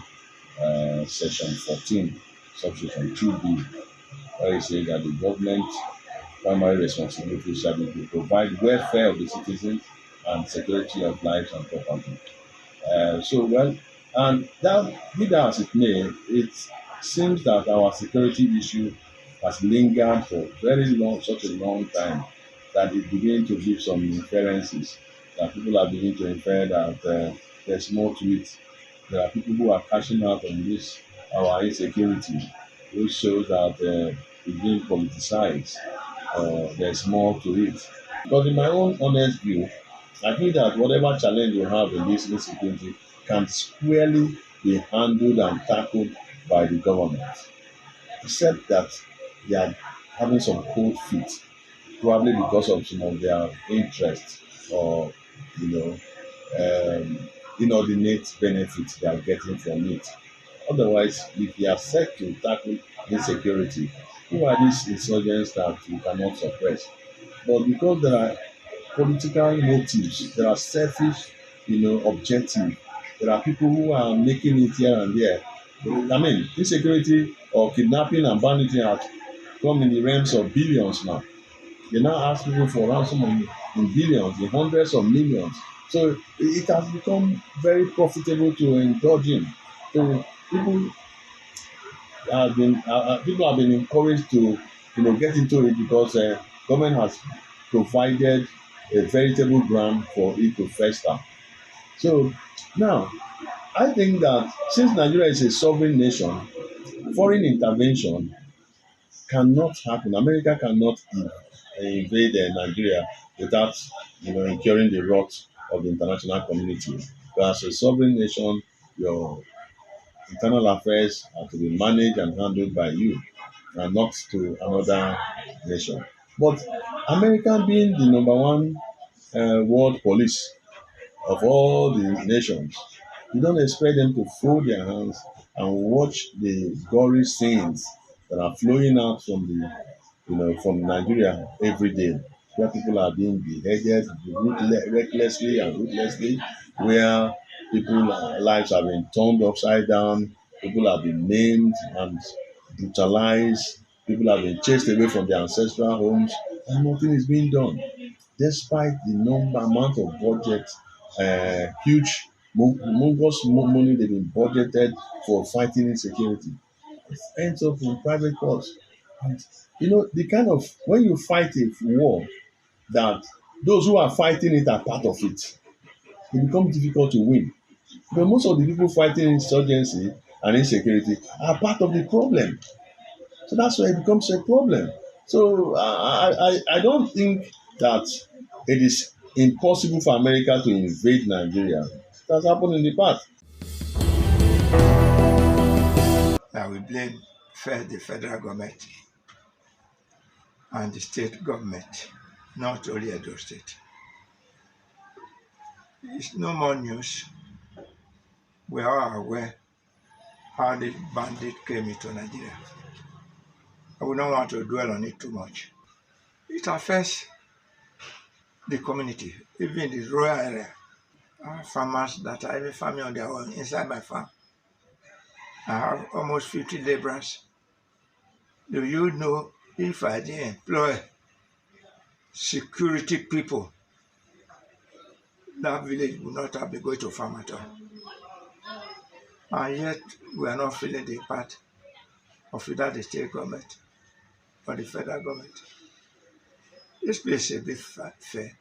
Section 14, Subsection 2B, where it says that the government's primary responsibility shall be to provide welfare of the citizens and security of lives and property. And that, be that as it may, it seems that our security issue has lingered for such a long time, that it began to give some inferences, that people are beginning to infer that there's more to it. There are people who are cashing out on this, our insecurity, which shows that it's being politicized. There's more to it. But in my own honest view, I think that whatever challenge you have in this insecurity can squarely be handled and tackled by the government, except that they are having some cold feet, probably because of some of their interests or inordinate benefits they are getting from it. Otherwise, if they are set to tackle insecurity, who are these insurgents that you cannot suppress? But because there are political motives, there are selfish, objectives. There are people who are making it here and there. I mean, insecurity or kidnapping and banditry has come in the realms of billions now. They now ask people for ransom in billions, in hundreds of millions. So it has become very profitable to indulge in. So people have been encouraged to get into it because government has provided a veritable ground for it to fester. So now, I think that since Nigeria is a sovereign nation, foreign intervention cannot happen. America cannot invade Nigeria without incurring the wrath of the international community. But as a sovereign nation, your internal affairs are to be managed and handled by you and not to another nation. But America being the number one world police of all the nations, you don't expect them to fold their hands and watch the gory scenes that are flowing out from Nigeria every day, where people are being beheaded recklessly and ruthlessly, where people's lives have been turned upside down, people have been maimed and brutalized, people have been chased away from their ancestral homes, and nothing is being done, despite the amount of budget, huge monstrous money they've been budgeted for fighting insecurity. It ends up in private courts. And the kind of, when you fight a war that those who are fighting it are part of it, it becomes difficult to win. But most of the people fighting insurgency and insecurity are part of the problem. So that's why it becomes a problem. So I don't think that it is impossible for America to invade Nigeria. It has happened in the past. I will blame first the federal government and the state government, not only Edo State. It's no more news. We are aware how the bandit came into Nigeria. I would not want to dwell on it too much. It affects the community, even the rural area. I have farmers that are even farming on their own inside my farm. I have almost 50 laborers. Do you know, if I didn't employ security people, that village would not have been going to farm at all. And yet, we are not feeling the impact of either the state government or the federal government. This place is a bit fair.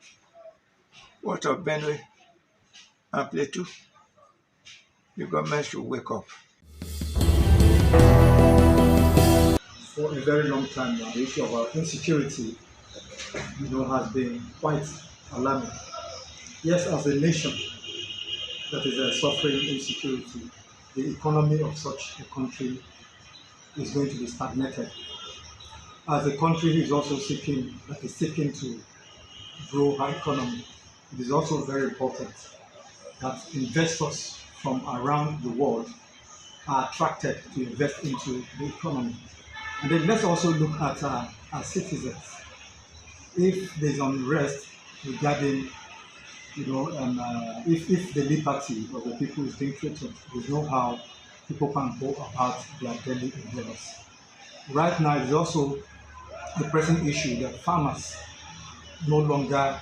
What of Benue and Plateau? The government should wake up. For a very long time now, the issue of our insecurity, has been quite alarming. Yes, as a nation that is suffering insecurity, the economy of such a country is going to be stagnated. As a country is also seeking to grow our economy, it is also very important that investors from around the world are attracted to invest into the economy. And then let's also look at our citizens. If there's unrest regarding, if the liberty of the people is being threatened, there's no how people can go about their daily endeavors. Right now, it's also the present issue that farmers no longer